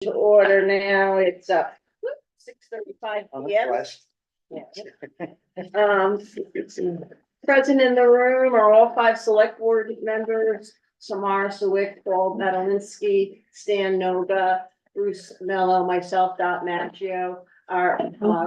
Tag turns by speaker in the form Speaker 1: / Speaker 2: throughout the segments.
Speaker 1: to order now. It's 6:35 p.m. Present in the room are all 5 select board members: Samara Sawick, Paul Medalinsky, Stan Noga, Bruce Mello, myself, Dot Maggio, our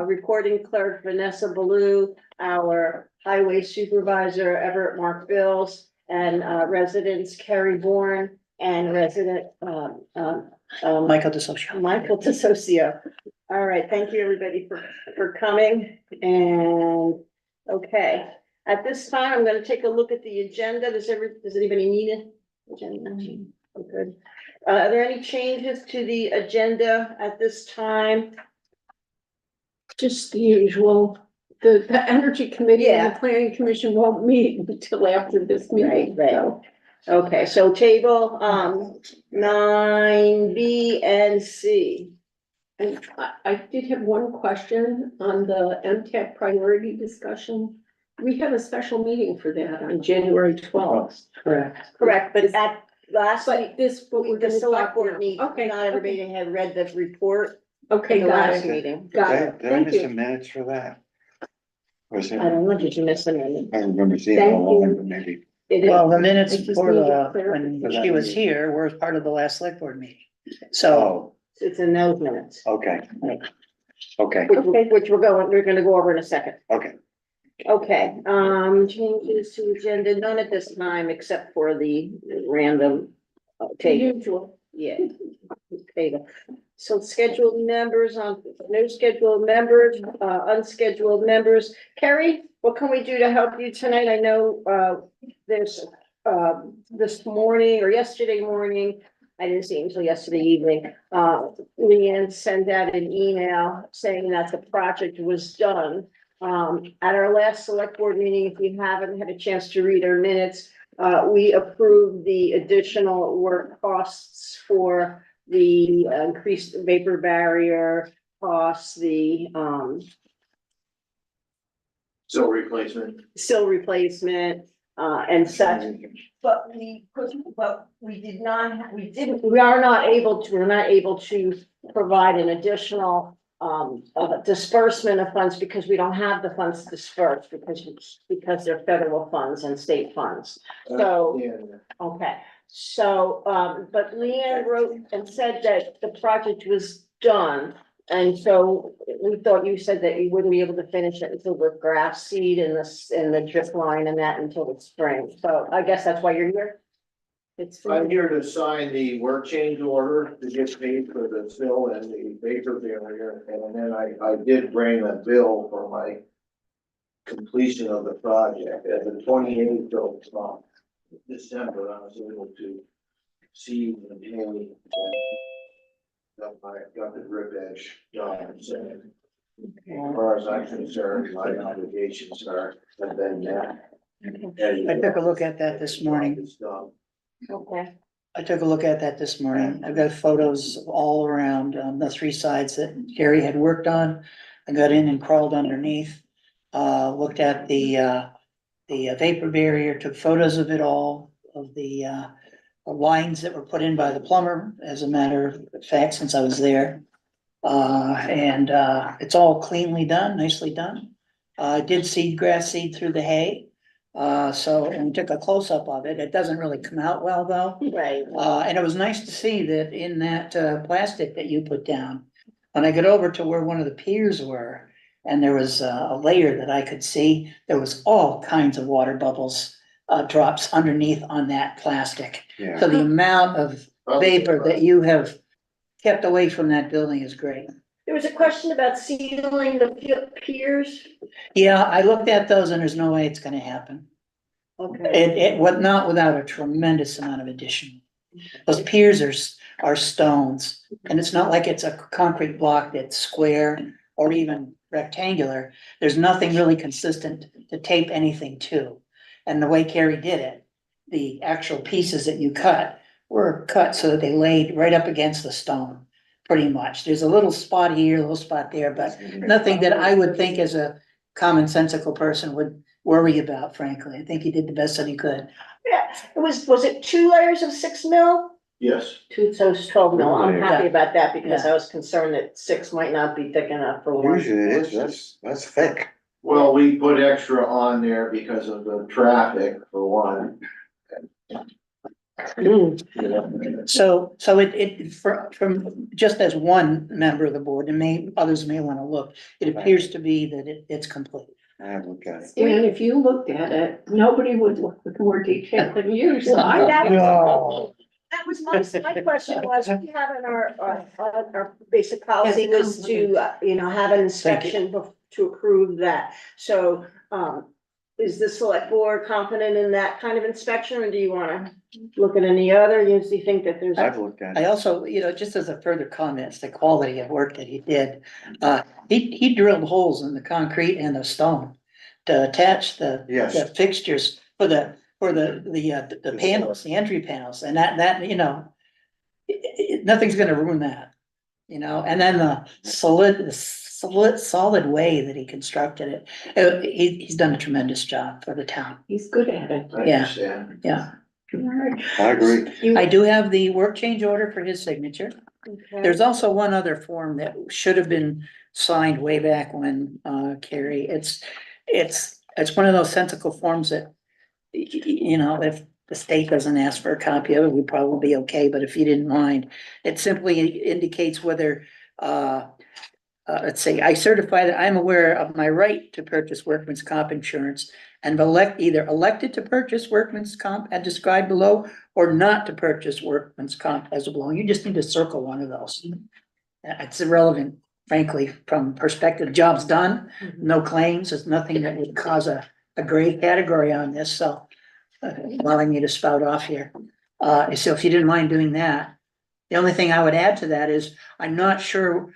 Speaker 1: recording clerk Vanessa Ballou, our highway supervisor Everett Mark Bills, and residents Kerry Bourne and resident
Speaker 2: Michael
Speaker 1: DeSocio. All right, thank you everybody for coming. And okay, at this time, I'm going to take a look at the agenda. Does anybody need an agenda? Oh, good. Are there any changes to the agenda at this time?
Speaker 3: Just the usual. The Energy Committee and
Speaker 1: Yeah.
Speaker 3: the Planning Commission won't meet until after this meeting.
Speaker 1: Right.
Speaker 3: So,
Speaker 1: Okay, so table 9B and C.
Speaker 3: and I did have one question on the MTAP priority discussion. We have a special meeting for that on January 12th.
Speaker 2: Correct.
Speaker 1: Correct, but at last week,
Speaker 3: But this, what we're
Speaker 1: the
Speaker 3: gonna
Speaker 1: select
Speaker 3: talk
Speaker 1: board
Speaker 3: about.
Speaker 1: meeting,
Speaker 3: Okay.
Speaker 1: not everybody had read the report
Speaker 3: Okay,
Speaker 1: at the
Speaker 3: got
Speaker 1: last
Speaker 3: it.
Speaker 1: meeting.
Speaker 3: Got it.
Speaker 4: Did I
Speaker 3: Thank
Speaker 4: miss
Speaker 3: you.
Speaker 4: some minutes for that? Was it,
Speaker 1: I don't know, did you miss any?
Speaker 4: I remember seeing it
Speaker 3: Thank
Speaker 4: online,
Speaker 3: you.
Speaker 4: but maybe.
Speaker 1: It is.
Speaker 2: Well, the minutes
Speaker 3: I just
Speaker 2: for
Speaker 3: needed
Speaker 2: when
Speaker 4: clarification.
Speaker 2: she was here were part of the last select board meeting. So,
Speaker 4: Oh,
Speaker 1: It's in those minutes,
Speaker 4: okay. Okay,
Speaker 1: which we're gonna go over in a second.
Speaker 4: okay.
Speaker 1: Okay, changes to agenda, none at this time, except for the random
Speaker 3: The
Speaker 1: table.
Speaker 3: usual.
Speaker 1: Yeah. Okay, so scheduled members on, no scheduled members, unscheduled members. Carrie, what can we do to help you tonight? I know, there's, this morning or yesterday morning, I didn't see it until yesterday evening, Leanne sent out an email saying that the project was done. At our last select board meeting, if you haven't had a chance to read our minutes, we approved the additional work costs for the increased vapor barrier costs, the
Speaker 5: Sill replacement.
Speaker 1: sill replacement, and such. But we are not able to provide an additional disbursement of funds because we don't have the funds dispersed because they're federal funds and state funds. So, okay, so, but Leanne wrote and said that the project was done. And so we thought you said that you wouldn't be able to finish it until the grass seed and the drip line and that until the spring. So I guess that's why you're here.
Speaker 5: I'm here to sign the work change order to get paid for the sill and the vapor barrier, and then I did bring a bill for my completion of the project. At the 28th of December, I was able to see and pay and got the drip edge done, so as far as I'm concerned, my obligations have been met.
Speaker 2: I took a look at that this morning.
Speaker 5: It's done.
Speaker 1: Okay,
Speaker 2: I've got photos all around the 3 sides that Gary had worked on. I got in and crawled underneath, looked at the vapor barrier, took photos of it all, of the lines that were put in by the plumber, as a matter of fact, since I was there. And it's all cleanly done, nicely done. I did seed grass seed through the hay. And we took a close-up of it. It doesn't really come out well though.
Speaker 1: right.
Speaker 2: And it was nice to see that in that plastic that you put down. When I got over to where one of the piers were, and there was a layer that I could see, there was all kinds of water bubbles, drops underneath on that plastic.
Speaker 4: Yeah,
Speaker 2: So the amount of vapor that you have kept away from that building is great.
Speaker 1: There was a question about sealing the piers.
Speaker 2: Yeah, I looked at those and there's no way it's gonna happen.
Speaker 1: Okay.
Speaker 2: Not without a tremendous amount of addition. Those piers are stones, and it's not like it's a concrete block that's square or even rectangular. There's nothing really consistent to tape anything to. And the way Carrie did it, the actual pieces that you cut were cut so that they laid right up against the stone, pretty much. There's a little spot here, a little spot there, but nothing that I would think as a commonsensical person would worry about, frankly. I think he did the best that he could.
Speaker 1: Yeah, was it 2 layers of 6 mil?
Speaker 5: Yes,
Speaker 1: So it's 12 mil. I'm happy
Speaker 2: Yeah.
Speaker 1: about that because
Speaker 2: Yeah.
Speaker 1: I was concerned that 6 might not be thick enough for one.
Speaker 4: Usually it is, that's thick.
Speaker 5: well, we put extra on there because of the traffic for one.
Speaker 3: Hmm.
Speaker 5: You know.
Speaker 2: So from, just as one member of the board, and others may wanna look, it appears to be that it's complete.
Speaker 4: I have looked at it.
Speaker 3: And if you looked at it, nobody would look with more detail than you, so I.
Speaker 4: No.
Speaker 1: That was my question was, we have in our basic policy
Speaker 3: As a
Speaker 1: was to, have an inspection to approve that. So, is the select board confident in that kind of inspection, or do you wanna look at any other? You think that there's?
Speaker 4: I've looked at
Speaker 2: I
Speaker 4: it.
Speaker 2: also, just as a further comment, it's the quality of work that he did. He drilled holes in the concrete and the stone to attach the
Speaker 4: Yes.
Speaker 2: fixtures for the panels, the entry panels, and that, nothing's gonna ruin that. And then the solid way that he constructed it, he's done a tremendous job for the town.
Speaker 3: He's good at it.
Speaker 5: I
Speaker 2: Yeah.
Speaker 5: understand.
Speaker 2: Yeah,
Speaker 4: I agree.
Speaker 2: I do have the work change order for his signature.
Speaker 1: Okay.
Speaker 2: There's also one other form that should have been signed way back when, Carrie, it's one of those sensical forms that, if the state doesn't ask for a copy of it, we'd probably be okay, but if you didn't mind, it simply indicates whether, let's say, I certify that I'm aware of my right to purchase workman's comp insurance and either elected to purchase workman's comp as described below or not to purchase workman's comp as below. You just need to circle one of those. It's irrelevant, frankly, from perspective, job's done, no claims, there's nothing that would cause a gray category on this, so allowing me to spout off here. So if you didn't mind doing that, the only thing I would add to that is, I'm not sure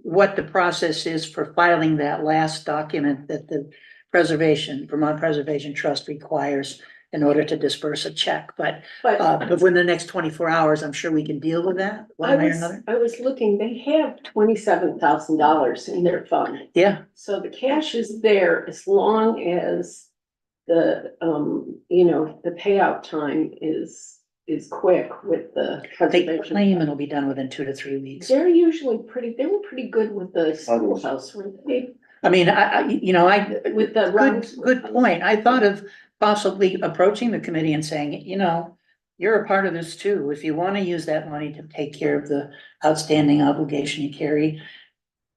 Speaker 2: what the process is for filing that last document that the Vermont Preservation Trust requires in order to disperse a check, but
Speaker 3: But
Speaker 2: within the next 24 hours, I'm sure we can deal with that one way or another.
Speaker 3: I was looking, they have $27,000 in their fund.
Speaker 2: Yeah,
Speaker 3: So the cash is there as long as the, the payout time is quick with the
Speaker 2: they
Speaker 3: preservation.
Speaker 2: claim it'll be done within 2 to 3 weeks.
Speaker 3: They're usually they were pretty good with the schoolhouse, weren't they?
Speaker 2: I mean, I
Speaker 3: With the.
Speaker 2: good point. I thought of possibly approaching the committee and saying, you're a part of this too. If you want to use that money to take care of the outstanding obligation you carry,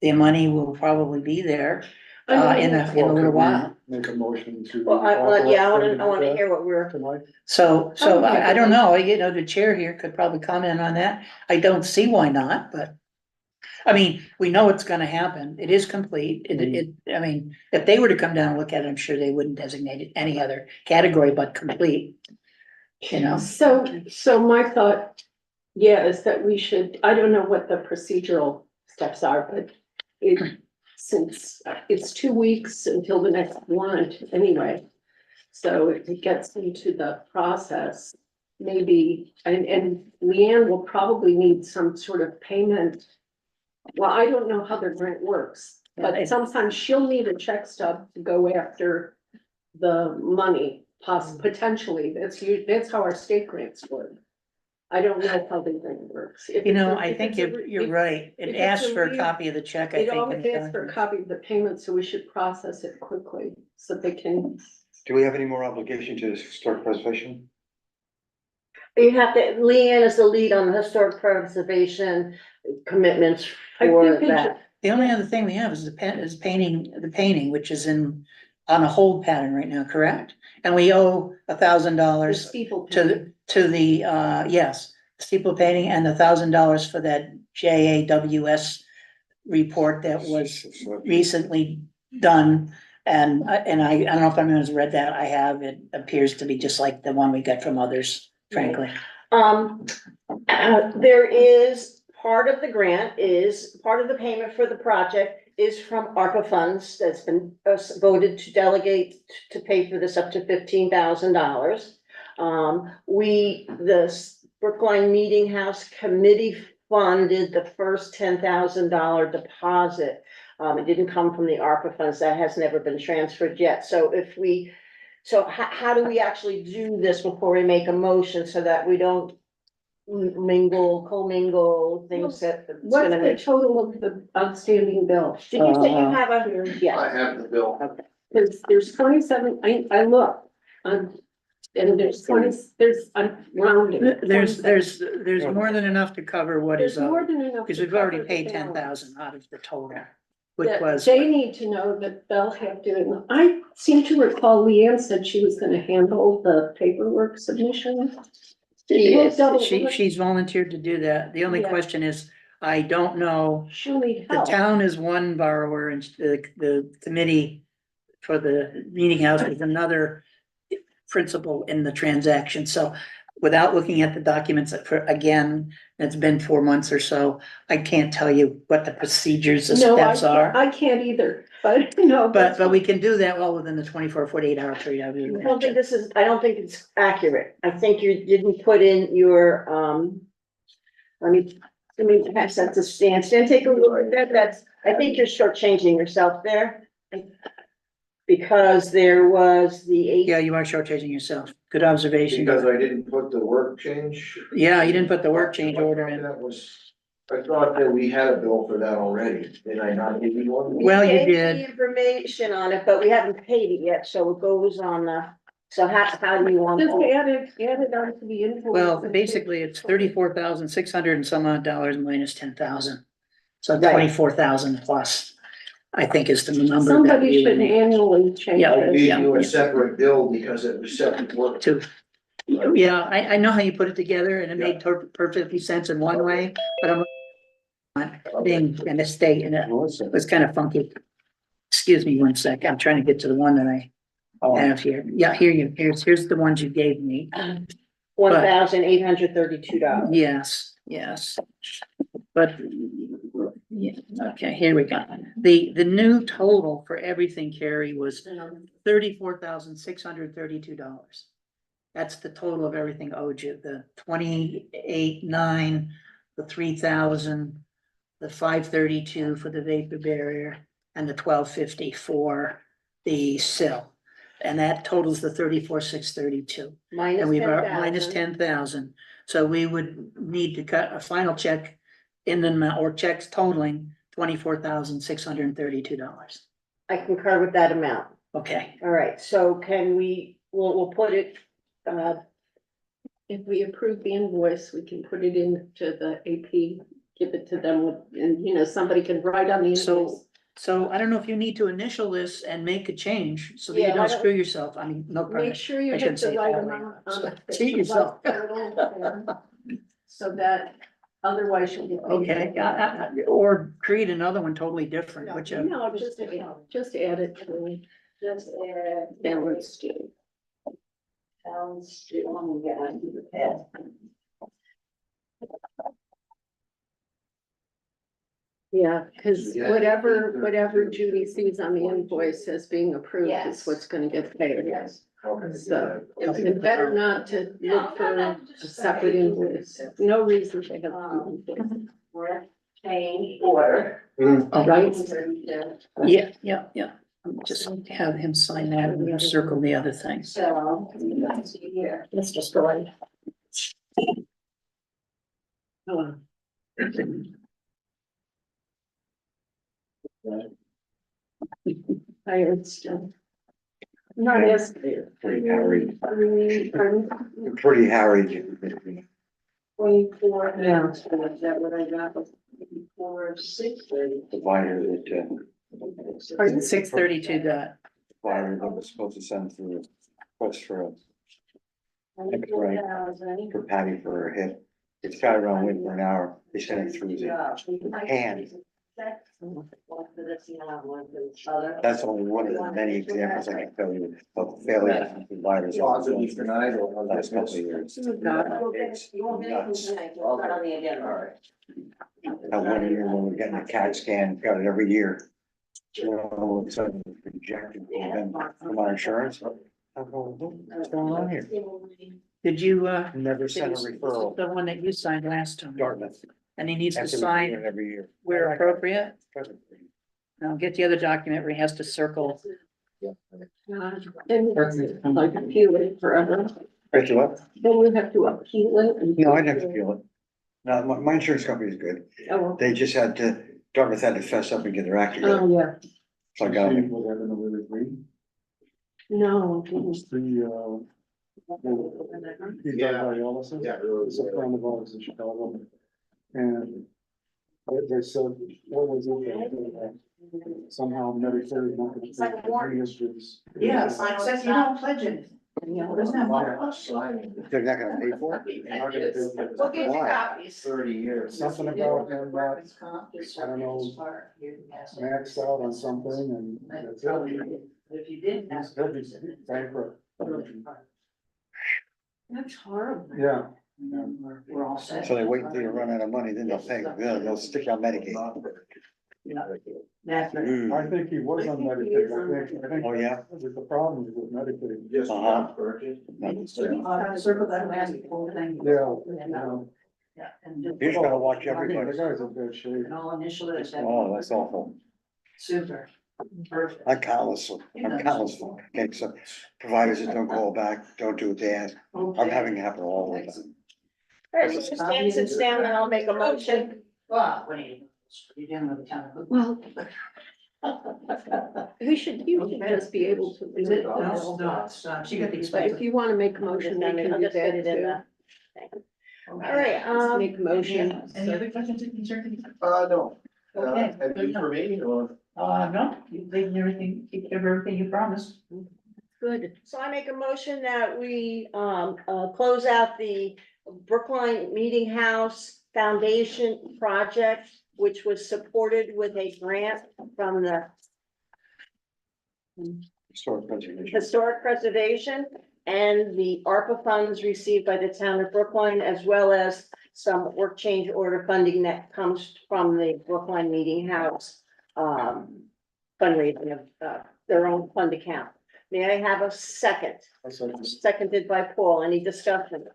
Speaker 2: the money will probably be there in a little while.
Speaker 6: Make a motion to.
Speaker 1: Well, I wanna hear what we're.
Speaker 6: Tonight.
Speaker 2: So
Speaker 3: Oh, yeah.
Speaker 2: I don't know, the chair here could probably comment on that. I don't see why not, but. I mean, we know it's gonna happen. It is complete. I mean, if they were to come down and look at it, I'm sure they wouldn't designate it any other category but complete.
Speaker 3: So my thought, is that we should, I don't know what the procedural steps are, but since it's 2 weeks until the next warrant anyway. So if it gets into the process, maybe, and Leanne will probably need some sort of payment. Well, I don't know how their grant works, but sometimes she'll need a check stub to go after the money, potentially. That's how our state grants work. I don't know how the grant works.
Speaker 2: I think you're right.
Speaker 3: if
Speaker 2: It
Speaker 3: it's
Speaker 2: asks
Speaker 3: a
Speaker 2: for a
Speaker 3: real-
Speaker 2: copy of the check, I
Speaker 3: It
Speaker 2: think.
Speaker 3: always asks for a copy of the payment, so we should process it quickly, so they can.
Speaker 4: Do we have any more obligation to historic preservation?
Speaker 1: You have to, Leanne is the lead on the historic preservation commitments
Speaker 3: I
Speaker 1: for
Speaker 3: think they
Speaker 1: that.
Speaker 2: The only other thing we have is the painting, which is on a hold pattern right now, correct? And we owe
Speaker 3: The
Speaker 2: $1,000
Speaker 3: steeple.
Speaker 2: to the yes, steeple painting and $1,000 for that JAWS report that was recently done. And I don't know if anyone has read that. I have. It appears to be just like the one we got from others, frankly.
Speaker 1: There is, part of the grant is, part of the payment for the project is from ARPA funds that's been voted to delegate to pay for this up to $15,000. The Brookline Meeting House Committee funded the first $10,000 deposit. It didn't come from the ARPA funds. That has never been transferred yet. So how do we actually do this before we make a motion so that we don't commingle, things that. it's
Speaker 3: What's
Speaker 1: gonna
Speaker 3: the
Speaker 1: make-
Speaker 3: total of the outstanding bill?
Speaker 1: Did you say you have a?
Speaker 5: I
Speaker 1: Yeah.
Speaker 5: have the bill.
Speaker 3: There's 27, I looked, and I'm rounding.
Speaker 2: There's
Speaker 3: 27.
Speaker 2: more than enough to cover what is
Speaker 3: There's more
Speaker 2: owed,
Speaker 3: than enough.
Speaker 2: because
Speaker 3: to
Speaker 2: we've already
Speaker 3: cover the
Speaker 2: paid
Speaker 3: balance.
Speaker 2: 10,000 out of the total, which
Speaker 3: That
Speaker 2: was.
Speaker 3: They need to know that they'll have to, I seem to recall Leanne said she was gonna handle the paperwork submission.
Speaker 1: Yes,
Speaker 2: She's volunteered to do that. The only
Speaker 3: Yeah.
Speaker 2: question is, I don't know,
Speaker 3: She'll need
Speaker 2: the
Speaker 3: help.
Speaker 2: town is one borrower and the committee for the meeting house is another principal in the transaction. So without looking at the documents again, it's been 4 months or so, I can't tell you what the procedures, the
Speaker 3: No,
Speaker 2: steps are.
Speaker 3: I can't either, but no.
Speaker 2: But we can do that well within the 24, 48 hour period.
Speaker 1: I don't think I don't think it's accurate. I think you didn't put in your, let me pass that to Stan. Stan, take a look at that. I think you're shortchanging yourself there. Because there was the eight.
Speaker 2: Yeah, you are shortchanging yourself. Good observation.
Speaker 5: Because I didn't put the work change.
Speaker 2: Yeah, you didn't put the work change order in.
Speaker 5: That was, I thought that we had a bill for that already. Did I not give you one?
Speaker 2: Well, you
Speaker 1: gave
Speaker 2: did.
Speaker 1: the information on it, but we haven't paid it yet, so it goes on the, so how do you want?
Speaker 3: Just
Speaker 1: to-
Speaker 3: add it onto the invoice.
Speaker 2: Well, basically, it's 34,600 and some odd dollars minus 10,000. So
Speaker 1: Right.
Speaker 2: 24,000 plus, I think is the number. that
Speaker 3: Somebody
Speaker 2: we would
Speaker 3: should
Speaker 2: need
Speaker 3: annually change
Speaker 2: Yeah.
Speaker 5: I
Speaker 3: it.
Speaker 5: gave you a separate bill because it was separate work.
Speaker 2: to. Yeah, I know how you put it together and it made perfectly sense in one way, but I'm not being a mistake and it was kind of funky. Excuse me one sec, I'm trying to get to the one that I have here. Yeah, here's the ones you gave me.
Speaker 1: $1,832.
Speaker 2: Yes. But, yeah, okay, here we go. The new total for everything, Carrie, was $34,632. That's the total of everything owed you, the 28,900, the 3,000, the 532 for the vapor barrier, and the 1,250 for the sill. And that totals the 34,632. And we've minus 10,000. So we would need to cut a final check in the amount, or checks totaling $24,632.
Speaker 1: I concur with that amount.
Speaker 2: Okay,
Speaker 1: All right, so can we'll put it,
Speaker 3: If we approve the invoice, we can put it into the AP, give it to them, and somebody can write on the invoice.
Speaker 2: so I don't know if you need to initial this and make a change so that
Speaker 1: Yeah,
Speaker 2: you
Speaker 1: why
Speaker 2: don't
Speaker 1: don't-
Speaker 2: screw yourself. I mean, no
Speaker 3: Make
Speaker 2: problem.
Speaker 3: sure you
Speaker 2: I
Speaker 3: hit
Speaker 2: shouldn't
Speaker 3: the
Speaker 2: say it
Speaker 3: right
Speaker 2: that way.
Speaker 3: amount
Speaker 2: So,
Speaker 3: on the.
Speaker 2: cheat yourself.
Speaker 3: So that otherwise you'll get.
Speaker 2: Okay, or create another one totally different, whichever.
Speaker 3: No, just add it to.
Speaker 1: just
Speaker 3: Balance due. Yeah, cause
Speaker 5: Yeah.
Speaker 3: whatever Judy sees on the invoice as being approved is
Speaker 1: Yes.
Speaker 3: what's gonna get paid.
Speaker 5: Okay.
Speaker 3: So it's better not to look for a separate invoice. No reason to have. two invoices.
Speaker 1: Change order.
Speaker 3: Right?
Speaker 2: Yeah. Just have him sign that and we'll circle the other things.
Speaker 1: So, let's see here.
Speaker 3: Let's just go ahead. Oh, tired still. Not as.
Speaker 4: Pretty harried.
Speaker 3: Pardon?
Speaker 4: Pretty harried.
Speaker 1: 24, yeah, so is that what I got? 460.
Speaker 4: Divider that,
Speaker 3: Pardon?
Speaker 2: 632 dot.
Speaker 4: divider that was supposed to send through a request for X-ray for Patty for her hip. It's got her on wait for an hour. They sent it through the hand. That's only one of the many examples I can tell you of failure of providers.
Speaker 5: Positive tonight or?
Speaker 4: Last couple of years. It's nuts.
Speaker 5: All right.
Speaker 4: That one year when we're getting a CAT scan, got it every year. All of a sudden rejected from our insurance. I'm going, what's going on here?
Speaker 2: Did you,
Speaker 4: Never sent a referral.
Speaker 2: the one that you signed last time?
Speaker 4: Dartmouth.
Speaker 2: And he needs to
Speaker 4: That's what we
Speaker 2: sign
Speaker 4: do every year.
Speaker 2: where appropriate. Now get the other document where he has to circle.
Speaker 3: And like a few forever.
Speaker 4: Right to what?
Speaker 3: Then we have to appeal it. and-
Speaker 4: No, I'd have to feel it. No, my insurance company is good.
Speaker 3: Oh,
Speaker 4: They just had to, Dartmouth had to fess up and get their act together.
Speaker 3: oh, yeah.
Speaker 4: So I got them.
Speaker 3: No. it
Speaker 6: It
Speaker 3: didn't.
Speaker 6: was the, he's
Speaker 5: Yeah.
Speaker 6: got dialysis.
Speaker 5: Yeah, really.
Speaker 6: It's a friend of ours in Chicago. And they said, what was it? Somehow Medicare is not gonna
Speaker 2: It's like a
Speaker 6: pay for
Speaker 2: warrant.
Speaker 6: industries.
Speaker 2: Yeah, sign says you don't pledge it. Doesn't have one.
Speaker 5: Signing
Speaker 4: They're not gonna pay for it?
Speaker 6: They're not gonna pay for it.
Speaker 2: We'll get you
Speaker 4: Why?
Speaker 2: copies.
Speaker 5: 30 years.
Speaker 6: Something about him not I don't know, maxed out on something and that's it.
Speaker 2: If you didn't.
Speaker 6: He'll be bankrupt.
Speaker 3: That's horrible.
Speaker 6: Yeah.
Speaker 2: We're all set.
Speaker 4: So they wait until you run out of money, then they'll pay, then they'll stick on Medicaid.
Speaker 2: That's right.
Speaker 4: Hmm.
Speaker 6: I think he was on Medicaid. I think
Speaker 4: Oh, yeah?
Speaker 6: that was the problem with Medicaid.
Speaker 5: Just
Speaker 4: Uh-huh.
Speaker 5: purchase.
Speaker 2: Circle that last whole thing.
Speaker 6: Yeah.
Speaker 2: Yeah. And just-
Speaker 4: You just gotta watch
Speaker 6: I think
Speaker 4: everybody.
Speaker 6: the guy's in bad shape.
Speaker 2: And all initial is that.
Speaker 4: Oh, that's awful.
Speaker 2: Super. Perfect.
Speaker 4: I'm countless, okay, so providers that don't call back, don't do what they ask. I'm having it happen all the time.
Speaker 1: All right, so Stan sits down and I'll make a motion.
Speaker 2: Well, when you're dealing with the town of.
Speaker 3: Well, you should just be able to.
Speaker 2: Is it? No, it's not. She got the
Speaker 3: But
Speaker 2: expensive.
Speaker 3: if you wanna make a motion, then
Speaker 1: I'll
Speaker 3: can do
Speaker 1: just put it in
Speaker 3: that
Speaker 1: the.
Speaker 3: too.
Speaker 1: All right,
Speaker 3: Just make a motion.
Speaker 2: Any other questions or concerns?
Speaker 5: No.
Speaker 2: Okay.
Speaker 5: Have you for me or?
Speaker 2: No, you've taken everything, you kept everything you promised.
Speaker 3: Good.
Speaker 1: So I make a motion that we close out the Brookline Meeting House Foundation project, which was supported with a grant from the
Speaker 4: Historic preservation.
Speaker 1: Historic Preservation and the ARPA funds received by the town of Brookline, as well as some work change order funding that comes from the Brookline Meeting House fundraising of their own fund account. May I have a second?
Speaker 6: I said,
Speaker 1: Seconded by Paul. Any discussion?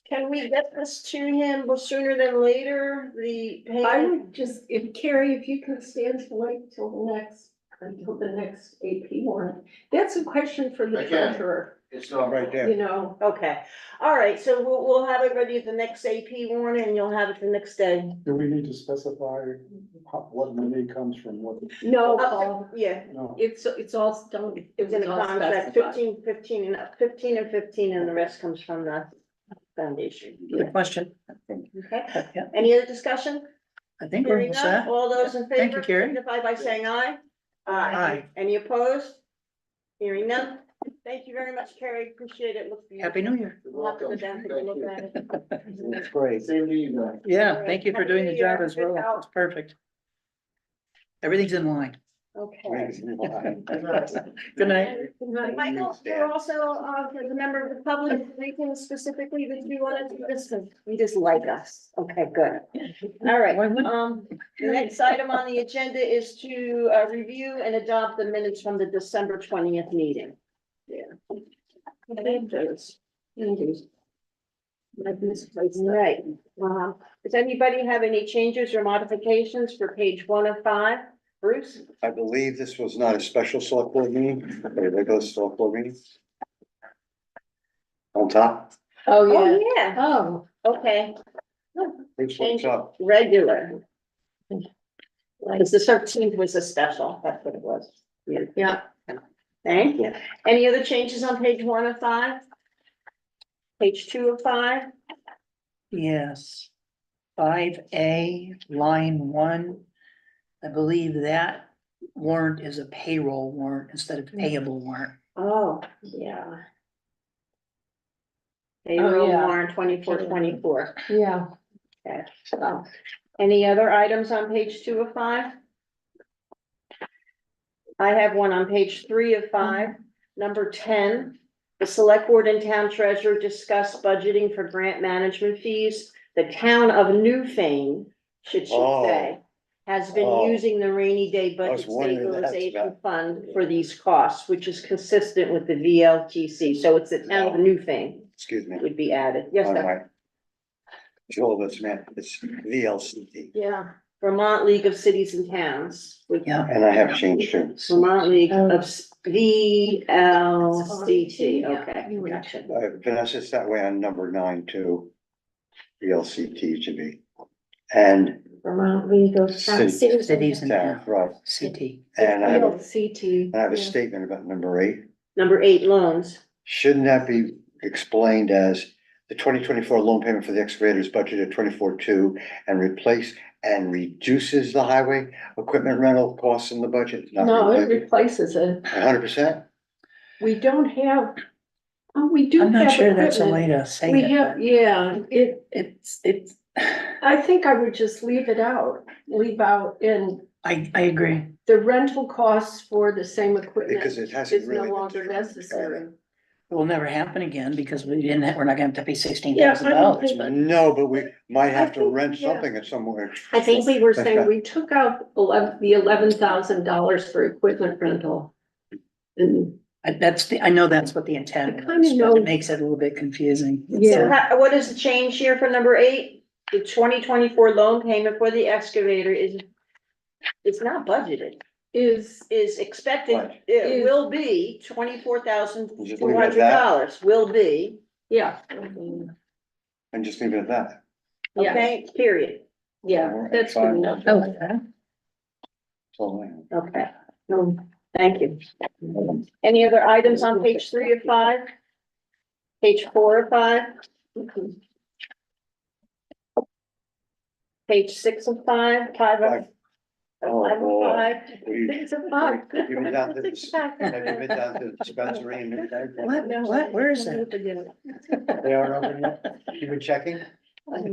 Speaker 1: Can we get this to him sooner than later? The
Speaker 3: I
Speaker 1: payment?
Speaker 3: would just, if Carrie, if you can stand to wait till until the next AP warrant. That's a question for the
Speaker 5: I can.
Speaker 3: treasurer,
Speaker 5: It's not
Speaker 4: Right there.
Speaker 3: you know.
Speaker 1: Okay, all right, so we'll have it ready at the next AP warrant and you'll have it the next day.
Speaker 6: do we need to specify what money comes from what?
Speaker 3: No,
Speaker 1: Oh,
Speaker 3: Paul,
Speaker 1: yeah,
Speaker 6: No.
Speaker 3: it's all done.
Speaker 1: it's in the
Speaker 3: all
Speaker 1: contract,
Speaker 3: specified.
Speaker 1: 15 and the rest comes from the foundation.
Speaker 2: Good question.
Speaker 1: Okay,
Speaker 2: Yeah,
Speaker 1: any other discussion?
Speaker 2: I think we're
Speaker 1: Hearing
Speaker 2: all
Speaker 1: none,
Speaker 2: set.
Speaker 1: all those in
Speaker 2: Thank you,
Speaker 1: favor,
Speaker 2: Carrie.
Speaker 1: signify by saying aye.
Speaker 2: Aye.
Speaker 1: Any opposed? Hearing none. Thank you very much, Carrie. Appreciate it. Looks beautiful.
Speaker 2: Happy New Year.
Speaker 1: We'll have to go down and take a look at it.
Speaker 4: That's great.
Speaker 5: Same to you guys.
Speaker 2: Yeah, thank you for doing the job as well.
Speaker 1: Good help.
Speaker 2: It's perfect. Everything's in line.
Speaker 1: Okay.
Speaker 2: Good night.
Speaker 1: Michael, you're also, as a member of the public, anything specifically that you wanted to discuss? You just like us. Okay, good. All right, the next item on the agenda is to, review and adopt the minutes from the December 20th meeting. Yeah. Right, does anybody have any changes or modifications for page 1 of 5? Bruce?
Speaker 4: I believe this was not a special select board meeting, but a regular select board meeting. On top,
Speaker 3: Oh,
Speaker 1: Oh,
Speaker 3: yeah.
Speaker 1: yeah,
Speaker 3: Oh,
Speaker 1: okay,
Speaker 4: please what's up.
Speaker 1: regular. Because the 13th was a special, that's what it was.
Speaker 3: yeah.
Speaker 1: Thank you. Any other changes on page 1 of 5? Page 2 of 5?
Speaker 2: Yes. 5A, line 1. I believe that warrant is a payroll warrant instead of payable warrant.
Speaker 1: Oh, yeah. Payroll
Speaker 3: yeah.
Speaker 1: warrant 2424.
Speaker 3: Yeah.
Speaker 1: Okay, so, any other items on page 2 of 5? I have one on page 3 of 5, number 10. The select board and town treasurer discuss budgeting for grant management fees. The town of Newfane, should say, has been
Speaker 4: Oh.
Speaker 1: using the rainy day
Speaker 4: I was
Speaker 1: budget
Speaker 4: wondering what that's
Speaker 1: stabilization
Speaker 4: about.
Speaker 1: fund for these costs, which is consistent with the VLTC. So it's the town of Newfane
Speaker 4: Excuse me.
Speaker 1: would be added. Yes,
Speaker 4: All
Speaker 1: sir.
Speaker 4: right. Joel, that's meant, it's VLCT,
Speaker 1: Yeah, Vermont League of Cities and Towns.
Speaker 2: Yeah.
Speaker 4: and I have changed too.
Speaker 1: Vermont League of VLCT, okay, gotcha.
Speaker 4: Vanessa, it's that way on number 9 too. VLCT should be. And
Speaker 3: Vermont Legal.
Speaker 4: City-
Speaker 2: Cities and
Speaker 4: town, right,
Speaker 2: CT.
Speaker 4: and I have a,
Speaker 3: CT.
Speaker 4: I have a statement about number 8.
Speaker 1: Number 8, loans.
Speaker 4: Shouldn't that be explained as the 2024 loan payment for the excavator is budgeted 24.2 and replace and reduces the highway equipment rental costs in the budget?
Speaker 3: No, it replaces it.
Speaker 4: 100%?
Speaker 3: We don't have, oh, we do
Speaker 2: I'm
Speaker 3: have
Speaker 2: not sure that's a
Speaker 3: equipment.
Speaker 2: way to say
Speaker 3: We
Speaker 2: it,
Speaker 3: have,
Speaker 2: but
Speaker 3: yeah,
Speaker 2: it's,
Speaker 3: I think I would just leave it out, leave out in
Speaker 2: I agree.
Speaker 3: the rental costs for the same equipment.
Speaker 4: Because it hasn't
Speaker 3: Is no
Speaker 4: really been
Speaker 3: longer
Speaker 4: determined.
Speaker 3: necessary.
Speaker 2: It will never happen again because we're not gonna have to pay $16,000,
Speaker 3: Yeah, I don't think-
Speaker 2: but
Speaker 4: No, but we might have to
Speaker 3: think,
Speaker 4: rent
Speaker 3: yeah.
Speaker 4: something at somewhere.
Speaker 3: I think we were saying
Speaker 4: Okay.
Speaker 3: we took out the $11,000 for equipment rental. And,
Speaker 2: I know that's what the intent
Speaker 3: I kinda
Speaker 2: was, but
Speaker 3: know-
Speaker 2: it makes it a little bit confusing.
Speaker 1: So
Speaker 3: yeah,
Speaker 1: what is the change here for number 8? The 2024 loan payment for the excavator is, it's not budgeted,
Speaker 3: is,
Speaker 1: is expected,
Speaker 4: Right.
Speaker 1: it
Speaker 3: Is-
Speaker 1: will be $24,200, will be,
Speaker 3: yeah.
Speaker 4: And just leave it at that.
Speaker 3: Yeah,
Speaker 1: okay, period.
Speaker 3: yeah, that's good
Speaker 4: Fine.
Speaker 3: enough.
Speaker 2: Oh, yeah.
Speaker 4: So,
Speaker 1: Okay, thank you. Any other items on page 3 of 5? Page 4 of 5? Page 6 of 5, 5 of.
Speaker 4: Five. Oh,
Speaker 1: 5 of
Speaker 4: boy.
Speaker 1: 5.
Speaker 4: We-
Speaker 1: 6 of 5.
Speaker 4: Have you been down to the-
Speaker 1: Six of 5.
Speaker 4: have you been down to the dispensary in Midnight?
Speaker 2: What, where is that?
Speaker 4: They aren't open yet? You been checking?
Speaker 1: I'd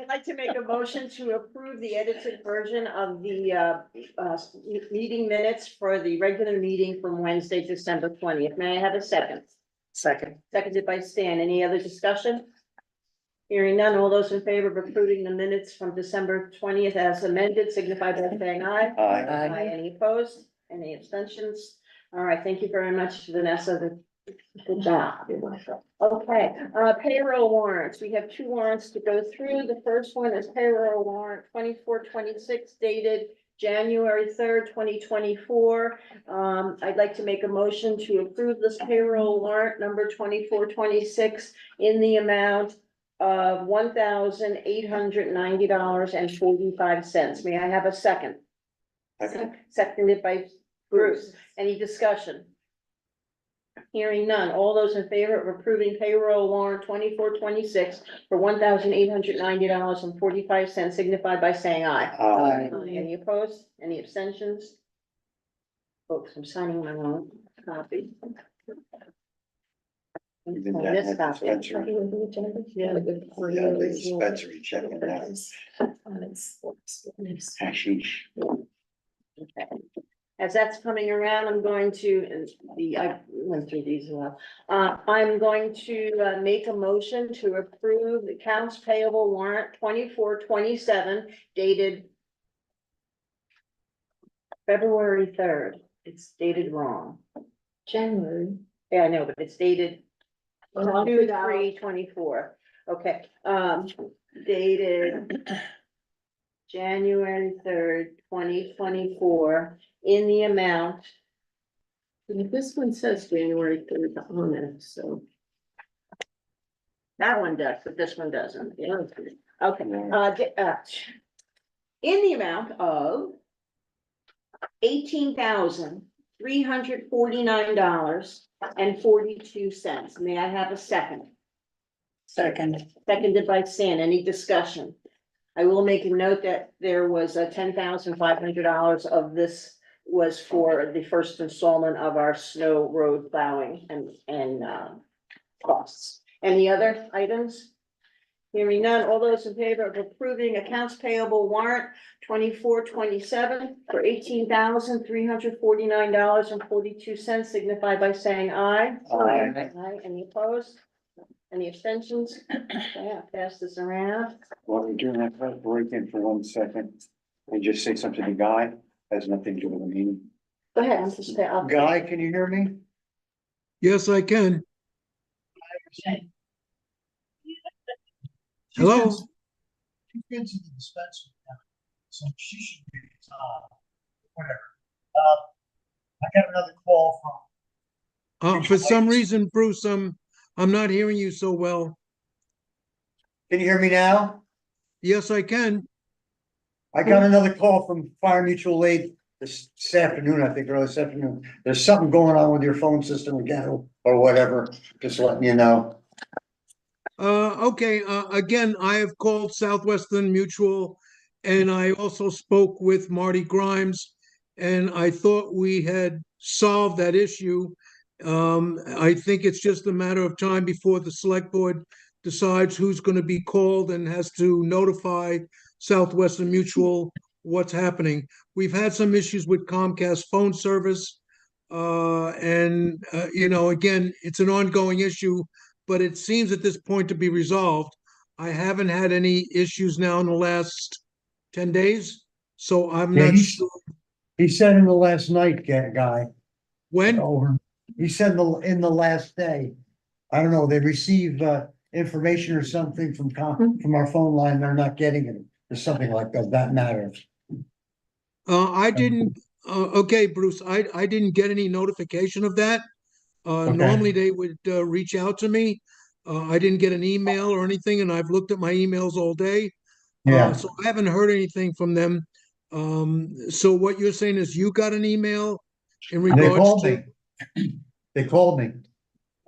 Speaker 1: like to make a motion to approve the edited version of the meeting minutes for the regular meeting from Wednesday, December 20th. May I have a second?
Speaker 2: Second.
Speaker 1: Seconded by Stan. Any other discussion? Hearing none, all those in favor of approving the minutes from December 20th as amended, signify by saying aye.
Speaker 4: Aye.
Speaker 2: Aye.
Speaker 1: Any opposed? Any abstentions? All right, thank you very much, Vanessa. Good job. Okay, payroll warrants. We have 2 warrants to go through. The first one is payroll warrant 2426 dated January 3rd, 2024. I'd like to make a motion to approve this payroll warrant number 2426 in the amount of $1,890.45. May I have a second?
Speaker 4: Okay.
Speaker 1: Seconded by Bruce. Any discussion? Hearing none. All those in favor of approving payroll warrant 2426 for $1,890.45 signify by saying aye.
Speaker 2: Aye.
Speaker 1: Any opposed? Any abstentions? Folks, I'm signing my own copy.
Speaker 4: You've been down
Speaker 1: This
Speaker 4: to the
Speaker 1: copy.
Speaker 4: dispensary. Yeah, the dispensary checking that. Hashish.
Speaker 1: Okay. As that's coming around, I'm going to, and I went through these as well. I'm going to make a motion to approve the accounts payable warrant 2427 dated February 3rd. It's dated wrong.
Speaker 3: January.
Speaker 1: Yeah, I know, but it's dated
Speaker 3: Well,
Speaker 1: 2/3/24. Okay, dated January 3rd, 2024, in the amount.
Speaker 3: This one says January 3rd on it, so.
Speaker 1: That one does, but this one doesn't. Yeah. Okay, in the amount of $18,349.42. May I have a second?
Speaker 2: Second.
Speaker 1: Seconded by Stan. Any discussion? I will make a note that there was a $10,500 of this was for the first installment of our snow road plowing and costs. Any other items? Hearing none, all those in favor of approving accounts payable warrant 2427 for $18,349.42 signify by saying aye.
Speaker 4: Aye.
Speaker 1: Aye, any opposed? Any abstentions? Okay, I'll pass this around.
Speaker 4: While we're doing that, let's break in for 1 second and just say something to Guy. Has nothing to do with the meeting.
Speaker 1: Go ahead, I'm just.
Speaker 4: Guy, can you hear me?
Speaker 6: Yes, I can. Hello?
Speaker 7: She's been to the dispensary now, so she should be, whatever. I got another call from.
Speaker 8: For some reason, Bruce, I'm not hearing you so well.
Speaker 7: Can you hear me now?
Speaker 8: Yes, I can.
Speaker 7: I got another call from Fire Mutual Aid this afternoon, I think, early this afternoon. There's something going on with your phone system again, or whatever, just letting you know.
Speaker 8: Okay, again, I have called Southwestern Mutual and I also spoke with Marty Grimes and I thought we had solved that issue. I think it's just a matter of time before the select board decides who's going to be called and has to notify Southwestern Mutual what's happening. We've had some issues with Comcast phone service. Again, it's an ongoing issue, but it seems at this point to be resolved. I haven't had any issues now in the last 10 days, so I'm
Speaker 7: Yeah,
Speaker 8: not sure
Speaker 7: he said in the last night, guy,
Speaker 8: when.
Speaker 7: over, he said in the last day. I don't know, they receive information or something from our phone line, they're not getting it, or something like that matters.
Speaker 8: I didn't, okay, Bruce, I didn't get any notification of that.
Speaker 7: Okay.
Speaker 8: Normally they would reach out to me. I didn't get an email or anything, and I've looked at my emails all day.
Speaker 7: Yeah,
Speaker 8: So I haven't heard anything from them. So what you're saying is you got an email in
Speaker 7: they
Speaker 8: regards
Speaker 7: called
Speaker 8: to,
Speaker 7: me. They called me.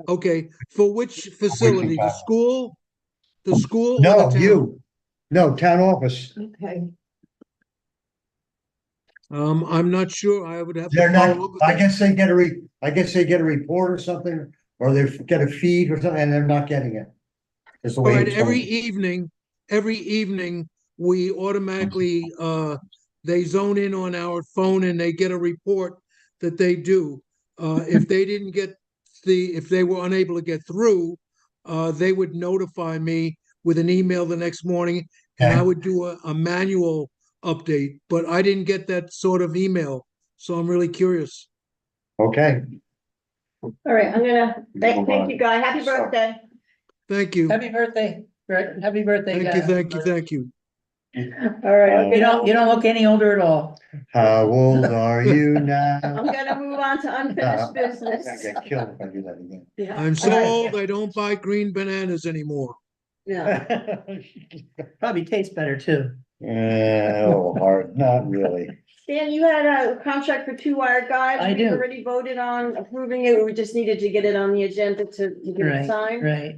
Speaker 8: okay, for which facility? The school? The school or the
Speaker 7: No,
Speaker 8: town?
Speaker 7: no, town office.
Speaker 3: Okay.
Speaker 8: I'm not sure. I would have to
Speaker 7: They're not,
Speaker 8: follow up with
Speaker 7: I
Speaker 8: them.
Speaker 7: guess they get a report or something, or they get a feed or something, and they're not getting it. Is the
Speaker 8: All
Speaker 7: way
Speaker 8: right,
Speaker 7: he told me.
Speaker 8: every evening, we automatically, they zone in on our phone and they get a report that they do. If they didn't get if they were unable to get through, they would notify me with an email the next morning and I would do a manual update, but I didn't get that sort of email. So I'm really curious.
Speaker 7: Okay,
Speaker 1: All right, I'm gonna, thank you, Guy. Happy birthday.
Speaker 8: Thank you.
Speaker 2: Happy birthday, Brett. Happy birthday,
Speaker 8: Thank you,
Speaker 2: guys.
Speaker 8: thank you.
Speaker 1: All right, I'm
Speaker 2: You
Speaker 1: gonna,
Speaker 2: don't look any older at all.
Speaker 7: how old are you now?
Speaker 1: I'm gonna move on to unfinished
Speaker 7: I'm
Speaker 1: business.
Speaker 7: gonna get killed if I do that again.
Speaker 3: Yeah.
Speaker 8: I'm so
Speaker 1: All right.
Speaker 8: old, I don't buy green bananas anymore.
Speaker 1: Yeah.
Speaker 2: Probably tastes better too.
Speaker 7: Oh, hard, not really.
Speaker 1: Dan, you had a contract for 2 Wired Guides.
Speaker 2: I
Speaker 1: We
Speaker 2: do.
Speaker 1: already voted on approving it. We just needed to get it on the agenda to get it
Speaker 2: Right,
Speaker 1: signed.
Speaker 2: right.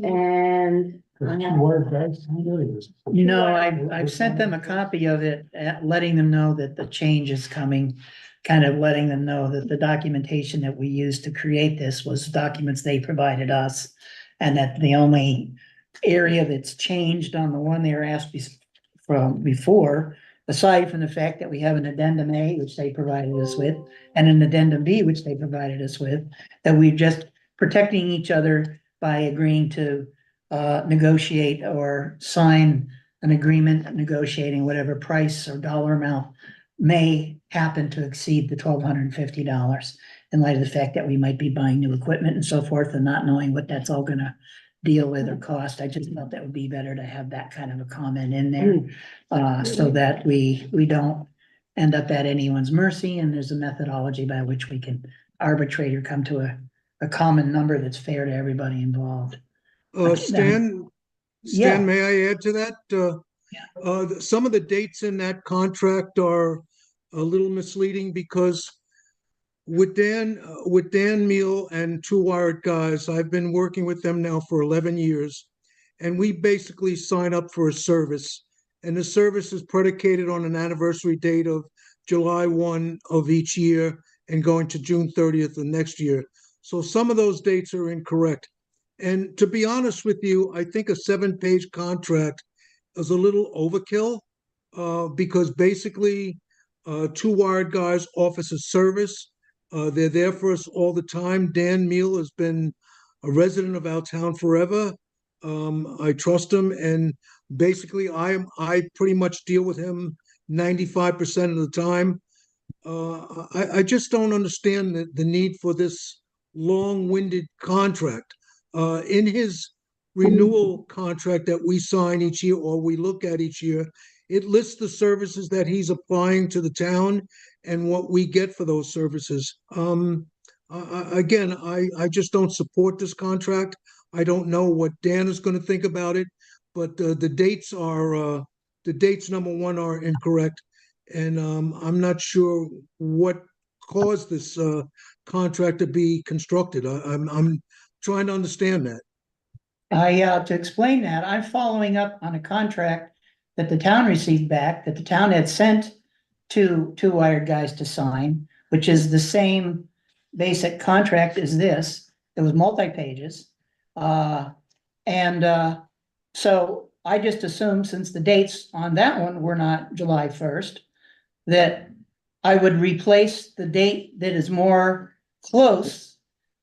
Speaker 1: And
Speaker 2: You know, I've sent them a copy of it, letting them know that the change is coming. Kind of letting them know that the documentation that we used to create this was documents they provided us. And that the only area that's changed on the one they were asked from before, aside from the fact that we have an addendum A, which they provided us with, and an addendum B, which they provided us with, that we're just protecting each other by agreeing to negotiate or sign an agreement, negotiating whatever price or dollar amount may happen to exceed the $1,250 in light of the fact that we might be buying new equipment and so forth and not knowing what that's all gonna deal with or cost. I just thought that would be better to have that kind of a comment in there. So that we don't end up at anyone's mercy and there's a methodology by which we can arbitrate or come to a common number that's fair to everybody involved.
Speaker 8: Stan,
Speaker 2: Yeah.
Speaker 8: may I add to that? Some of the dates in that contract are a little misleading because with Dan Meal and 2 Wired Guys, I've been working with them now for 11 years. And we basically sign up for a service. And the service is predicated on an anniversary date of July 1 of each year and going to June 30th of next year. So some of those dates are incorrect. And to be honest with you, I think a 7-page contract is a little overkill because basically 2 Wired Guys offers a service. They're there for us all the time. Dan Meal has been a resident of our town forever. I trust him, and basically, I pretty much deal with him 95% of the time. I just don't understand the need for this long-winded contract. In his renewal contract that we sign each year or we look at each year, it lists the services that he's applying to the town and what we get for those services. Again, I just don't support this contract. I don't know what Dan is going to think about it, but the dates are, the dates, number one, are incorrect. And I'm not sure what caused this contract to be constructed. I'm trying to understand that.
Speaker 2: To explain that, I'm following up on a contract that the town received back, that the town had sent to two wired guys to sign, which is the same basic contract as this. It was multi-pages. So I just assumed, since the dates on that one were not July 1st, that I would replace the date that is more close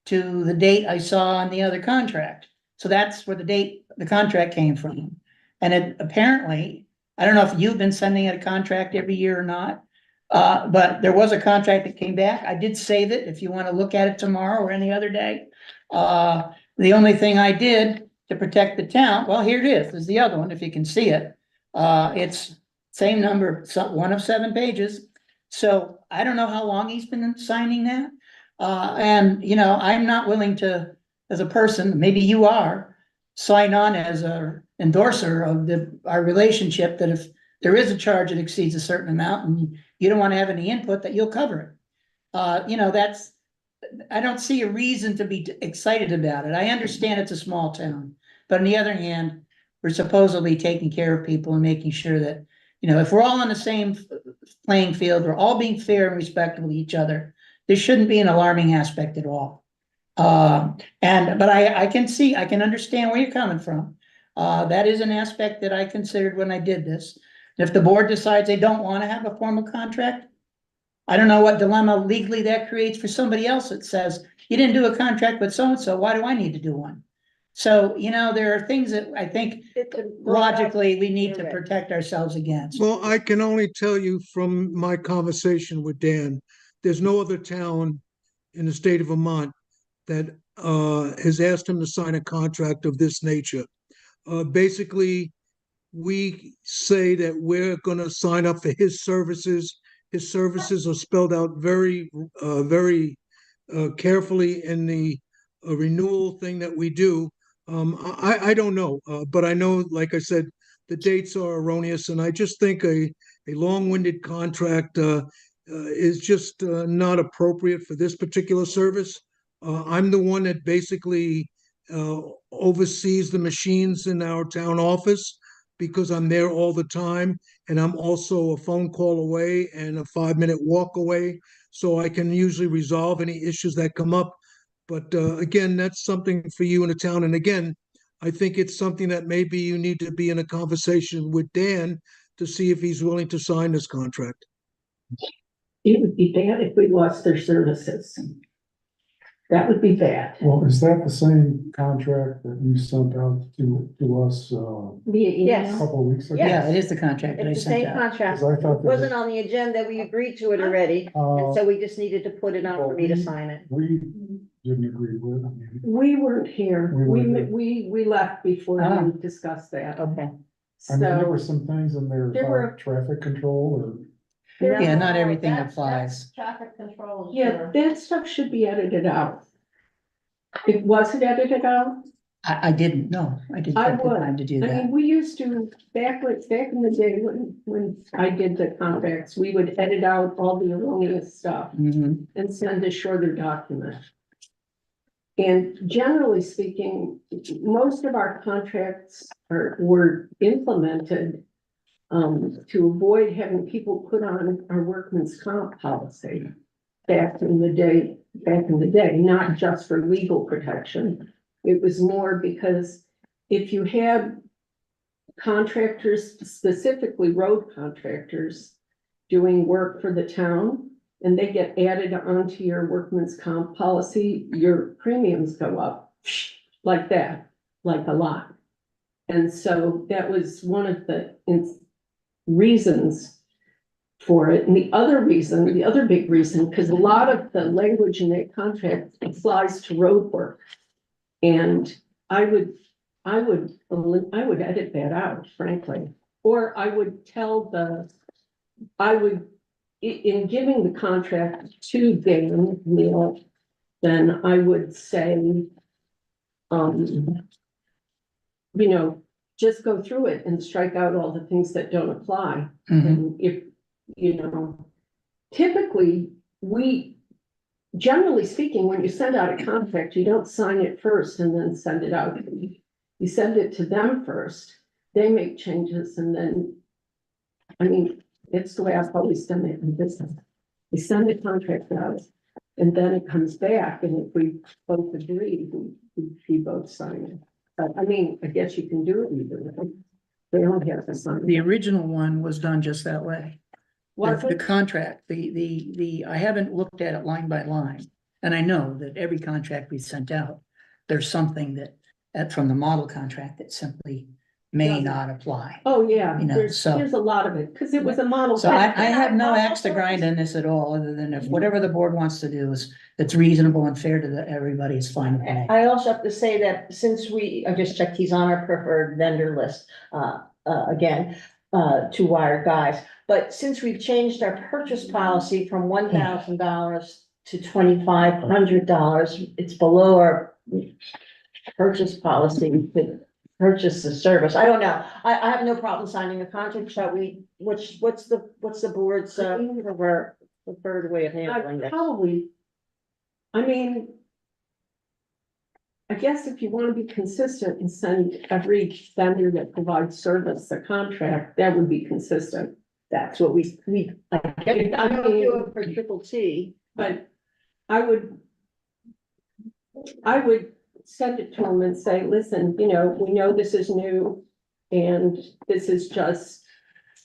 Speaker 2: to the date I saw on the other contract. So that's where the contract came from. And it apparently, I don't know if you've been sending out a contract every year or not, but there was a contract that came back. I did save it if you want to look at it tomorrow or any other day. The only thing I did to protect the town, well, here it is the other one, if you can see it. It's same number, one of 7 pages. So I don't know how long he's been signing that. And, you know, I'm not willing to, as a person, maybe you are, sign on as a endorser of our relationship, that if there is a charge that exceeds a certain amount and you don't want to have any input, that you'll cover it. You know, I don't see a reason to be excited about it. I understand it's a small town, but on the other hand, we're supposedly taking care of people and making sure that, you know, if we're all on the same playing field, we're all being fair and respectful to each other, there shouldn't be an alarming aspect at all. But I can understand where you're coming from. That is an aspect that I considered when I did this. If the board decides they don't want to have a formal contract, I don't know what dilemma legally that creates for somebody else that says, you didn't do a contract with so-and-so, why do I need to do one? So, you know, there are things that I think logically we need to protect ourselves against.
Speaker 8: Well, I can only tell you from my conversation with Dan, there's no other town in the state of Vermont that has asked him to sign a contract of this nature. Basically, we say that we're going to sign up for his services. His services are spelled out very carefully in the renewal thing that we do. I don't know, but I know, like I said, the dates are erroneous, and I just think a long-winded contract is just not appropriate for this particular service. I'm the one that basically oversees the machines in our town office because I'm there all the time, and I'm also a phone call away and a 5-minute walk away, so I can usually resolve any issues that come up. But again, that's something for you in the town. And again, I think it's something that maybe you need to be in a conversation with Dan to see if he's willing to sign this contract.
Speaker 3: It would be bad if we lost their services. That would be bad.
Speaker 6: Well, is that the same contract that you sent out to us
Speaker 1: Yes.
Speaker 6: a couple of weeks ago?
Speaker 2: Yeah, it is the contract that I
Speaker 1: It's the
Speaker 2: sent
Speaker 1: same
Speaker 2: out.
Speaker 1: contract.
Speaker 6: 'Cause I thought that
Speaker 1: Wasn't on the agenda. We agreed to it already. And so we just needed to put it on for me to sign it.
Speaker 6: We didn't agree with it.
Speaker 3: We weren't here.
Speaker 6: We weren't
Speaker 3: We left before
Speaker 2: Ah.
Speaker 3: we discussed that.
Speaker 2: Okay.
Speaker 6: I mean, there were
Speaker 3: So
Speaker 6: some things in there
Speaker 3: There were-
Speaker 6: about traffic control or.
Speaker 2: Yeah, not everything applies.
Speaker 1: Traffic control.
Speaker 3: yeah, that stuff should be edited out. It wasn't edited out.
Speaker 2: I didn't know. I didn't
Speaker 3: I
Speaker 2: take the
Speaker 3: would.
Speaker 2: time to do
Speaker 3: I
Speaker 2: that.
Speaker 3: mean, we used to, back in the day when I did the contracts, we would edit out all the erroneous stuff
Speaker 2: Mhm.
Speaker 3: and send a shorter document. And generally speaking, most of our contracts were implemented to avoid having people put on our workman's comp policy back in the day, not just for legal protection. It was more because if you had contractors, specifically road contractors, doing work for the town, and they get added onto your workman's comp policy, your premiums go up like that, like a lot. And so that was one of the reasons for it. And the other big reason, because a lot of the language in that contract applies to road work. And I would I would edit that out, frankly. Or I would in giving the contract to Dan Neal, then I would say, just go through it and strike out all the things that don't apply.
Speaker 2: Mhm.
Speaker 3: And if, typically, generally speaking, when you send out a contract, you don't sign it first and then send it out. You send it to them first, they make changes, and then, it's the way I've always done it in business. We send the contract out, and then it comes back, and if we both agree, we both sign it. But I guess you can do it either way. They don't have to sign.
Speaker 2: The original one was done just that way.
Speaker 3: What?
Speaker 2: The contract, I haven't looked at it line by line, and I know that every contract we sent out, there's something that from the model contract that simply may
Speaker 3: Doesn't.
Speaker 2: not apply.
Speaker 3: Oh, yeah,
Speaker 2: So-
Speaker 3: there's a lot of it, because it was a model.
Speaker 2: So I have no axe to grind in this at all, other than if whatever the board wants to do is, that's reasonable and fair to everybody is fine with me.
Speaker 1: I also have to say that since I just checked, he's on our preferred vendor list, again, to Wired Guys. But since we've changed our purchase policy from $1,000 to $2,500, it's below our purchase policy to purchase the service. I don't know. I have no problem signing a contract. Shall we, what's the board's, preferred way of handling this?
Speaker 3: I guess if you want to be consistent and send every vendor that provides service a contract, that would be consistent.
Speaker 1: That's what we, I don't do it for triple T.
Speaker 3: But I would send it to them and say, listen, we know this is new, and this is just,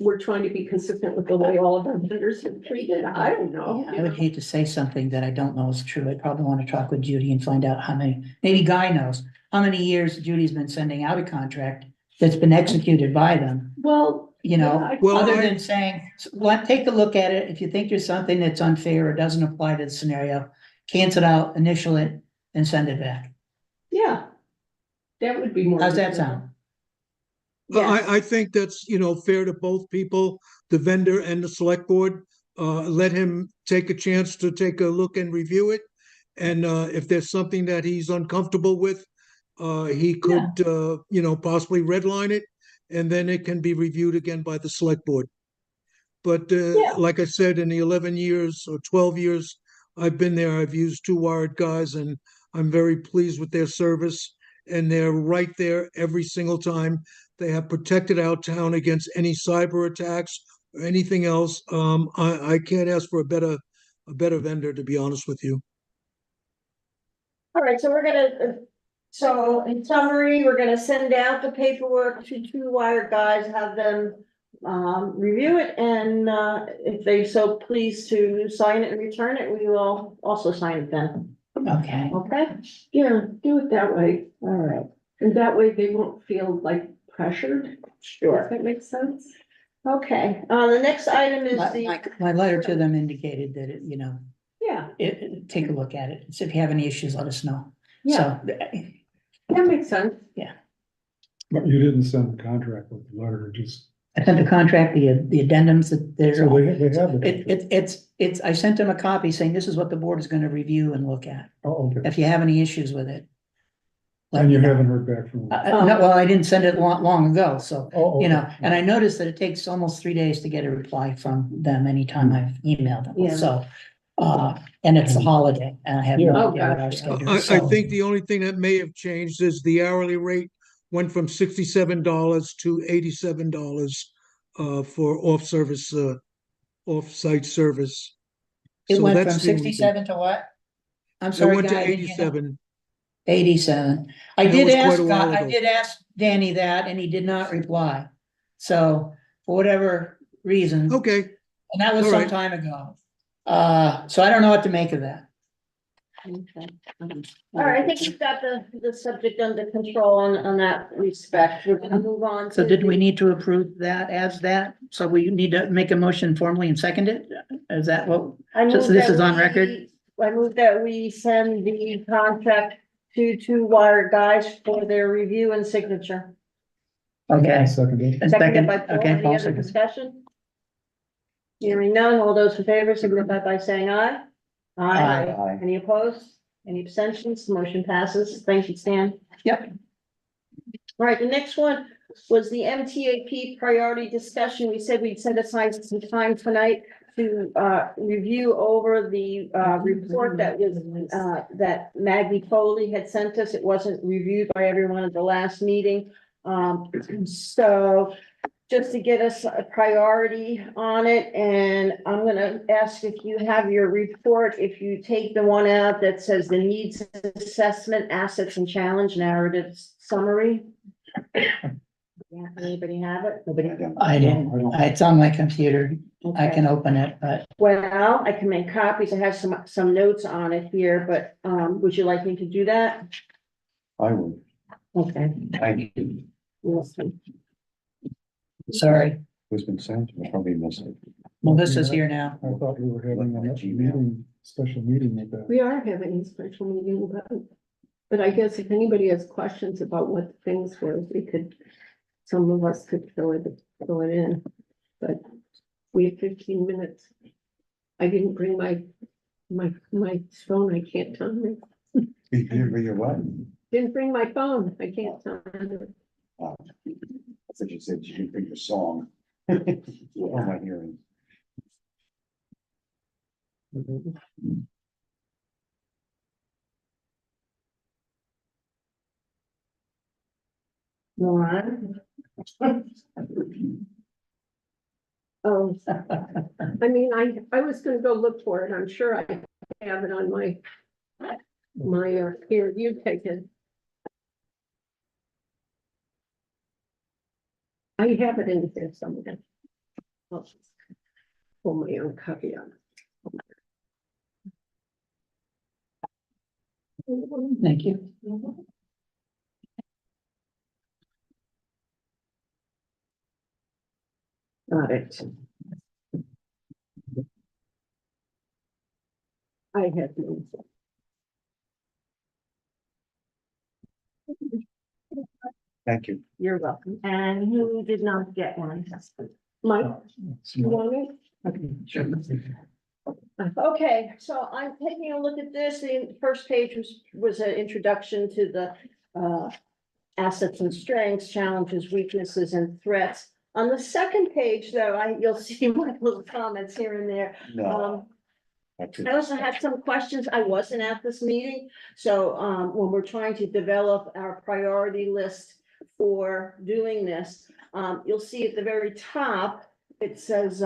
Speaker 3: we're trying to be consistent with the way all of our vendors have treated. I don't know.
Speaker 2: I would hate to say something that I don't know is true. I'd probably want to talk with Judy and find out how many, maybe Guy knows, how many years Judy's been sending out a contract that's been executed by them.
Speaker 3: Well.
Speaker 2: Other than saying, take a look at it. If you think there's something that's unfair or doesn't apply to the scenario, cancel it out, initial it, and send it back.
Speaker 3: Yeah. That would be more.
Speaker 2: How's that sound?
Speaker 8: I think that's, fair to both people, the vendor and the select board. Let him take a chance to take a look and review it. And if there's something that he's uncomfortable with, he could, possibly redline it, and then it can be reviewed again by the select board. But like I said, in the 11 years or 12 years I've been there, I've used 2 Wired Guys, and I'm very pleased with their service. And they're right there every single time. They have protected our town against any cyber attacks or anything else. I can't ask for a better vendor, to be honest with you.
Speaker 1: All right, so in summary, we're gonna send out the paperwork to 2 Wired Guys, have them review it, and if they so please to sign it and return it, we will also sign it then.
Speaker 2: Okay.
Speaker 1: Okay?
Speaker 3: Yeah, do it that way.
Speaker 1: All right.
Speaker 3: And that way they won't feel like pressured.
Speaker 1: Sure.
Speaker 3: Does that make sense?
Speaker 1: Okay, the next item is
Speaker 2: My letter to them indicated that
Speaker 3: Yeah,
Speaker 2: take a look at it. So if you have any issues, let us know.
Speaker 3: yeah,
Speaker 2: So,
Speaker 3: that makes sense.
Speaker 6: But you didn't send the contract with the letter, just,
Speaker 2: I sent the contract, the addendums that they're.
Speaker 6: so they have it.
Speaker 2: I sent them a copy saying this is what the board is gonna review and look at.
Speaker 6: Oh, okay.
Speaker 2: If you have any issues with it. let
Speaker 6: And
Speaker 2: me
Speaker 6: you
Speaker 2: know.
Speaker 6: haven't heard back from them?
Speaker 2: No, well, I didn't send it long ago, so,
Speaker 6: Oh, okay.
Speaker 2: and I noticed that it takes almost 3 days to get a reply from them anytime I've emailed
Speaker 3: Yeah.
Speaker 2: them, so. And it's a holiday, and I have
Speaker 6: Yeah.
Speaker 2: no idea what
Speaker 3: Oh,
Speaker 2: our
Speaker 3: gosh.
Speaker 2: schedule
Speaker 8: I
Speaker 2: is, so.
Speaker 8: think the only thing that may have changed is the hourly rate went from $67 to $87 for off-site service.
Speaker 2: It
Speaker 8: So
Speaker 2: went
Speaker 8: that's
Speaker 2: from
Speaker 8: the only thing.
Speaker 2: 67 to what? I'm
Speaker 8: It
Speaker 2: sorry,
Speaker 8: went to
Speaker 2: Guy, did you know?
Speaker 8: 87.
Speaker 2: 87. I
Speaker 8: That
Speaker 2: did
Speaker 8: was
Speaker 2: ask,
Speaker 8: quite a while
Speaker 2: I
Speaker 8: ago.
Speaker 2: did ask Danny that, and he did not reply. So, for whatever reason,
Speaker 8: Okay,
Speaker 2: and that was
Speaker 8: all
Speaker 2: some
Speaker 8: right.
Speaker 2: time ago. So I don't know what to make of that.
Speaker 1: Okay. All right, I think we've got the subject under control on that respect. We're gonna move on.
Speaker 2: So
Speaker 1: to
Speaker 2: did we
Speaker 1: the-
Speaker 2: need to approve that as that? So we need to make a motion formally and second it? Is that what?
Speaker 1: I
Speaker 2: So
Speaker 1: move
Speaker 2: this
Speaker 1: that
Speaker 2: is on
Speaker 1: we-
Speaker 2: record?
Speaker 1: I move that we send the contract two wire guys for their review and signature.
Speaker 2: Okay.
Speaker 6: Seconded.
Speaker 2: And
Speaker 1: Seconded
Speaker 2: second,
Speaker 1: by Paul.
Speaker 2: okay,
Speaker 1: Any
Speaker 2: Paul
Speaker 1: other
Speaker 2: second.
Speaker 1: discussion? Hearing none, all those in favor signify by saying aye.
Speaker 2: Aye.
Speaker 4: Aye.
Speaker 1: Any opposed? Any abstentions? Motion passes. Thank you, Stan.
Speaker 2: Yep.
Speaker 1: All right, the next one was the MTAP priority discussion. We said we'd set aside some time tonight to review over the report that was that Maggie Foley had sent us. It wasn't reviewed by everyone at the last meeting. So just to get us a priority on it, and I'm gonna ask if you have your report, if you take the one out that says the needs assessment, assets and challenge narrative summary. Yeah, anybody have it?
Speaker 2: Nobody, I didn't, it's on my computer. I can open it, but
Speaker 1: Well, I can make copies. I have some notes on it here, but would you like me to do that?
Speaker 4: I would.
Speaker 1: Okay.
Speaker 4: Thank you.
Speaker 1: Listen.
Speaker 2: sorry.
Speaker 4: Who's been sent? We'll probably miss it.
Speaker 2: Melissa's here now.
Speaker 6: I thought we were having a meeting, special meeting with that.
Speaker 3: We are having a special meeting, but I guess if anybody has questions about what the things were, we could, some of us could fill it in, but we have 15 minutes. I didn't bring my phone, I can't time it.
Speaker 4: You bring your what?
Speaker 3: Didn't bring my phone, I can't time it.
Speaker 4: Oh, I thought you said you didn't bring your song. Oh, my hearing.
Speaker 1: Lauren?
Speaker 3: Oh, I mean, I was gonna go look for it, I'm sure I have it on my here, you take it. I have it in here somewhere. I'll just pull my own copy on it.
Speaker 2: Thank you.
Speaker 3: Got it. I have no.
Speaker 4: Thank you.
Speaker 1: You're welcome. And who did not get one?
Speaker 3: Mike, you want it?
Speaker 2: Okay, sure.
Speaker 1: Okay, so I'm taking a look at this. The first page was an introduction to the assets and strengths, challenges, weaknesses, and threats. On the second page, though, you'll see my little comments here and there.
Speaker 4: No.
Speaker 1: I also had some questions. I wasn't at this meeting, so when we're trying to develop our priority list for doing this, you'll see at the very top, it says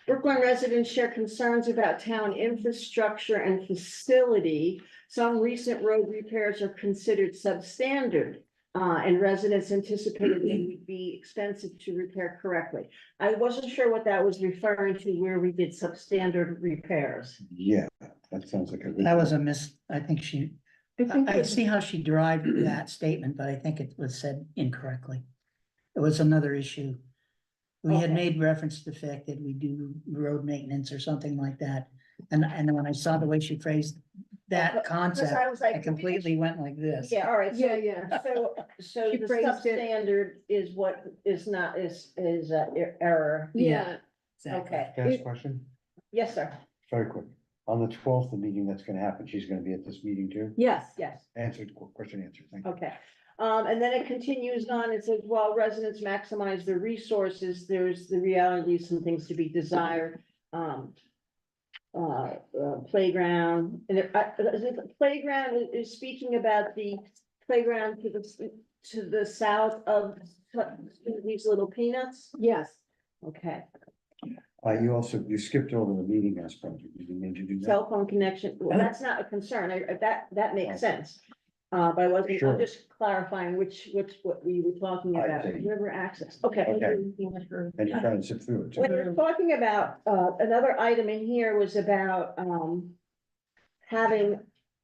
Speaker 1: Brookline residents share concerns about town infrastructure and facility. Some recent road repairs are considered substandard. And residents anticipated they would be expensive to repair correctly. I wasn't sure what that was referring to, where we did substandard repairs.
Speaker 4: Yeah, that sounds like a.
Speaker 2: That was a I think she,
Speaker 3: think
Speaker 2: I
Speaker 3: that-
Speaker 2: see how she derived that statement, but I think it was said incorrectly. It was another issue. We had
Speaker 1: Okay.
Speaker 2: made reference to the fact that we do road maintenance or something like that. And when I saw the way she phrased that
Speaker 1: Because
Speaker 2: concept,
Speaker 1: I was like,
Speaker 2: I completely went like this.
Speaker 1: Yeah, all right. So,
Speaker 3: Yeah.
Speaker 1: so
Speaker 3: She
Speaker 1: the
Speaker 3: phrased it-
Speaker 1: substandard is what is not, is error.
Speaker 3: Yeah,
Speaker 2: Exactly.
Speaker 1: Okay.
Speaker 6: Can I ask a question?
Speaker 1: Yes, sir.
Speaker 4: Very quick. On the 12th, the meeting that's gonna happen, she's gonna be at this meeting too?
Speaker 3: yes,
Speaker 1: Yes.
Speaker 4: Answered, question answered. Thank you.
Speaker 1: Okay, and then it continues on, it says, while residents maximize their resources, there's the reality of some things to be desired. Playground, and the playground is speaking about the playground to the south of these little peanuts.
Speaker 3: yes.
Speaker 1: Okay,
Speaker 4: You skipped over the meeting aspect. Did you need to do that?
Speaker 1: cell phone connection, well, that's not a concern, that makes sense. But I wasn't,
Speaker 4: Sure.
Speaker 1: I'm just clarifying what we were talking
Speaker 4: I
Speaker 1: about,
Speaker 4: see.
Speaker 1: river access, okay.
Speaker 4: And you're trying to zip through it
Speaker 1: When
Speaker 4: too.
Speaker 1: you're talking about, another item in here was about, having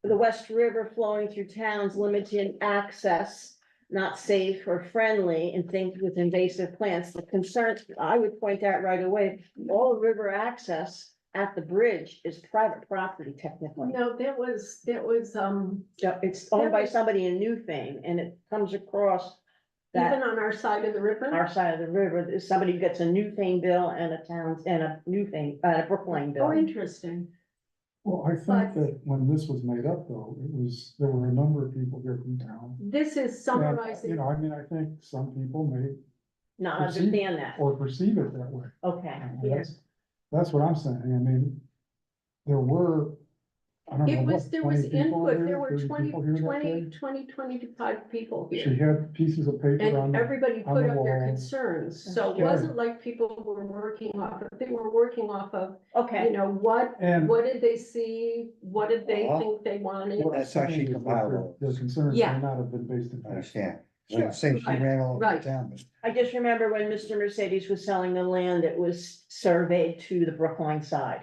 Speaker 1: the West River flowing through towns, limited access, not safe or friendly, and things with invasive plants. The concerns, I would point out right away, all river access at the bridge is private property technically.
Speaker 3: No, that was,
Speaker 1: Yeah, it's owned by somebody in Newfane and it comes across
Speaker 3: even
Speaker 1: that,
Speaker 3: on our side of the river.
Speaker 1: our side of the river, there's somebody who gets a Newfane bill and a town, and a Newfane, a Brookline
Speaker 3: Oh,
Speaker 1: bill.
Speaker 3: interesting.
Speaker 6: Well, I think that when this was made up though, there were a number of people here from town.
Speaker 3: This is
Speaker 6: And, you
Speaker 3: summarizing,
Speaker 6: know, I mean, I think some people may
Speaker 1: Not understand that,
Speaker 6: or perceive it that way.
Speaker 1: okay.
Speaker 6: That's what I'm saying. I mean, there were, I don't know,
Speaker 3: it was,
Speaker 6: what,
Speaker 3: there was
Speaker 6: 20 people
Speaker 3: input,
Speaker 6: here,
Speaker 3: there were
Speaker 6: 30
Speaker 3: 20,
Speaker 6: people here that day?
Speaker 3: 25 people
Speaker 6: She
Speaker 3: here.
Speaker 6: had pieces of paper on
Speaker 3: And
Speaker 6: the,
Speaker 3: everybody
Speaker 6: on
Speaker 3: put
Speaker 6: the
Speaker 3: up their
Speaker 6: wall.
Speaker 3: concerns, so it
Speaker 1: Sure.
Speaker 3: wasn't like people were working off, of they were working off of, you
Speaker 1: Okay,
Speaker 3: know, what
Speaker 6: and
Speaker 3: did they see? What did they
Speaker 4: Well,
Speaker 3: think they wanted?
Speaker 6: what I'm
Speaker 4: That's how she
Speaker 6: saying is that
Speaker 4: compiled
Speaker 6: their concerns
Speaker 3: Yeah.
Speaker 6: may not have been based in
Speaker 4: I
Speaker 6: fact.
Speaker 4: understand.
Speaker 1: Sure.
Speaker 4: Like I say, she ran all over
Speaker 3: Right.
Speaker 4: town, but
Speaker 1: I just remember when Mr. Mercedes was selling the land, it was surveyed to the Brookline side.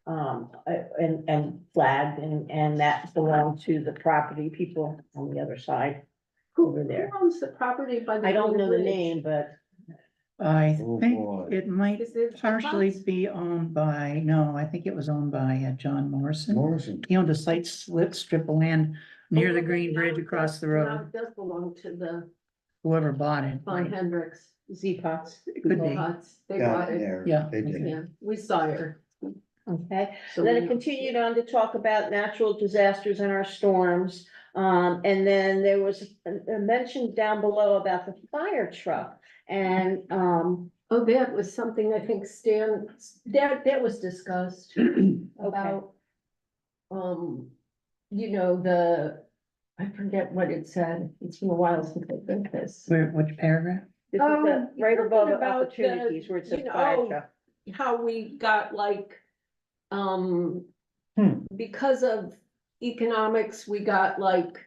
Speaker 1: And flagged and that belonged to the property people on the other side over
Speaker 3: Who
Speaker 1: there.
Speaker 3: owns the property by the?
Speaker 1: I don't know the
Speaker 3: bridge?
Speaker 1: name, but
Speaker 2: I
Speaker 4: Oh,
Speaker 2: think
Speaker 4: boy.
Speaker 2: it might
Speaker 3: Is it
Speaker 2: partially
Speaker 3: Fox?
Speaker 2: be owned by, no, I think it was owned by John Morrison.
Speaker 4: Morrison,
Speaker 2: He owned a slight strip of land near the
Speaker 3: Oh,
Speaker 2: Green
Speaker 3: now
Speaker 2: Bridge
Speaker 3: it
Speaker 2: across
Speaker 3: does-
Speaker 2: the
Speaker 3: now
Speaker 2: road.
Speaker 3: It does belong to the
Speaker 2: Whoever bought it.
Speaker 3: Von Hendricks.
Speaker 1: Z-Pots,
Speaker 2: It could be.
Speaker 3: Huts. They
Speaker 4: down
Speaker 3: bought it,
Speaker 4: there,
Speaker 2: Yeah,
Speaker 4: they did.
Speaker 3: yeah, we saw her.
Speaker 1: okay?
Speaker 3: So
Speaker 1: Then
Speaker 3: we
Speaker 1: it
Speaker 3: know.
Speaker 1: continued on to talk about natural disasters and our storms. And then there was a mention down below about the fire truck. And,
Speaker 3: Oh, that was something I think Stan, that was discussed about. You know, I forget what it said, it's been a while since I read this.
Speaker 2: Which paragraph?
Speaker 1: this is the, right
Speaker 3: Something
Speaker 1: above
Speaker 3: about the,
Speaker 1: opportunities where it says
Speaker 3: you know,
Speaker 1: fire truck.
Speaker 3: How we got like, because of economics, we got like.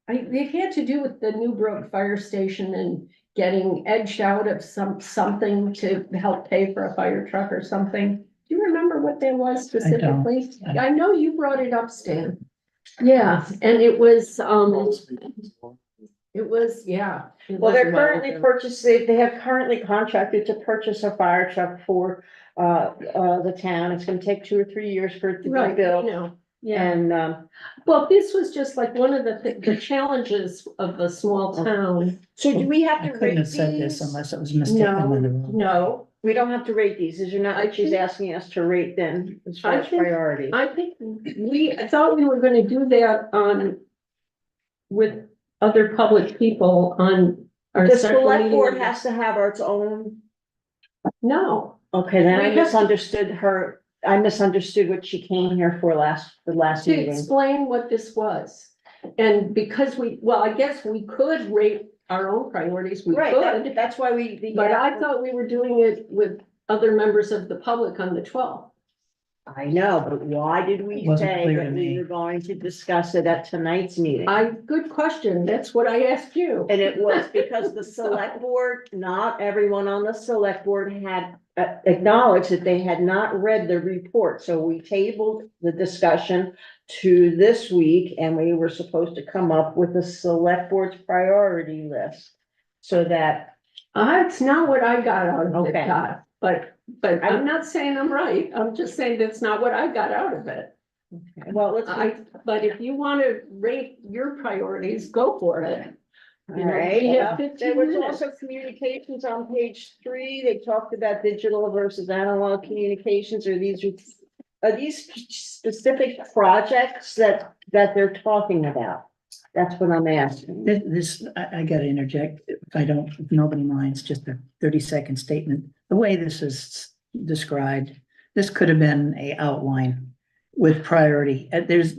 Speaker 3: It had to do with the Newbrook Fire Station and getting edged out of something to help pay for a fire truck or something. Do you remember what that was specifically?
Speaker 2: I-
Speaker 3: I know you brought it up, Stan. Yeah, and it was, yeah. it
Speaker 1: Well,
Speaker 3: was
Speaker 1: they're
Speaker 3: a while
Speaker 1: currently
Speaker 3: ago.
Speaker 1: purchasing, they have currently contracted to purchase a fire truck for, the town. It's gonna take 2 or 3 years for it to
Speaker 3: Right,
Speaker 1: be
Speaker 3: you
Speaker 1: built.
Speaker 3: know, yeah.
Speaker 1: And,
Speaker 3: Well, this was just like one of the challenges of a small town.
Speaker 1: so do we have
Speaker 2: I
Speaker 1: to
Speaker 2: couldn't
Speaker 1: rate
Speaker 2: have said this
Speaker 1: these?
Speaker 2: unless it was mistaken.
Speaker 3: No, no,
Speaker 1: We don't have to rate these, is you're not,
Speaker 3: I
Speaker 1: she's
Speaker 3: think-
Speaker 1: asking us to rate them as far
Speaker 3: I
Speaker 1: as
Speaker 3: think-
Speaker 1: priority.
Speaker 3: I think I thought we were gonna do that with other public people on our
Speaker 1: The
Speaker 3: special
Speaker 1: select
Speaker 3: meeting.
Speaker 1: board has to have its own,
Speaker 3: No,
Speaker 1: okay, then
Speaker 3: We
Speaker 1: I
Speaker 3: have to-
Speaker 1: misunderstood her, I misunderstood what she came here for the last
Speaker 3: to
Speaker 1: meeting.
Speaker 3: explain what this was. And because I guess we could rate our own priorities, we
Speaker 1: Right,
Speaker 3: could,
Speaker 1: that's why we.
Speaker 3: but I thought we were doing it with other members of the public on the 12th.
Speaker 1: I know, but why did we
Speaker 2: Wasn't
Speaker 1: say
Speaker 2: clear
Speaker 1: that
Speaker 2: to
Speaker 1: we
Speaker 2: me.
Speaker 1: were going to discuss it at tonight's meeting?
Speaker 3: Good question, that's what I asked you.
Speaker 1: And it was because the select board, not everyone on the select board had acknowledged that they had not read the report. So we tabled the discussion to this week and we were supposed to come up with a select board's priority list. So that,
Speaker 3: It's not what I got out of it,
Speaker 1: Okay.
Speaker 3: Todd, but I'm not saying I'm right, I'm just saying that's not what I got out of it.
Speaker 1: well, let's.
Speaker 3: But if you wanna rate your priorities, go for it.
Speaker 1: All
Speaker 3: You know,
Speaker 1: right,
Speaker 3: we have 15
Speaker 1: there was
Speaker 3: minutes.
Speaker 1: also communications on page 3. They talked about digital versus analog communications. Are these specific projects that they're talking about? That's what I'm asking.
Speaker 2: I gotta interject, if nobody minds, just a 30-second statement. The way this is described, this could have been a outline with priority. There's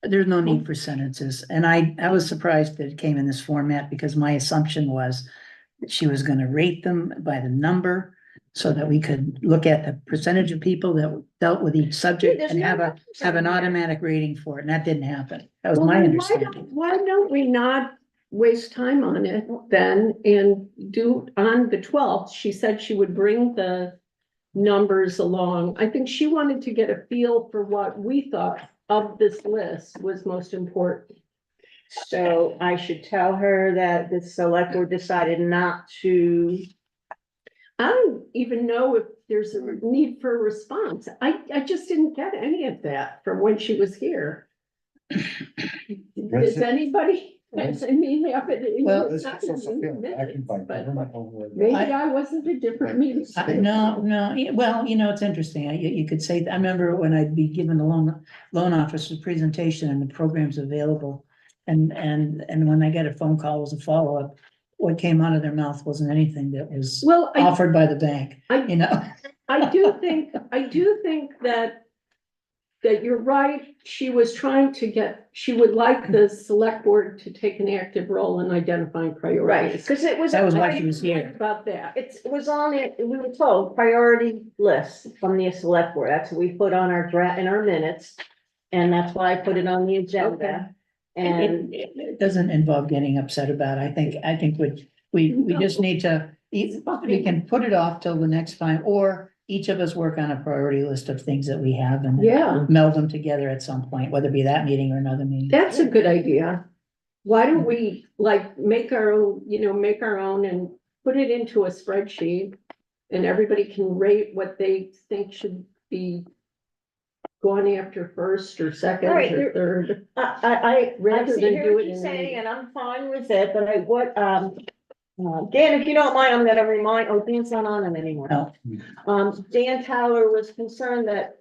Speaker 2: no need for sentences. And I was surprised that it came in this format because my assumption was that she was gonna rate them by the number so that we could look at the percentage of people that dealt with each subject
Speaker 1: There's
Speaker 2: and
Speaker 1: no
Speaker 2: have
Speaker 1: numbers
Speaker 2: an
Speaker 1: in there.
Speaker 2: automatic rating for it. And that didn't happen. That was
Speaker 3: Well,
Speaker 2: my
Speaker 3: then
Speaker 2: understanding.
Speaker 3: Why don't we not waste time on it then and do on the 12th? She said she would bring the numbers along. I think she wanted to get a feel for what we thought of this list was most important.
Speaker 1: So I should tell her that the select board decided not to.
Speaker 3: I don't even know if there's a need for a response. I just didn't get any of that from when she was here. Does anybody, I mean, yeah, but
Speaker 2: Well,
Speaker 3: it's not in the minutes, but
Speaker 6: Maybe
Speaker 3: maybe I wasn't a different meeting.
Speaker 2: No, yeah, well, it's interesting. You could say, I remember when I'd be given the loan officer presentation and the programs available. And when I got a phone call as a follow-up, what came out of their mouth wasn't anything that was
Speaker 3: Well,
Speaker 2: offered by the bank,
Speaker 3: I do think that you're right. She was trying to she would like the select board to take an active role in identifying
Speaker 1: Right,
Speaker 3: priorities.
Speaker 1: because it was.
Speaker 2: That was why she was here.
Speaker 3: About that.
Speaker 1: It was on it, we were told, priority list from the select board, that's what we put on our draft, in our minutes. And that's why I put it on the agenda, and.
Speaker 2: It doesn't involve getting upset about it. I think we just need to, we can put it off till the next time, or each of us work on a priority list of things that we have and
Speaker 3: Yeah,
Speaker 2: meld them together at some point, whether it be that meeting or another meeting.
Speaker 3: that's a good idea. Why don't we make our own and put it into a spreadsheet? And everybody can rate what they think should be going after first or second
Speaker 1: Right,
Speaker 3: or third.
Speaker 1: I
Speaker 3: Rather
Speaker 1: see
Speaker 3: than
Speaker 1: hear
Speaker 3: do
Speaker 1: what
Speaker 3: it
Speaker 1: you're
Speaker 3: in
Speaker 1: saying,
Speaker 3: a-
Speaker 1: and I'm fine with it, but Dan, if you don't mind, I'm gonna remind, Dan's not on it anymore.
Speaker 2: No.
Speaker 1: Dan Towler was concerned that,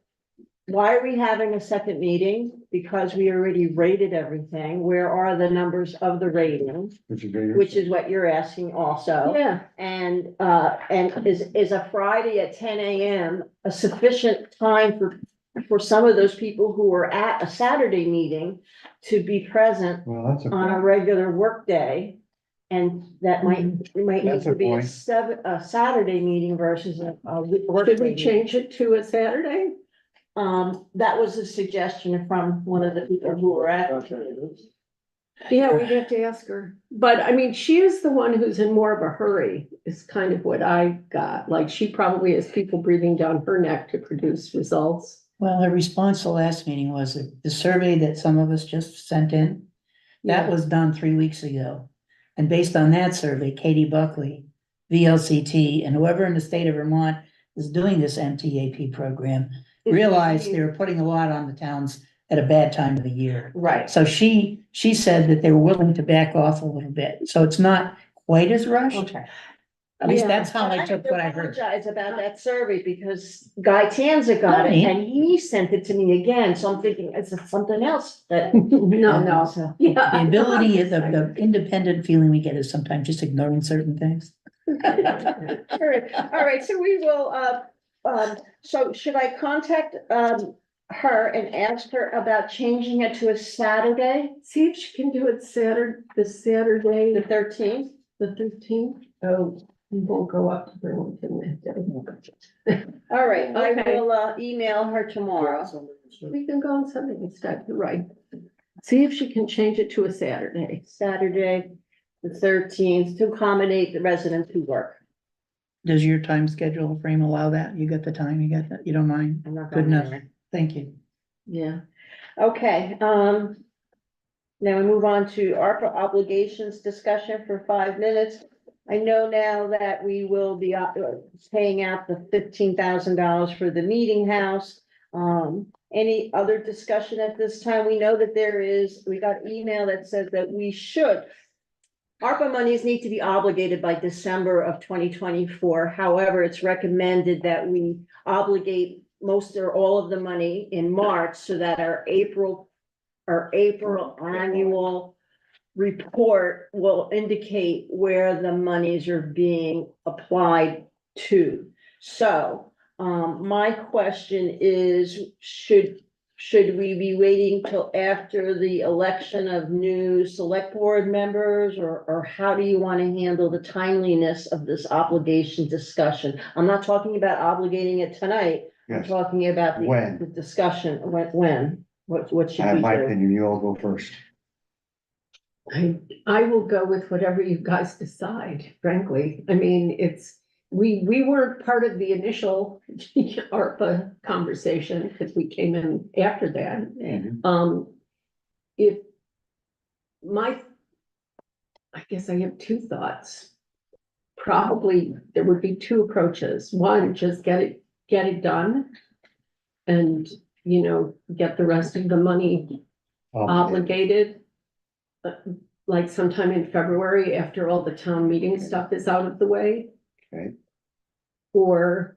Speaker 1: why are we having a second meeting? Because we already rated everything. Where are the numbers of the rating? Which is what you're asking also.
Speaker 3: Yeah,
Speaker 1: And is a Friday at 10 a.m. a sufficient time for some of those people who are at a Saturday meeting to be present
Speaker 6: Well, that's
Speaker 1: on a regular workday? And that might need
Speaker 6: That's a
Speaker 1: to be
Speaker 6: point.
Speaker 1: a Saturday meeting versus a work.
Speaker 3: should we change it to a Saturday?
Speaker 1: That was a suggestion from one of the people who were at.
Speaker 3: Yeah, we'd have to ask her. But I mean, she is the one who's in more of a hurry, is kind of what I got. Like, she probably has people breathing down her neck to produce results.
Speaker 2: Well, her response to last meeting was that the survey that some of us just sent in, that
Speaker 3: Yeah.
Speaker 2: was done 3 weeks ago. And based on that survey, Katie Buckley, VLCT, and whoever in the state of Vermont is doing this MTAP program, realized they were putting a lot on the towns at a bad time of the year.
Speaker 1: Right.
Speaker 2: So she said that they were willing to back off a little bit. So it's not quite as rushed.
Speaker 1: Okay.
Speaker 2: At least
Speaker 3: Yeah.
Speaker 2: that's how I took what I heard.
Speaker 1: Apologize about that survey because Guy Tanza got it and he sent it to me again, so I'm thinking it's something else that.
Speaker 3: No.
Speaker 1: So-
Speaker 3: Yeah.
Speaker 2: The ability of the independent feeling we get is sometimes just ignoring certain things.
Speaker 1: All right, so we will, so should I contact, her and ask her about changing it to a Saturday,
Speaker 3: See if she can do it the Saturday,
Speaker 1: the 13th?
Speaker 3: the 13th. Oh, we won't go up to Burlington that day.
Speaker 1: All right, I
Speaker 3: Okay.
Speaker 1: will, email her tomorrow.
Speaker 3: We can go on Sunday instead, you're right. See if she can change it to a Saturday.
Speaker 1: Saturday, the 13th, to accommodate the residents who work.
Speaker 2: Does your time schedule frame allow that? You got the time, you got that, you don't mind?
Speaker 1: I'm not
Speaker 2: Good
Speaker 1: going
Speaker 2: enough.
Speaker 1: anywhere.
Speaker 2: Thank you.
Speaker 1: Yeah, okay, now we move on to ARPA obligations discussion for 5 minutes. I know now that we will be paying out the $15,000 for the meeting house. Any other discussion at this time? We know that we got email that says that we should. ARPA monies need to be obligated by December of 2024. However, it's recommended that we obligate most or all of the money in March so that our April annual report will indicate where the monies are being applied to. So, my question is, should we be waiting till after the election of new select board members, or how do you want to handle the timeliness of this obligation discussion? I'm not talking about obligating it tonight. I'm
Speaker 6: Yes.
Speaker 1: talking about
Speaker 6: When?
Speaker 1: the discussion, when, what should
Speaker 6: I have
Speaker 1: we
Speaker 6: my
Speaker 1: do?
Speaker 6: opinion, you all go first.
Speaker 3: I will go with whatever you guys decide, frankly. I mean, we weren't part of the initial ARPA conversation because we came in after that. If I guess I have two thoughts. probably there would be two approaches. One, just get it done. And, you know, get the rest of the money obligated. Like sometime in February, after all the town meeting stuff is out of the way.
Speaker 4: Okay.
Speaker 3: Or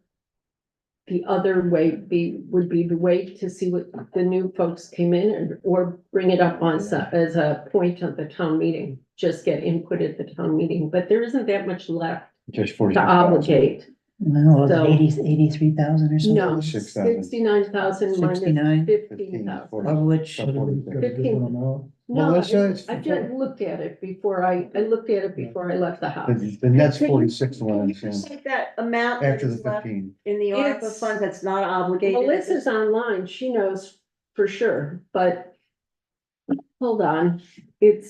Speaker 3: the other way would be the wait to see what the new folks came in or bring it up on as a point of the town meeting. Just get input at the town meeting, but there isn't that much left
Speaker 4: Just
Speaker 3: to
Speaker 4: 46,000.
Speaker 3: obligate.
Speaker 2: No,
Speaker 3: So-
Speaker 2: 83,000 or something.
Speaker 3: No,
Speaker 4: 46,000.
Speaker 3: 69,000 minus
Speaker 2: 69?
Speaker 3: 15,000.
Speaker 2: Of which,
Speaker 3: No,
Speaker 7: Melissa, it's
Speaker 3: I just looked at it before I looked at it before I left the house.
Speaker 4: The net's
Speaker 1: Can you-
Speaker 4: 46 to what I'm
Speaker 1: Can you
Speaker 4: saying,
Speaker 1: say that amount that
Speaker 4: after the
Speaker 1: is left
Speaker 4: 15.
Speaker 1: in the ARPA
Speaker 3: It's-
Speaker 1: funds that's not obligated?
Speaker 3: Melissa's online, she knows for sure, but hold on, it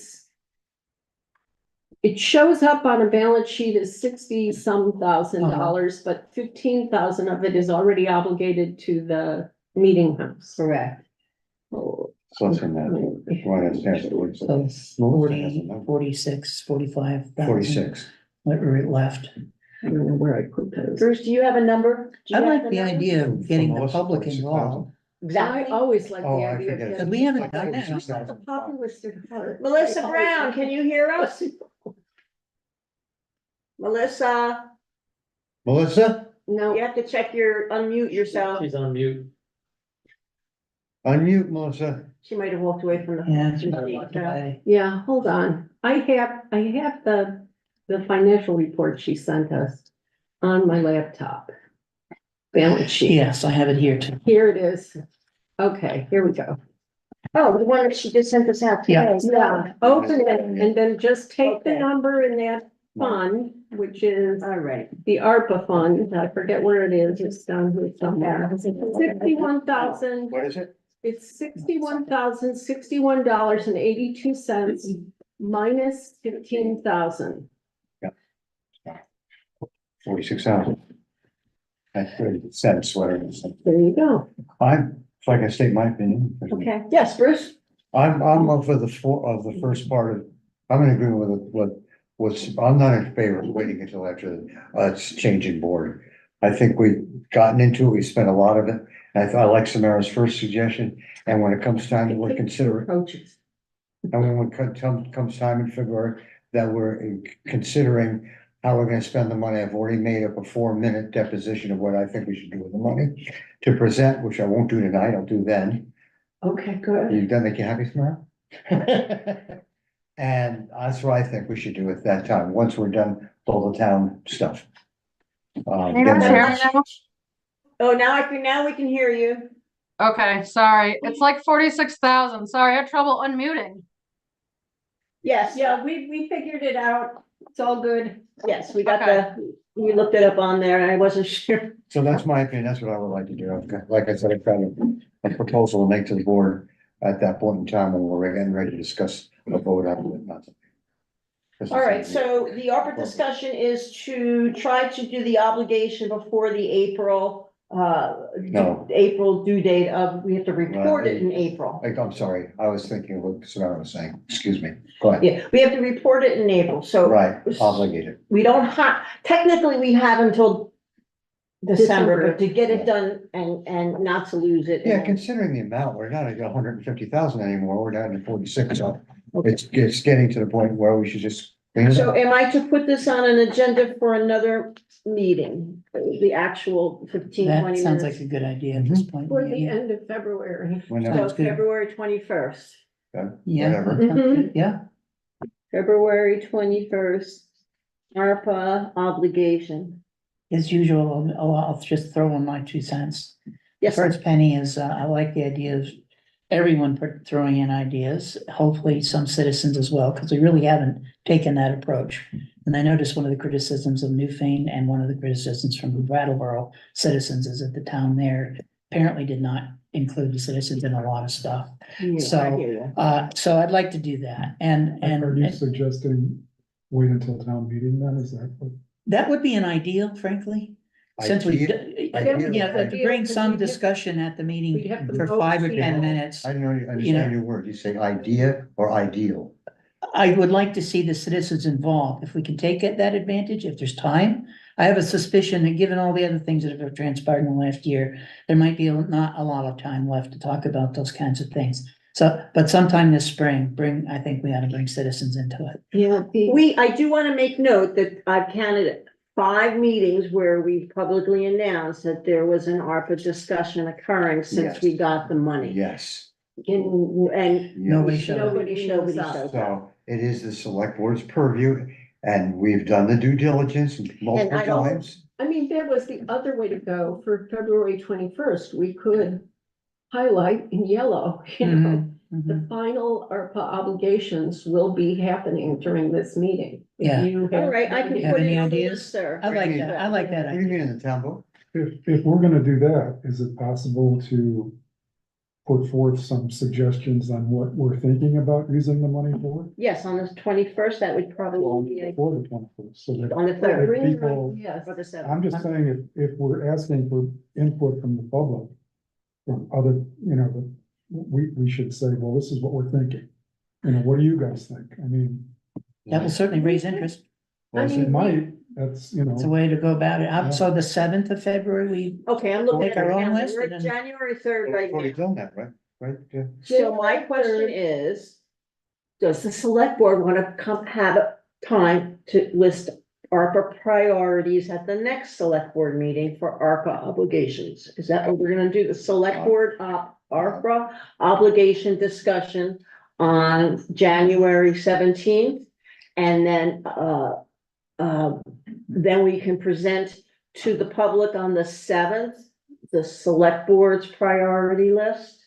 Speaker 3: shows up on a balance sheet as 60-some thousand dollars, but 15,000 of it is already obligated to the meeting house.
Speaker 1: Correct.
Speaker 3: Oh,
Speaker 4: So it's in that, what I understand,
Speaker 2: So
Speaker 4: Melissa has a
Speaker 2: 40,
Speaker 4: number.
Speaker 2: 46, 45,000.
Speaker 4: 46.
Speaker 2: What were left?
Speaker 3: I don't know where I put those.
Speaker 1: Bruce, do you have a number? Do
Speaker 2: I
Speaker 1: you have
Speaker 2: like the
Speaker 1: number?
Speaker 2: idea of getting the
Speaker 4: Melissa,
Speaker 2: public
Speaker 4: 46,000.
Speaker 2: involved.
Speaker 3: I
Speaker 1: Exactly.
Speaker 3: always like the
Speaker 4: Oh, I
Speaker 3: idea of
Speaker 4: forget.
Speaker 3: getting.
Speaker 2: We haven't done that.
Speaker 3: It's not the populist at heart.
Speaker 1: Melissa
Speaker 3: I always
Speaker 1: Brown,
Speaker 3: like-
Speaker 1: can you hear us? Melissa,
Speaker 7: Melissa,
Speaker 3: No,
Speaker 1: you have to check unmute yourself.
Speaker 9: She's on mute.
Speaker 7: unmute Melissa.
Speaker 1: She might have walked away from the.
Speaker 2: Yeah. it's
Speaker 1: Yeah.
Speaker 3: yeah, hold on. I have the financial report she sent us on my laptop. Balance sheet.
Speaker 2: Yes, I have it here too.
Speaker 3: Here it is. Okay, here we go.
Speaker 1: Oh, the one that she just sent us out
Speaker 2: Yeah.
Speaker 1: today.
Speaker 3: Yeah, open it and then just take the
Speaker 1: Okay.
Speaker 3: number in that fund, which is
Speaker 1: All right.
Speaker 3: the ARPA fund. I forget where it is. It's down here somewhere. 61,000.
Speaker 4: What is it?
Speaker 3: It's $61,061.82 minus 15,000.
Speaker 4: 46,000. That's 30 cents, whatever. it is.
Speaker 3: There you go.
Speaker 4: If I can state my opinion.
Speaker 1: Okay. Yes, Bruce?
Speaker 7: I'm up for the first part of, I'm in agreement with I'm not in favor of waiting until after, it's changing board. I think we've gotten into it, we spent a lot of it, and I like Samara's first suggestion, and when it comes time, we're considering,
Speaker 3: Approaches.
Speaker 7: and when it comes time in February, that we're considering how we're gonna spend the money. I've already made up a 4-minute deposition of what I think we should do with the money to present, which I won't do tonight, I'll do then.
Speaker 3: Okay, good.
Speaker 7: You done make you happy, Samara? And that's what I think we should do at that time, once we're done with all the town stuff.
Speaker 10: Can you
Speaker 7: Then
Speaker 10: guys
Speaker 7: we'll-
Speaker 10: hear me now?
Speaker 1: Oh, now we can hear you.
Speaker 10: Okay, sorry. It's like 46,000. Sorry, I had trouble unmuting.
Speaker 1: Yes,
Speaker 3: Yeah, we figured it out. It's all good.
Speaker 1: yes, we we looked it up on there and I wasn't sure.
Speaker 7: So that's my opinion, that's what I would like to do. Like I said, I've got a proposal to make to the board at that point in time when we're getting ready to discuss a vote on it.
Speaker 1: All right, so the ARPA discussion is to try to do the obligation before the April
Speaker 7: No.
Speaker 1: April due date of, we have to report it in April.
Speaker 7: I'm sorry, I was thinking of what Samara was saying, excuse me, go ahead.
Speaker 1: Yeah, we have to report it in April, so.
Speaker 7: Right, obligated.
Speaker 1: We don't have, technically, we have until December, but to get it done and not to lose it.
Speaker 7: Yeah, considering the amount, we're not at 150,000 anymore, we're down to 46, so it's getting to the point where we should just. clean it
Speaker 1: So
Speaker 7: up.
Speaker 1: am I to put this on an agenda for another meeting, the actual 15, 20
Speaker 2: That
Speaker 1: minutes?
Speaker 2: sounds like a good idea at this point.
Speaker 3: For the
Speaker 2: Yeah.
Speaker 3: end of February.
Speaker 7: Whenever,
Speaker 1: So
Speaker 2: Sounds good.
Speaker 1: February 21st,
Speaker 2: Yeah.
Speaker 7: whatever.
Speaker 3: Mhm.
Speaker 2: Yeah,
Speaker 1: February 21st, ARPA obligation.
Speaker 2: as usual, I'll just throw in my 2 cents.
Speaker 1: Yes, sir.
Speaker 2: First penny is, I like the idea of everyone throwing in ideas, hopefully some citizens as well, because we really haven't taken that approach. And I noticed one of the criticisms of Newfane and one of the criticisms from the Brattleboro citizens is that the town there apparently did not include the citizens in a lot of stuff.
Speaker 1: Yeah, I
Speaker 2: So,
Speaker 1: hear you.
Speaker 2: So I'd like to do that,
Speaker 6: Are you
Speaker 2: and
Speaker 6: suggesting wait until town meeting then, is that what?
Speaker 2: that would be an ideal, frankly. Since we,
Speaker 7: Idea.
Speaker 2: to bring some discussion at the
Speaker 3: We'd
Speaker 2: meeting
Speaker 3: have to
Speaker 2: for
Speaker 3: vote
Speaker 2: 5 or
Speaker 3: to-
Speaker 2: 10 minutes.
Speaker 7: I don't know, I understand your word, you say idea or ideal?
Speaker 2: I would like to see the citizens involved, if we can take that advantage, if there's time. I have a suspicion that given all the other things that have transpired in the last year, there might be not a lot of time left to talk about those kinds of things. So, but sometime this spring, I think we ought to bring citizens into it.
Speaker 3: Yeah,
Speaker 1: I do want to make note that I've counted 5 meetings where we publicly announced that there was an ARPA discussion occurring since
Speaker 7: Yes.
Speaker 1: we got the money.
Speaker 7: Yes,
Speaker 1: And
Speaker 2: Nobody showed up.
Speaker 1: nobody shows up.
Speaker 7: so it is the select board's purview, and we've done the due diligence multiple
Speaker 1: I don't-
Speaker 7: times.
Speaker 3: I mean, there was the other way to go for February 21st. We could highlight in yellow, you know.
Speaker 2: Mhm,
Speaker 3: The
Speaker 2: mhm.
Speaker 3: final ARPA obligations will be happening during this meeting. If
Speaker 2: Yeah.
Speaker 3: you have-
Speaker 1: All right, I can
Speaker 2: Have
Speaker 1: put
Speaker 2: any
Speaker 1: it on the
Speaker 2: ideas?
Speaker 1: list, sir.
Speaker 2: I like that, I like that
Speaker 7: What do you
Speaker 2: idea.
Speaker 7: mean in the town book?
Speaker 6: If we're gonna do that, is it possible to put forth some suggestions on what we're thinking about using the money for?
Speaker 1: Yes, on the 21st, that would probably be
Speaker 6: Before the 21st, so that
Speaker 1: on the
Speaker 6: if
Speaker 1: 3rd
Speaker 6: people,
Speaker 3: Yes.
Speaker 1: or the 7th.
Speaker 6: I'm just saying, if we're asking for input from the public, from other, you know, we should say, well, this is what we're thinking. You know, what do you guys think? I mean,
Speaker 2: That will certainly raise interest.
Speaker 3: I
Speaker 6: it
Speaker 3: mean,
Speaker 6: might, that's, you
Speaker 2: It's a
Speaker 6: know,
Speaker 2: way to go about it. So the 7th of February, we,
Speaker 1: Okay, I'm looking
Speaker 2: Take
Speaker 1: at the
Speaker 2: our own
Speaker 1: calendar.
Speaker 2: list
Speaker 1: We're
Speaker 2: and
Speaker 1: at
Speaker 2: then-
Speaker 1: January 3rd right
Speaker 7: We've already
Speaker 1: now.
Speaker 7: done that, right? Yeah.
Speaker 1: So my question is, does the select board want to have a time to list ARPA priorities at the next select board meeting for ARPA obligations? Is that what we're gonna do? The select board ARPA obligation discussion on January 17th? And then we can present to the public on the 7th, the select board's priority list?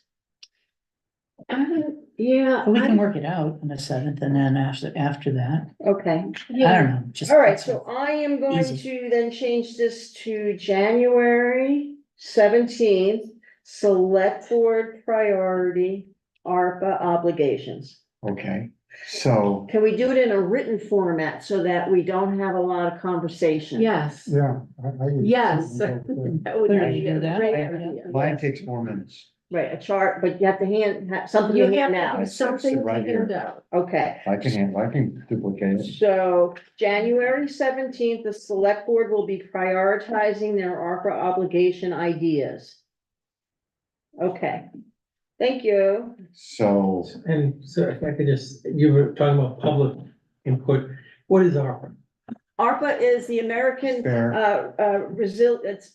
Speaker 3: Yeah.
Speaker 2: we can work it out on the 7th, and then after that,
Speaker 1: Okay.
Speaker 2: I don't know, just.
Speaker 1: All right, so I am going
Speaker 2: Easy.
Speaker 1: to then change this to January 17th, select board priority ARPA obligations.
Speaker 7: Okay, so,
Speaker 1: Can we do it in a written format so that we don't have a lot of conversation?
Speaker 3: Yes.
Speaker 6: yeah. I would
Speaker 3: Yes.
Speaker 6: certainly hope that.
Speaker 3: That would
Speaker 2: There
Speaker 3: be
Speaker 2: you
Speaker 3: a
Speaker 2: do that.
Speaker 3: great
Speaker 2: Yeah.
Speaker 3: idea.
Speaker 7: mine takes 4 minutes.
Speaker 1: Right, a chart, but you have to have something
Speaker 3: You
Speaker 1: to hand
Speaker 3: have to
Speaker 1: out.
Speaker 3: have something to
Speaker 7: Right here.
Speaker 3: hand out.
Speaker 1: Okay,
Speaker 7: I can duplicate it.
Speaker 1: so January 17th, the select board will be prioritizing their ARPA obligation ideas. Okay, thank you.
Speaker 7: So,
Speaker 9: And so if I could just, you were talking about public input, what is ARPA?
Speaker 1: ARPA is the American,
Speaker 7: Fair.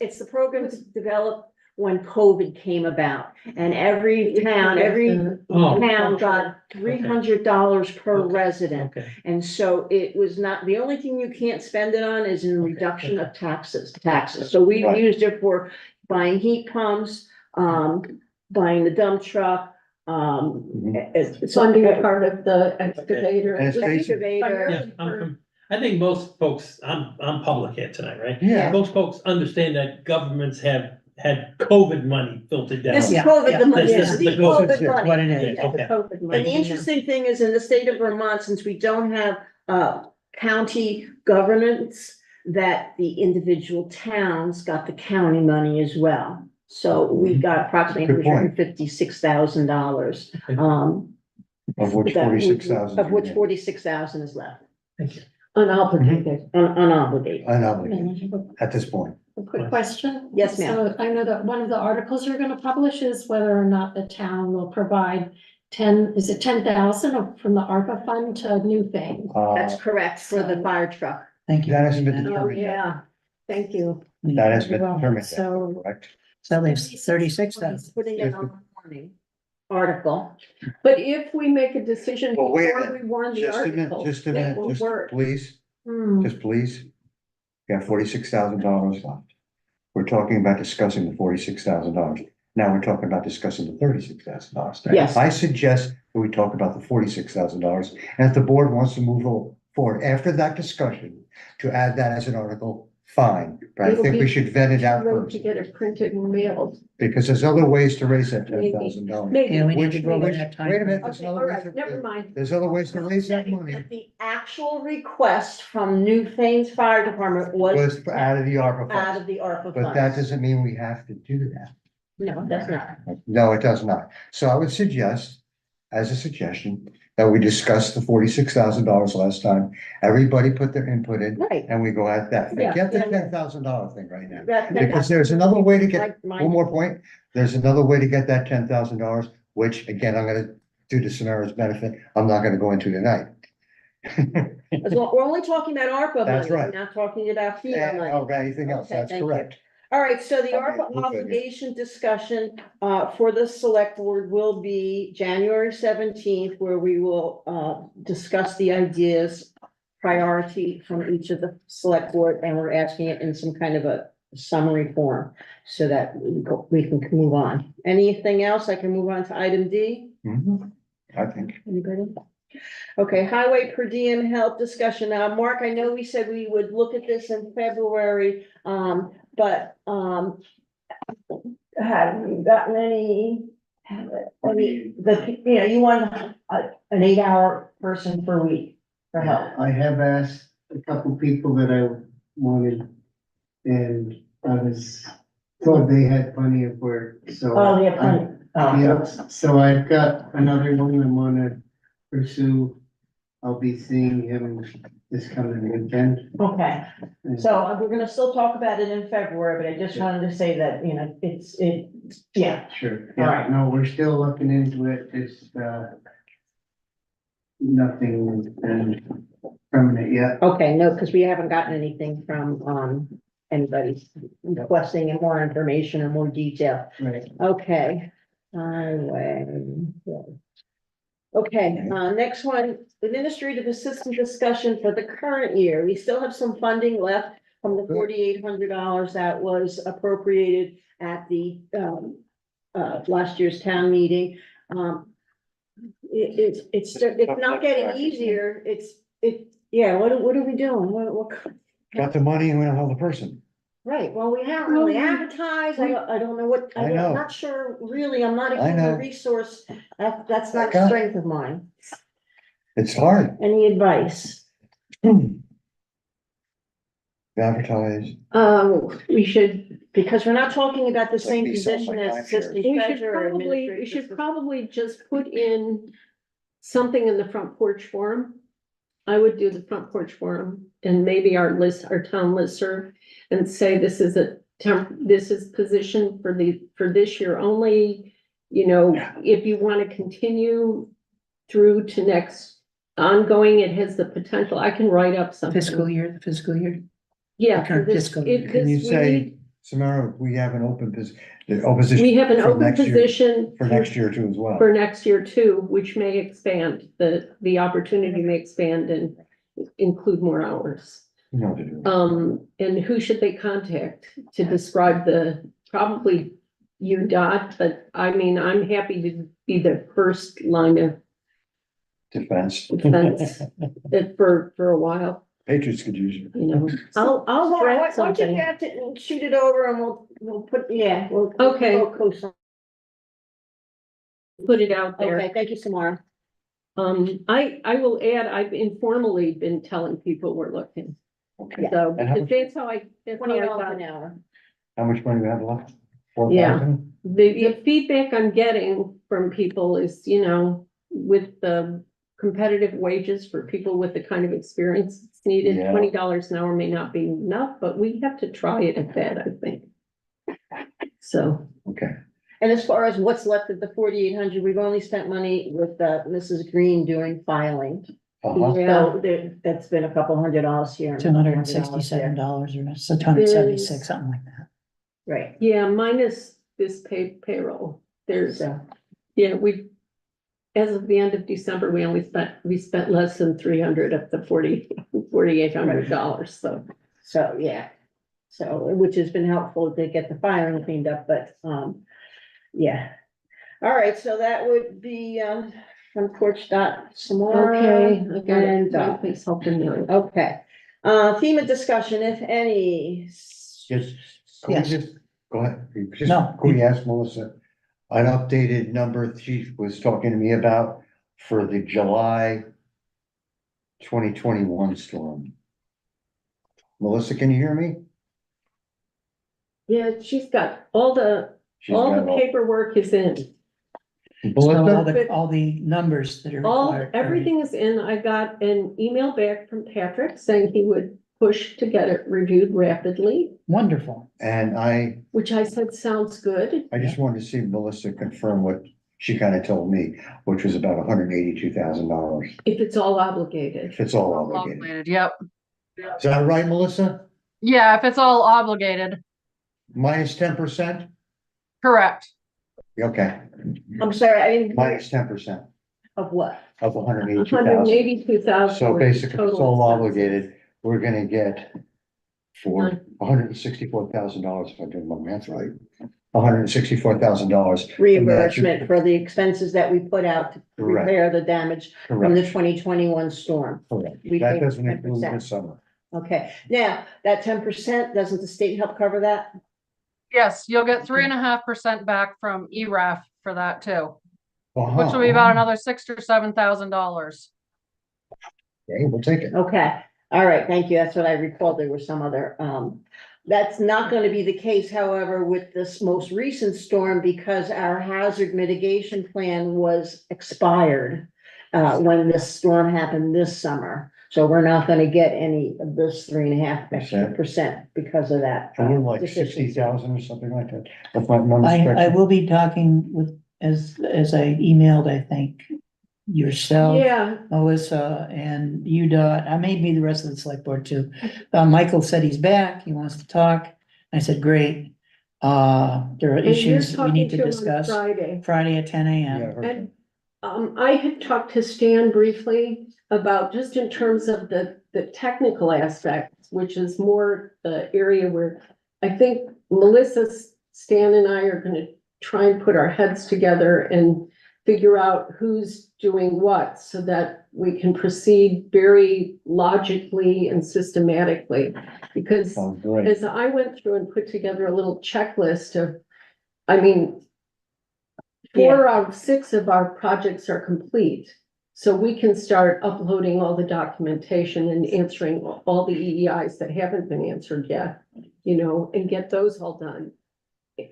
Speaker 1: it's the program developed when COVID came about. And every town got $300 per
Speaker 9: Okay.
Speaker 1: resident.
Speaker 9: Okay,
Speaker 1: And so it was not, the only thing you can't spend it on is in
Speaker 9: Okay.
Speaker 1: reduction of taxes. So we
Speaker 7: Right.
Speaker 1: used it for buying heat pumps, buying the dump truck, it's
Speaker 3: Funding part of the excavator.
Speaker 7: And it's basic.
Speaker 1: excavator.
Speaker 9: yeah, I think most folks, I'm public here tonight, right?
Speaker 7: Yeah.
Speaker 9: Most folks understand that governments have had COVID money filtered down.
Speaker 1: This is
Speaker 2: Yeah,
Speaker 1: COVID,
Speaker 2: yeah,
Speaker 1: the money,
Speaker 9: this
Speaker 1: this
Speaker 9: is
Speaker 1: is the
Speaker 9: the COVID,
Speaker 1: COVID
Speaker 2: That's
Speaker 1: money.
Speaker 2: what it is.
Speaker 9: Yeah, okay.
Speaker 3: COVID money.
Speaker 1: And the interesting thing is in the state of Vermont, since we don't have county governance, that the individual towns got the county money as well. So we got approximately
Speaker 7: Good point.
Speaker 1: $156,000.
Speaker 7: Of which
Speaker 1: that
Speaker 7: 46,000.
Speaker 1: Of which 46,000 is left,
Speaker 9: Thank you.
Speaker 3: Unobligated.
Speaker 1: unobligated.
Speaker 7: Unobligated at this point.
Speaker 11: A quick question?
Speaker 1: Yes, ma'am.
Speaker 11: So I know that one of the articles you're gonna publish is whether or not the town will provide 10,000 from the ARPA fund to new things.
Speaker 1: That's correct for the fire truck.
Speaker 2: Thank you.
Speaker 7: That hasn't been
Speaker 3: Oh,
Speaker 7: determined yet.
Speaker 3: yeah. Thank you.
Speaker 7: That has been
Speaker 11: Well,
Speaker 7: determined yet,
Speaker 11: so-
Speaker 7: correct?
Speaker 2: So that leaves 36,000.
Speaker 1: Putting it on the warning article.
Speaker 3: But if we make a decision
Speaker 7: Well, wait a
Speaker 3: before we warn the
Speaker 7: Just a minute,
Speaker 3: article,
Speaker 7: just a
Speaker 3: that
Speaker 7: minute,
Speaker 3: will
Speaker 7: just
Speaker 3: work.
Speaker 7: please,
Speaker 11: Hmm,
Speaker 7: just please. We have $46,000 left. We're talking about discussing the $46,000. Now we're talking about discussing the $36,000.
Speaker 1: Yes.
Speaker 7: I suggest that we talk about the $46,000, and if the board wants to move forward after that discussion to add that as an article, fine, but I
Speaker 3: It'll
Speaker 7: think
Speaker 3: be
Speaker 7: we should vet it out
Speaker 3: Road
Speaker 7: first,
Speaker 3: to get it printed and mailed.
Speaker 7: because there's other ways to raise that
Speaker 3: Maybe.
Speaker 7: $10,000.
Speaker 3: Maybe.
Speaker 2: Yeah, we need
Speaker 7: Which-
Speaker 2: to go over
Speaker 7: which-
Speaker 2: that time.
Speaker 7: wait a minute, there's
Speaker 3: Okay, all
Speaker 7: another way
Speaker 3: right, never
Speaker 7: to,
Speaker 3: mind.
Speaker 7: there's other ways to raise that money.
Speaker 1: That the actual request from New Thames Fire Department was
Speaker 7: Was out of the ARPA
Speaker 1: out
Speaker 7: funds,
Speaker 1: of the ARPA
Speaker 7: but that
Speaker 1: funds.
Speaker 7: doesn't mean we have to do that.
Speaker 1: No, that's not.
Speaker 7: No, it does not. So I would suggest as a suggestion, that we discussed the $46,000 last time. Everybody put their input in
Speaker 1: Right.
Speaker 7: and we go at that.
Speaker 3: Yeah,
Speaker 7: Forget the
Speaker 1: yeah, yeah.
Speaker 7: $10,000 thing right now.
Speaker 1: That-
Speaker 7: Because there's another way to get,
Speaker 1: My-
Speaker 7: one more point, there's another way to get that $10,000, which again, I'm gonna do to Samara's benefit, I'm not gonna go into tonight.
Speaker 1: As well, we're only talking about ARPA
Speaker 7: That's
Speaker 1: money, we're
Speaker 7: right.
Speaker 1: not talking about FEMA money.
Speaker 7: Or anything else,
Speaker 1: Okay,
Speaker 7: that's
Speaker 1: thank you.
Speaker 7: correct.
Speaker 1: All right, so the
Speaker 7: Okay,
Speaker 1: ARPA
Speaker 7: we're good here.
Speaker 1: obligation discussion for the select board will be January 17th, where we will discuss the ideas, priority from each of the select board, and we're asking it in some kind of a summary form so that we can move on. Anything else? I can move on to item D.
Speaker 7: Mhm. I think.
Speaker 1: Anybody? Okay, highway per diem help discussion. Mark, I know we said we would look at this in February, but, have you gotten any? You want an 8-hour person per week for help?
Speaker 12: I have asked a couple people that I wanted, and I was told they had plenty of work, so.
Speaker 1: Oh, they have plenty.
Speaker 12: Yeah, so I've got another one I wanna pursue. I'll be seeing him this coming weekend.
Speaker 1: Okay, so we're gonna still talk about it in February, but I just wanted to say that, yeah.
Speaker 12: Sure,
Speaker 1: All
Speaker 12: yeah,
Speaker 1: right.
Speaker 12: no, we're still looking into it, it's, nothing has been permanent yet.
Speaker 1: Okay, no, because we haven't gotten anything from, anybody requesting more information or more detail.
Speaker 12: Right.
Speaker 1: Okay. Highway. Okay, next one, administrative assistant discussion for the current year. We still have some funding left from the $4,800 that was appropriated at the, last year's town meeting. It's not getting easier. Yeah, what are we doing? What?
Speaker 7: Got the money and we don't have the person.
Speaker 1: Right, well, we haven't really advertised, I don't know what,
Speaker 7: I
Speaker 1: I'm
Speaker 7: know.
Speaker 1: not sure, really, I'm not a
Speaker 7: I know.
Speaker 1: human resource, that's not
Speaker 7: Okay.
Speaker 1: a strength of mine.
Speaker 7: It's hard.
Speaker 1: Any advice?
Speaker 7: Advertise.
Speaker 3: We should,
Speaker 1: Because we're not talking about the
Speaker 7: Like
Speaker 1: same
Speaker 7: me selling
Speaker 1: position
Speaker 7: my
Speaker 1: as
Speaker 7: timeshare.
Speaker 1: assistant
Speaker 3: we should
Speaker 1: treasurer. or
Speaker 3: probably, we
Speaker 1: administrative
Speaker 3: should
Speaker 1: assistant.
Speaker 3: probably just put in something in the front porch forum. I would do the front porch forum and maybe our town listserv, and say this is this is position for this year only. You know, if you want to continue through to next ongoing, it has the potential, I can write up something.
Speaker 2: The fiscal year.
Speaker 3: Yeah.
Speaker 2: the current
Speaker 3: this-
Speaker 2: fiscal
Speaker 3: it-
Speaker 2: year.
Speaker 7: Can you
Speaker 3: this- we
Speaker 7: say,
Speaker 3: need-
Speaker 7: Samara, we have an open position.
Speaker 3: We have an
Speaker 7: for
Speaker 3: open
Speaker 7: next year-
Speaker 3: position.
Speaker 7: For next year too as well.
Speaker 3: For next year too, which may expand, the opportunity may expand and include more hours.
Speaker 7: You know what to do.
Speaker 3: And who should they contact to describe probably you, Dot, but I mean, I'm happy to be the first line of
Speaker 7: Defense.
Speaker 3: defense for a while,
Speaker 7: Patriots could use you.
Speaker 3: you know.
Speaker 1: I'll,
Speaker 3: Threat
Speaker 1: why don't you
Speaker 3: something.
Speaker 1: draft it and shoot it over and we'll put, we'll.
Speaker 3: Okay.
Speaker 1: we'll co-sign.
Speaker 3: Put it out there.
Speaker 1: Okay, thank you, Samara.
Speaker 3: I will add, I've informally been telling people we're looking,
Speaker 7: Okay.
Speaker 3: so
Speaker 7: And how much-
Speaker 3: that's how I
Speaker 1: $20
Speaker 3: got
Speaker 1: an hour.
Speaker 7: How much money we have left?
Speaker 3: Yeah.
Speaker 7: 4,000?
Speaker 3: The feedback I'm getting from people is, you know, with the competitive wages for people with the kind of experience that's needed,
Speaker 7: Yeah.
Speaker 3: $20 an hour may not be enough, but we have to try it at that, I think. So,
Speaker 7: Okay.
Speaker 1: And as far as what's left of the 4,800, we've only spent money with Mrs. Green doing filing.
Speaker 7: Uh-huh.
Speaker 3: yeah,
Speaker 1: So that's been a couple $100 here. and
Speaker 2: $267 or so, $276, something like that.
Speaker 1: Right,
Speaker 3: yeah, minus this payroll, there's,
Speaker 1: so,
Speaker 3: yeah, as of the end of December, we spent less than 300 of the $4,800, so.
Speaker 1: yeah. So, which has been helpful to get the filing cleaned up, but, yeah. All right, so that would be, front porch dot Samara.
Speaker 3: Okay, I got
Speaker 1: And,
Speaker 3: it, please help them know.
Speaker 1: okay. FEMA discussion, if any.
Speaker 7: Yes. Can we
Speaker 2: Yes.
Speaker 7: just, go ahead.
Speaker 2: No.
Speaker 7: Can we ask Melissa an updated number she was talking to me about for the July 2021 storm? Melissa, can you hear me?
Speaker 3: Yeah, she's got all the
Speaker 7: She's got all-
Speaker 3: paperwork is in.
Speaker 2: So all
Speaker 7: Melissa,
Speaker 2: all the numbers that are
Speaker 3: All,
Speaker 2: required.
Speaker 3: everything is in. I got an email back from Patrick saying he would push to get it reviewed rapidly,
Speaker 2: Wonderful.
Speaker 7: and I
Speaker 3: which I said sounds good.
Speaker 7: just wanted to see Melissa confirm what she kind of told me, which was about $182,000,
Speaker 3: If it's all obligated.
Speaker 7: if it's all obligated.
Speaker 10: Obligated, yep.
Speaker 7: Is that right, Melissa?
Speaker 10: Yeah, if it's all obligated,
Speaker 7: Minus 10%?
Speaker 10: correct.
Speaker 7: Okay,
Speaker 1: I'm sorry, I didn't,
Speaker 7: minus 10%
Speaker 1: of what?
Speaker 7: of
Speaker 3: Hundred
Speaker 7: 182,000.
Speaker 3: 82,000.
Speaker 7: So basically, if it's all obligated, we're gonna get for $164,000, if I did my math right. $164,000.
Speaker 1: Reimbursement for the expenses that we put out to
Speaker 7: Correct.
Speaker 1: repair the damage from the
Speaker 7: Correct,
Speaker 1: 2021 storm.
Speaker 7: correct.
Speaker 1: We
Speaker 7: That
Speaker 1: paid
Speaker 7: doesn't include
Speaker 1: 10%.
Speaker 7: this summer.
Speaker 1: Okay, now, that 10%, doesn't the state help cover that?
Speaker 10: Yes, you'll get 3.5% back from ERAF for that too, which
Speaker 7: Uh-huh.
Speaker 10: will be about another $6,000 or $7,000.
Speaker 7: Okay, we'll take it.
Speaker 1: Okay, all right, thank you. That's what I recalled. There was some other, that's not gonna be the case, however, with this most recent storm because our hazard mitigation plan was expired when this storm happened this summer. So we're not gonna get any of this 3.5% because of that.
Speaker 7: So we're like
Speaker 1: deficiency.
Speaker 7: 60,000 or something like that. If my numbers
Speaker 2: I
Speaker 7: correct.
Speaker 2: will be talking with, as I emailed, I think, yourself,
Speaker 3: Yeah,
Speaker 2: Melissa, and UDOT. I may be the rest of the select board too. Michael said he's back, he wants to talk. I said, great. There are
Speaker 3: and you're
Speaker 2: issues we
Speaker 3: talking
Speaker 2: need
Speaker 3: to
Speaker 2: to
Speaker 3: him on
Speaker 2: discuss.
Speaker 3: Friday.
Speaker 2: Friday at 10
Speaker 7: Yeah, I
Speaker 2: AM.
Speaker 7: heard that.
Speaker 3: And I had talked to Stan briefly about just in terms of the technical aspects, which is more the area where I think Melissa, Stan and I are gonna try and put our heads together and figure out who's doing what so that we can proceed very logically and systematically. Because
Speaker 7: Sounds great.
Speaker 3: as I went through and put together a little checklist of, I mean, 4 out of 6 of our projects are complete. So we can start uploading all the documentation and answering all the EEIs that haven't been answered yet, you know, and get those all done.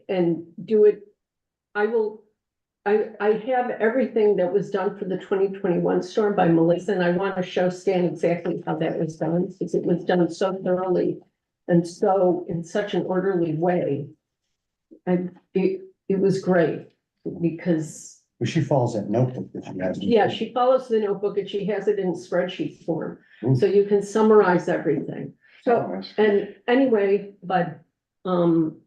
Speaker 3: And do it, I have everything that was done for the 2021 storm by Melissa, and I want to show Stan exactly how that was done, because it was done so thoroughly and so in such an orderly way. And it was great, because,
Speaker 7: Well, she follows that notebook that she has.
Speaker 3: yeah, she follows the notebook and she has it in spreadsheet form,
Speaker 7: Ooh.
Speaker 3: so you can summarize everything. So, and anyway, but,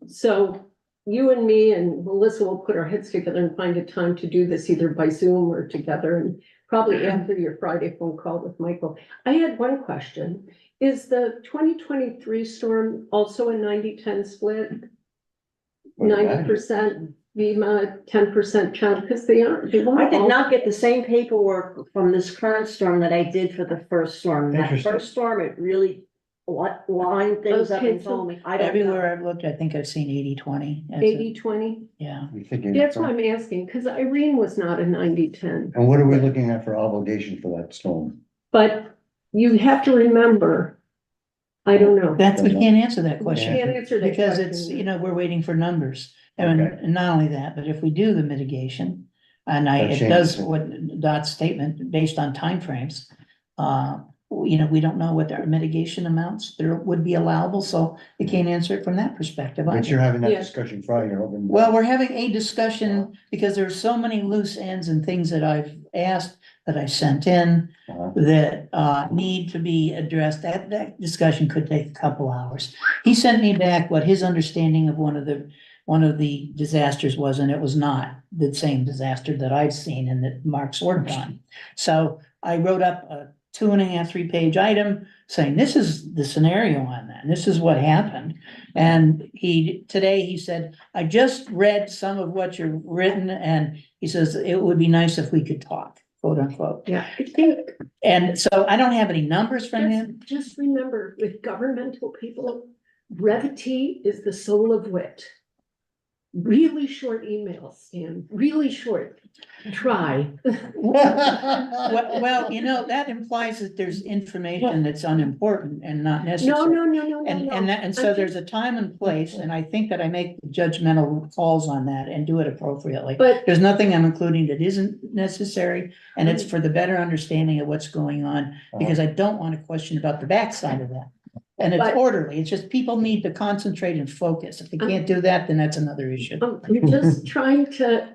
Speaker 3: so you and me and Melissa will put our heads together and find a time to do this either by Zoom or together, and probably after your Friday phone call with Michael. I had one question. Is the 2023 storm also a 90-10 split? 90% FEMA, 10% town, because they aren't, they won't
Speaker 1: I did
Speaker 3: all-
Speaker 1: not get the same paperwork from this current storm that I did for the first storm. That
Speaker 7: Interesting.
Speaker 1: first storm, it really lined things up
Speaker 3: Okay,
Speaker 1: and
Speaker 3: so
Speaker 1: told me, I don't know.
Speaker 2: Everywhere I've looked, I think I've seen 80-20. That's it.
Speaker 3: 80-20?
Speaker 2: Yeah.
Speaker 7: You thinking-
Speaker 3: That's why I'm asking, because Irene was not a 90-10.
Speaker 7: And what are we looking at for obligation for that storm?
Speaker 3: But you have to remember, I don't know.
Speaker 2: That's, we can't answer that
Speaker 3: We
Speaker 2: question.
Speaker 3: can't answer that
Speaker 2: Because
Speaker 3: question.
Speaker 2: it's, you know, we're waiting for numbers. And
Speaker 7: Okay.
Speaker 2: and not only that, but if we do the mitigation, and
Speaker 7: That
Speaker 2: it
Speaker 7: changes
Speaker 2: does
Speaker 7: it.
Speaker 2: what Dot's statement based on timeframes. You know, we don't know what their mitigation amounts there would be allowable, so we can't answer it from that perspective.
Speaker 7: But
Speaker 2: either.
Speaker 7: you're having that
Speaker 3: Yeah.
Speaker 7: discussion Friday, you're hoping.
Speaker 2: Well, we're having a discussion because there's so many loose ends and things that I've asked, that I sent in,
Speaker 7: Uh-huh.
Speaker 2: that need to be addressed. That discussion could take a couple hours. He sent me back what his understanding of one of the disasters was, and it was not the same disaster that I've seen and that Mark's worked on. So I wrote up a 2.5, 3-page item saying, this is the scenario on that, and this is what happened. And today he said, I just read some of what you've written, and he says, it would be nice if we could talk, quote unquote.
Speaker 3: Yeah, I think,
Speaker 2: And so I don't have any numbers from him.
Speaker 3: just remember, with governmental people, brevity is the soul of wit. really short emails, Stan, really short. Try.
Speaker 2: Well, that implies that there's information that's unimportant and not
Speaker 3: No,
Speaker 2: necessary.
Speaker 3: no.
Speaker 2: And so there's a time and place, and I think that I make judgmental calls on that and do it appropriately.
Speaker 3: But
Speaker 2: There's nothing I'm including that isn't necessary, and it's for the better understanding of what's going on, because I don't want to question about the backside of that. And it's
Speaker 3: But-
Speaker 2: orderly, it's just people need to concentrate and focus. If they can't do that, then that's another issue.
Speaker 3: I'm just trying to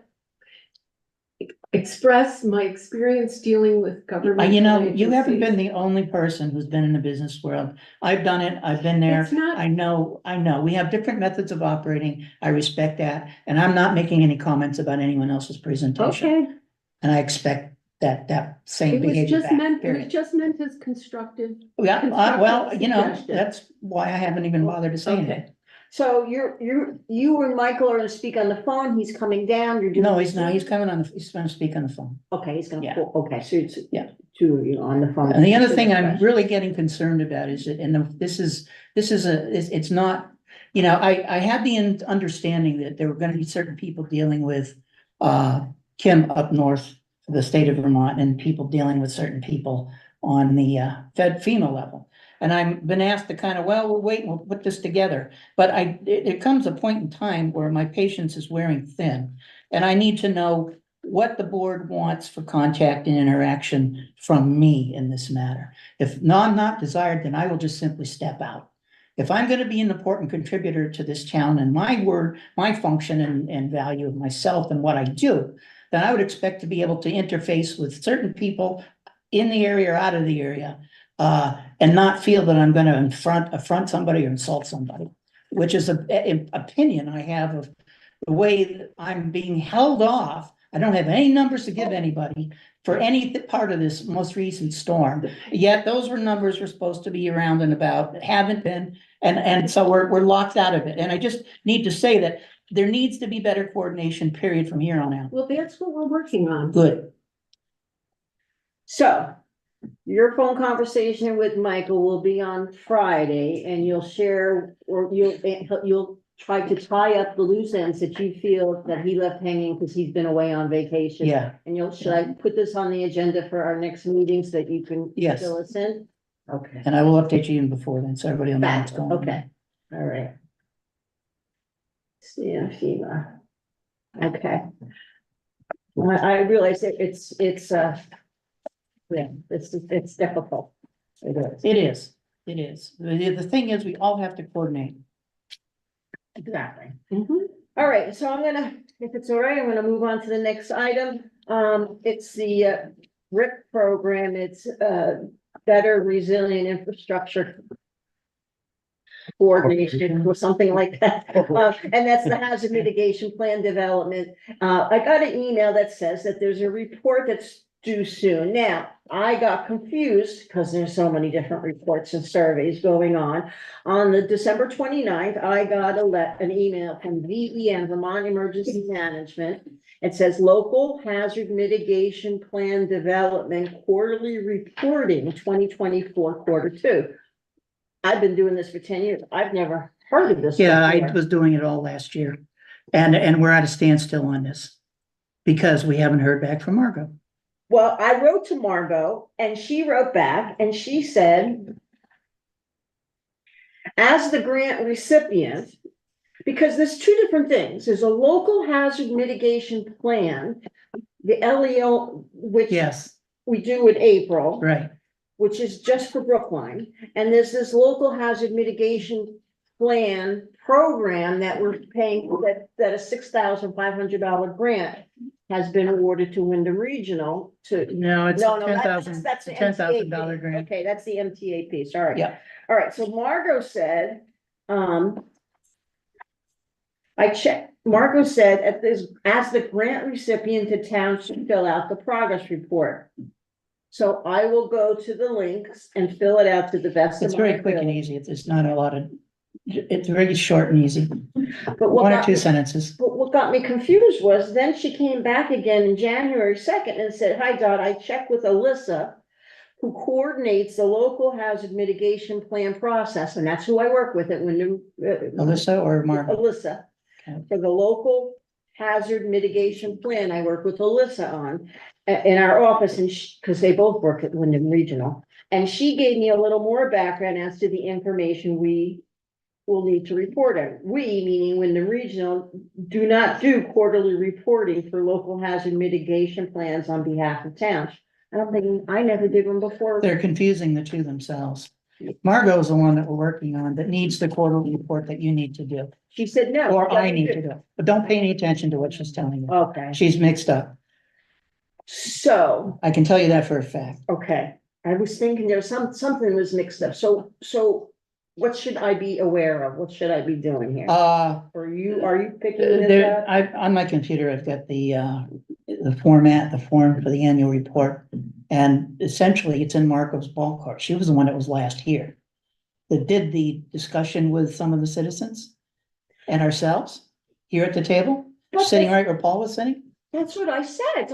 Speaker 3: express my experience dealing with government.
Speaker 2: You haven't been the only person who's been in the business world. I've done it, I've been there.
Speaker 3: It's not-
Speaker 2: I know, we have different methods of operating. I respect that, and I'm not making any comments about anyone else's presentation.
Speaker 3: Okay,
Speaker 2: And I expect that same
Speaker 3: it was
Speaker 2: behavior
Speaker 3: just
Speaker 2: back,
Speaker 3: meant, it was
Speaker 2: period.
Speaker 3: just meant as constructive.
Speaker 2: Yeah, well,
Speaker 3: suggestion.
Speaker 2: that's why I haven't even bothered to say
Speaker 3: Okay.
Speaker 2: anything.
Speaker 1: So you and Michael are gonna speak on the phone, he's coming down, you're doing.
Speaker 2: No, he's not, he's gonna speak on the phone.
Speaker 1: Okay, he's gonna,
Speaker 2: Yeah.
Speaker 1: okay, so it's.
Speaker 2: Yeah.
Speaker 1: Two of you on the phone.
Speaker 2: And the other thing I'm really getting concerned about is that, it's not, I had the understanding that there were gonna be certain people dealing with, Kim up north, the state of Vermont, and people dealing with certain people on the, FEMA level. And I've been asked to kind of, well, we'll wait and we'll put this together. But it comes a point in time where my patience is wearing thin. And I need to know what the board wants for contact and interaction from me in this matter. If not desired, then I will just simply step out. If I'm gonna be an important contributor to this town and my function and value of myself and what I do, then I would expect to be able to interface with certain people in the area or out of the area, and not feel that I'm gonna affront somebody or insult somebody, which is an opinion I have of the way that I'm being held off. I don't have any numbers to give anybody for any part of this most recent storm. Yet those numbers were supposed to be around and about, haven't been, and so we're locked out of it. And I just need to say that there needs to be better coordination, period, from here on out.
Speaker 3: Well, that's what we're working on.
Speaker 2: Good.
Speaker 1: So, your phone conversation with Michael will be on Friday, and you'll share, or you'll try to tie up the loose ends that you feel that he left hanging because he's been away on vacation.
Speaker 2: Yeah,
Speaker 1: And should I put this on the agenda for our next meeting so that you can
Speaker 2: Yes.
Speaker 1: fill us in? Okay.
Speaker 2: and I will update you even before then, so everybody will know what's going on.
Speaker 1: Okay, all right. Yeah, FEMA. Okay. I realize it's difficult. It is.
Speaker 2: It is. The thing is, we all have to coordinate.
Speaker 1: Exactly.
Speaker 3: Mhm.
Speaker 1: All right, so if it's all right, I'm gonna move on to the next item. It's the BRIC program. It's Better Resilient Infrastructure Coordination or something like that. And that's the Hazard Mitigation Plan Development. I got an email that says that there's a report that's due soon. Now, I got confused because there's so many different reports and surveys going on. On the December 29th, I got an email from VEM, Vermont Emergency Management. It says Local Hazard Mitigation Plan Development Quarterly Reporting 2024 Q2. I've been doing this for 10 years. I've never heard of this.
Speaker 2: Yeah, I
Speaker 1: before.
Speaker 2: was doing it all last year. And we're at a standstill on this because we haven't heard back from Margot.
Speaker 1: Well, I wrote to Margot and she wrote back and she said, as the grant recipient, because there's two different things. There's a local hazard mitigation plan, the LEO, which
Speaker 2: Yes,
Speaker 1: we do in April,
Speaker 2: right.
Speaker 1: which is just for Brookline. And there's this local hazard mitigation plan program that we're paying, that a $6,500 grant has been awarded to Wyndham Regional to.
Speaker 2: No, it's
Speaker 1: No,
Speaker 2: a
Speaker 1: no, that's the
Speaker 2: $10,000
Speaker 1: MTAP.
Speaker 2: grant.
Speaker 1: Okay, that's the MTAP, sorry.
Speaker 2: Yeah.
Speaker 1: All right, so Margot said, Margot said, as the grant recipient, the town should fill out the progress report. So I will go to the links and fill it out to the best of
Speaker 2: It's
Speaker 1: my
Speaker 2: very quick and
Speaker 1: ability.
Speaker 2: easy. It's not a lot of, it's very short and easy.
Speaker 1: But what
Speaker 2: One or
Speaker 1: got
Speaker 2: two
Speaker 1: me-
Speaker 2: sentences.
Speaker 1: But what got me confused was then she came back again in January 2nd and said, hi, Dot, I checked with Alyssa, who coordinates the local hazard mitigation plan process, and that's who I work with at Wyndham.
Speaker 2: Alyssa or Margot?
Speaker 1: Alyssa. for the local hazard mitigation plan I work with Alyssa on in our office, and because they both work at Wyndham Regional. And she gave me a little more background as to the information we will need to report on. We, meaning Wyndham Regional, do not do quarterly reporting for local hazard mitigation plans on behalf of towns. And I'm thinking, I never did one before.
Speaker 2: They're confusing the two themselves. Margot's the one that we're working on that needs the quarterly report that you need to do,
Speaker 1: She said no.
Speaker 2: or I
Speaker 1: doesn't
Speaker 2: need
Speaker 1: do-
Speaker 2: to do. But don't pay any attention to what she's telling you.
Speaker 1: Okay,
Speaker 2: She's mixed up.
Speaker 1: so,
Speaker 2: I can tell you that for a fact.
Speaker 1: okay, I was thinking there was something was mixed up. So what should I be aware of? What should I be doing here? Are you picking this
Speaker 2: There,
Speaker 1: up?
Speaker 2: on my computer, I've got the form for the annual report. And essentially, it's in Marco's ballpark. She was the one that was last here. That did the discussion with some of the citizens and ourselves here at the table, sitting right where Paul was sitting.
Speaker 1: That's what I said.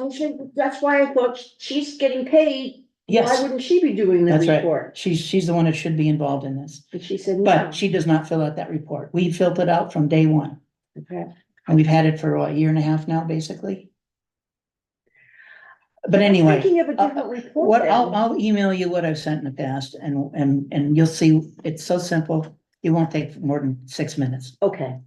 Speaker 1: That's why I thought she's getting paid. Why
Speaker 2: Yes,
Speaker 1: wouldn't she be doing the
Speaker 2: that's right.
Speaker 1: report?
Speaker 2: She's the one that should be involved in this,
Speaker 1: And she said no.
Speaker 2: but she does not fill out that report. We filled it out from day one.
Speaker 1: Okay.
Speaker 2: And we've had it for a year and a half now, basically. But
Speaker 1: I'm
Speaker 2: anyway,
Speaker 1: thinking of a different report.
Speaker 2: what
Speaker 1: then.
Speaker 2: I'll email you what I've sent in the past and you'll see it's so simple. It won't take more than 6 minutes.
Speaker 1: Okay,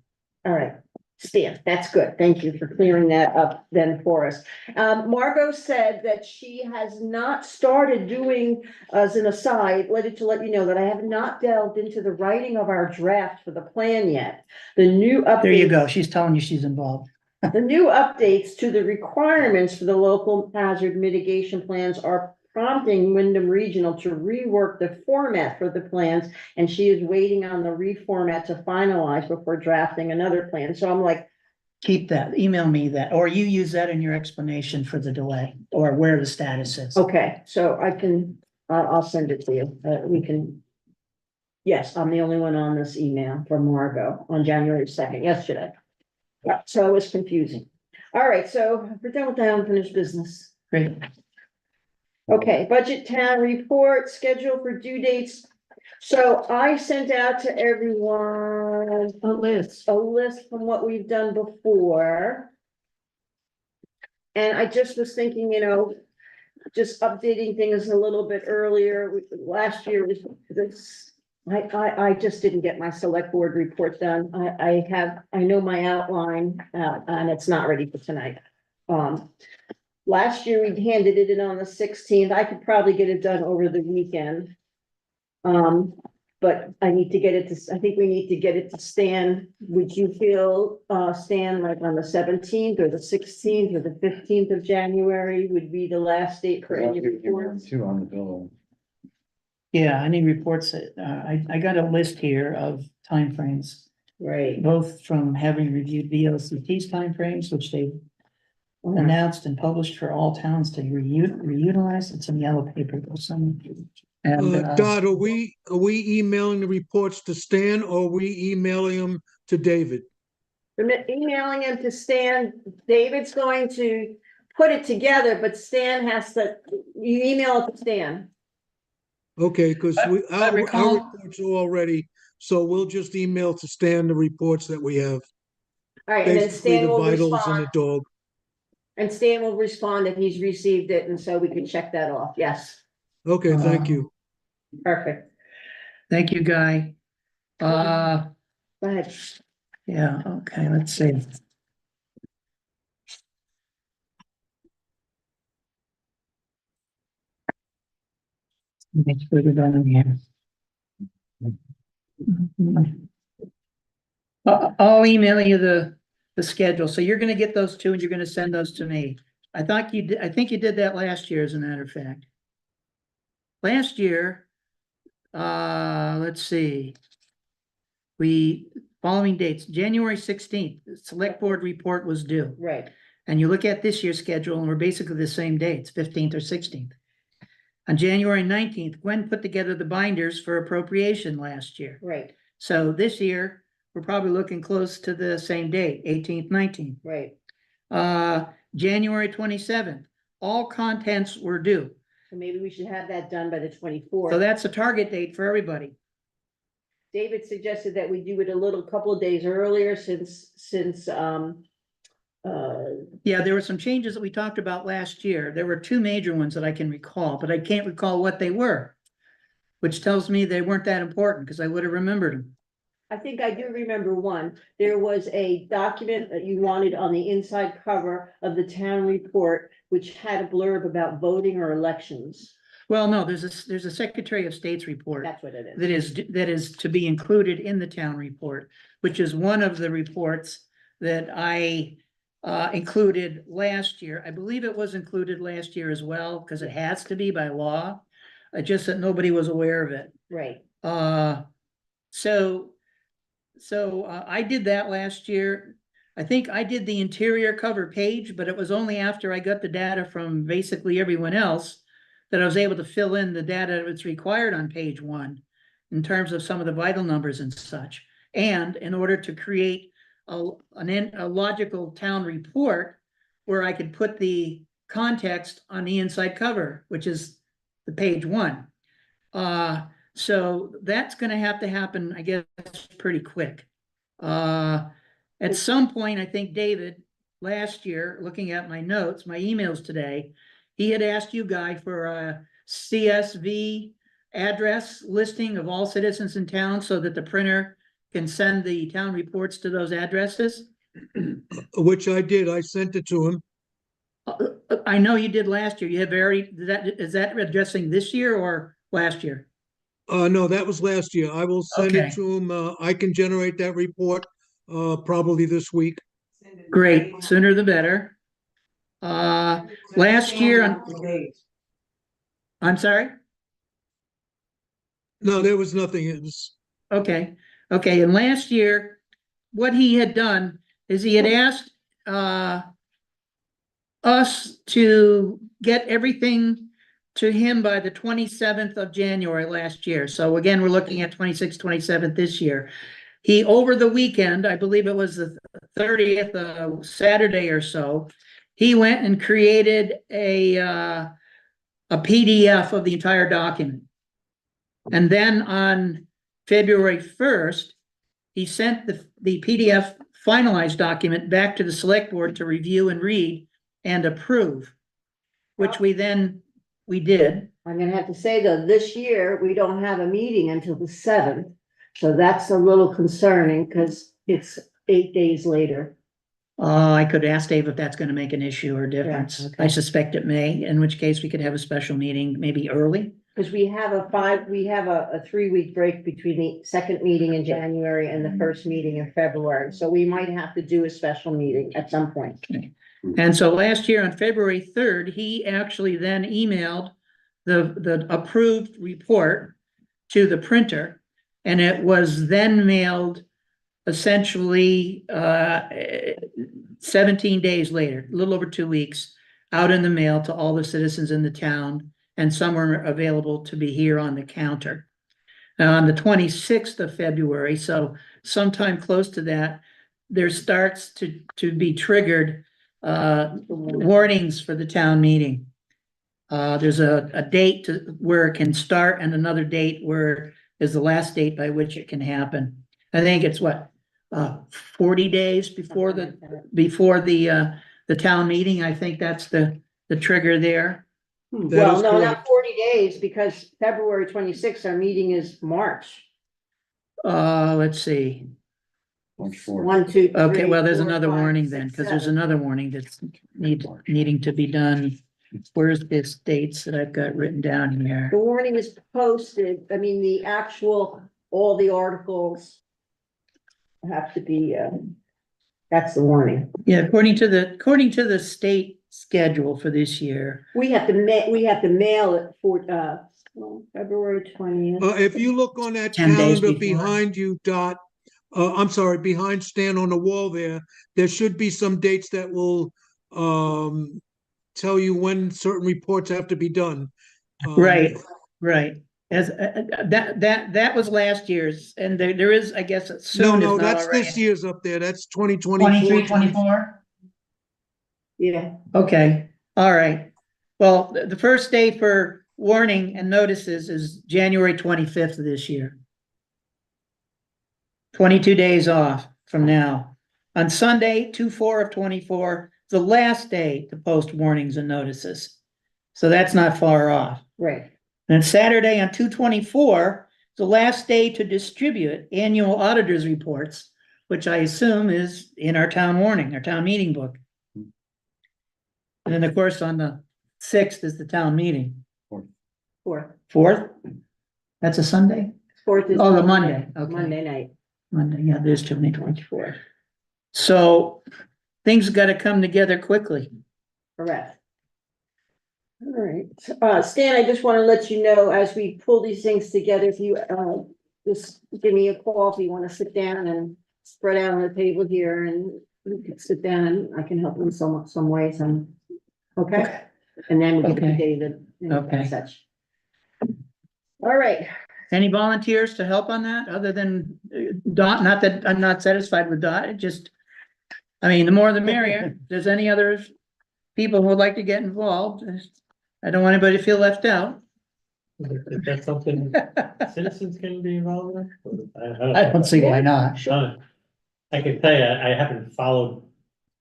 Speaker 1: all right. Stan, that's good. Thank you for clearing that up then for us. Margot said that she has not started doing, as an aside, let you know that I have not delved into the writing of our draft for the plan yet. The new updates.
Speaker 2: There you go. She's telling you she's involved.
Speaker 1: The new updates to the requirements for the local hazard mitigation plans are prompting Wyndham Regional to rework the format for the plans, and she is waiting on the reformat to finalize before drafting another plan. So I'm like,
Speaker 2: Keep that, email me that, or you use that in your explanation for the delay or where the status is.
Speaker 1: okay, so I can, I'll send it to you. We can. Yes, I'm the only one on this email from Margot on January 2nd, yesterday. Yeah, so it was confusing. All right, so we're done with the unfinished business.
Speaker 2: Great.
Speaker 1: Okay, budget town report, schedule for due dates. So I sent out to everyone
Speaker 3: A list.
Speaker 1: a list from what we've done before. And I just was thinking, just updating things a little bit earlier. Last year was this, I just didn't get my select board report done. I know my outline, and it's not ready for tonight. Last year we handed it in on the 16th. I could probably get it done over the weekend. But I need to get it to, I think we need to get it to Stan. Would you feel, Stan, like on the 17th or the 16th or the 15th of January would be the last date for any reports?
Speaker 7: Two on the bill.
Speaker 2: Yeah, I need reports. I got a list here of timeframes,
Speaker 1: Right.
Speaker 2: both from having reviewed VLCT's timeframes, which they announced and published for all towns to reutilize. It's in yellow paper. And
Speaker 8: Dot, are we emailing the reports to Stan or are we emailing them to David?
Speaker 1: We're emailing him to Stan. David's going to put it together, but Stan has to, you email it to Stan.
Speaker 8: Okay, because
Speaker 2: I
Speaker 8: our
Speaker 2: recall-
Speaker 8: reports are all ready, so we'll just email to Stan the reports that we have.
Speaker 1: All right, and then
Speaker 8: Basically,
Speaker 1: Stan
Speaker 8: the
Speaker 1: will
Speaker 8: vitals and
Speaker 1: respond.
Speaker 8: the dog.
Speaker 1: And Stan will respond if he's received it, and so we can check that off. Yes,
Speaker 8: Okay, thank you.
Speaker 1: perfect.
Speaker 2: thank you, Guy.
Speaker 1: Go ahead.
Speaker 2: Yeah, okay, let's see. Let's put it on here. I'll email you the schedule. So you're gonna get those two and you're gonna send those to me. I think you did that last year, as a matter of fact. Last year, let's see. Following dates, January 16th, the select board report was due.
Speaker 1: Right,
Speaker 2: And you look at this year's schedule and we're basically the same dates, 15th or 16th. On January 19th, Gwen put together the binders for appropriation last year.
Speaker 1: right,
Speaker 2: So this year, we're probably looking close to the same date, 18th, 19th.
Speaker 1: right.
Speaker 2: January 27th, all contents were due.
Speaker 1: So maybe we should have that done by the 24th.
Speaker 2: So that's a target date for everybody.
Speaker 1: David suggested that we do it a little, couple of days earlier since,
Speaker 2: Yeah, there were some changes that we talked about last year. There were two major ones that I can recall, but I can't recall what they were. Which tells me they weren't that important, because I would have remembered them.
Speaker 1: I think I do remember one. There was a document that you wanted on the inside cover of the town report, which had a blurb about voting or elections.
Speaker 2: Well, no, there's a Secretary of State's report
Speaker 1: That's what it is.
Speaker 2: that is to be included in the town report, which is one of the reports that I included last year. I believe it was included last year as well, because it has to be by law. Just that nobody was aware of it.
Speaker 1: Right.
Speaker 2: So I did that last year. I think I did the interior cover page, but it was only after I got the data from basically everyone else that I was able to fill in the data that's required on page one in terms of some of the vital numbers and such. And in order to create a logical town report where I could put the context on the inside cover, which is the page one. So that's gonna have to happen, I guess, pretty quick. At some point, I think David, last year, looking at my notes, my emails today, he had asked you guys for a CSV address listing of all citizens in town so that the printer can send the town reports to those addresses.
Speaker 8: Which I did. I sent it to him.
Speaker 2: I know you did last year. You have is that addressing this year or last year?
Speaker 8: No, that was last year. I will send
Speaker 2: Okay.
Speaker 8: it to him. I can generate that report, probably this week.
Speaker 2: Great, sooner the better. Last year, I'm sorry?
Speaker 8: No, there was nothing. It was,
Speaker 2: Okay, and last year, what he had done is he had asked, us to get everything to him by the 27th of January last year. So again, we're looking at 26th, 27th this year. He, over the weekend, I believe it was the 30th, Saturday or so, he went and created a PDF of the entire document. And then on February 1st, he sent the PDF finalized document back to the select board to review and read and approve, which we did.
Speaker 1: I'm gonna have to say though, this year, we don't have a meeting until the 7th. So that's a little concerning because it's 8 days later.
Speaker 2: I could ask Dave if that's gonna make an issue or difference.
Speaker 1: Yeah, okay.
Speaker 2: I suspect it may, in which case we could have a special meeting, maybe early.
Speaker 1: Because we have a 3-week break between the second meeting in January and the first meeting in February. So we might have to do a special meeting at some point.
Speaker 2: And so last year on February 3rd, he actually then emailed the approved report to the printer. And it was then mailed essentially 17 days later, a little over 2 weeks, out in the mail to all the citizens in the town, and some were available to be here on the counter. Now, on the 26th of February, so sometime close to that, there starts to be triggered warnings for the town meeting. There's a date where it can start and another date where is the last date by which it can happen. I think it's 40 days before the town meeting. I think that's the trigger there.
Speaker 1: Well, no, not 40 days because February 26th, our meeting is March.
Speaker 2: Let's see.
Speaker 1: 1, 2, 3.
Speaker 2: Okay, well, there's
Speaker 1: 4,
Speaker 2: another
Speaker 1: 5,
Speaker 2: warning
Speaker 1: 6,
Speaker 2: then, because there's
Speaker 1: 7.
Speaker 2: another warning that's needing to be done. Where's this dates that I've got written down here?
Speaker 1: The warning is posted. I mean, all the articles have to be, that's the warning.
Speaker 2: Yeah, according to the state schedule for this year.
Speaker 1: We have to mail it for, February 20th.
Speaker 8: if you look on that
Speaker 2: 10 days
Speaker 8: calendar
Speaker 2: before.
Speaker 8: behind you, Dot, I'm sorry, behind Stan on the wall there should be some dates that will, tell you when certain reports have to be done.
Speaker 2: Right. As that was last year's, and there is, I guess, soon.
Speaker 8: No,
Speaker 2: is not
Speaker 8: that's
Speaker 2: already.
Speaker 8: this year's up there. That's 2024.
Speaker 2: 23, 24?
Speaker 1: Yeah.
Speaker 2: Okay, all right. Well, the first day for warning and notices is January 25th of this year. 22 days off from now. On Sunday, 2/4 of 24, the last day to post warnings and notices. So that's not far off.
Speaker 1: Right.
Speaker 2: And Saturday on 2/24, the last day to distribute annual auditors reports, which I assume is in our town warning, our town meeting book. And then, of course, on the 6th is the town meeting.
Speaker 1: Fourth.
Speaker 2: 4th? That's a Sunday?
Speaker 1: Fourth is.
Speaker 2: Oh, the Monday, okay.
Speaker 1: Monday night.
Speaker 2: Monday, yeah, there's too many 24.
Speaker 1: 24th.
Speaker 2: So things gotta come together quickly.
Speaker 1: Correct. All right, Stan, I just want to let you know, as we pull these things together, if you, just give me a call if you want to sit down and spread out on the table here and we can sit down and I can help in some ways and, okay? And then we get to
Speaker 2: Okay.
Speaker 1: David and
Speaker 2: Okay.
Speaker 1: such. All right,
Speaker 2: Any volunteers to help on that, other than Dot? Not that I'm not satisfied with Dot, it just, I mean, the more the merrier. If there's any other people who would like to get involved, I don't want anybody to feel left out.
Speaker 9: If that's something citizens can be involved with.
Speaker 2: I don't see why not.
Speaker 9: I can tell you, I haven't followed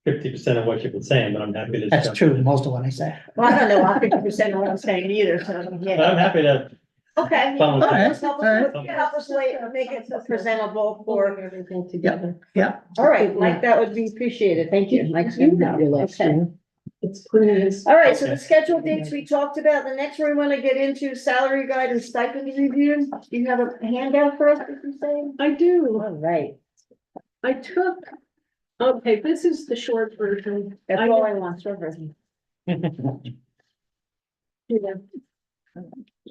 Speaker 9: 50% of what you've been saying, but I'm happy to.
Speaker 2: That's
Speaker 9: jump
Speaker 2: true,
Speaker 9: in.
Speaker 2: most of what I say.
Speaker 1: well, I don't know, I'll 50% of what I'm saying either, so,
Speaker 9: But I'm
Speaker 1: yeah.
Speaker 9: happy to.
Speaker 1: Okay.
Speaker 9: Follow
Speaker 1: Help
Speaker 9: that.
Speaker 1: us, help
Speaker 2: All right.
Speaker 1: us, help us make it presentable
Speaker 3: Pulling
Speaker 1: for,
Speaker 3: everything together.
Speaker 2: Yeah,
Speaker 1: all right, Mike, that would be appreciated, thank you. Mike's gonna help you, okay.
Speaker 3: It's putting this.
Speaker 1: All right, so the
Speaker 9: Okay.
Speaker 1: scheduled dates we talked about, the next one we want to get into salary guide and stipend review. Do you have a handout for us, did you say?
Speaker 3: I do.
Speaker 1: All right,
Speaker 3: I took, okay, this is the short version.
Speaker 1: that's all I want, short version.
Speaker 3: Yeah.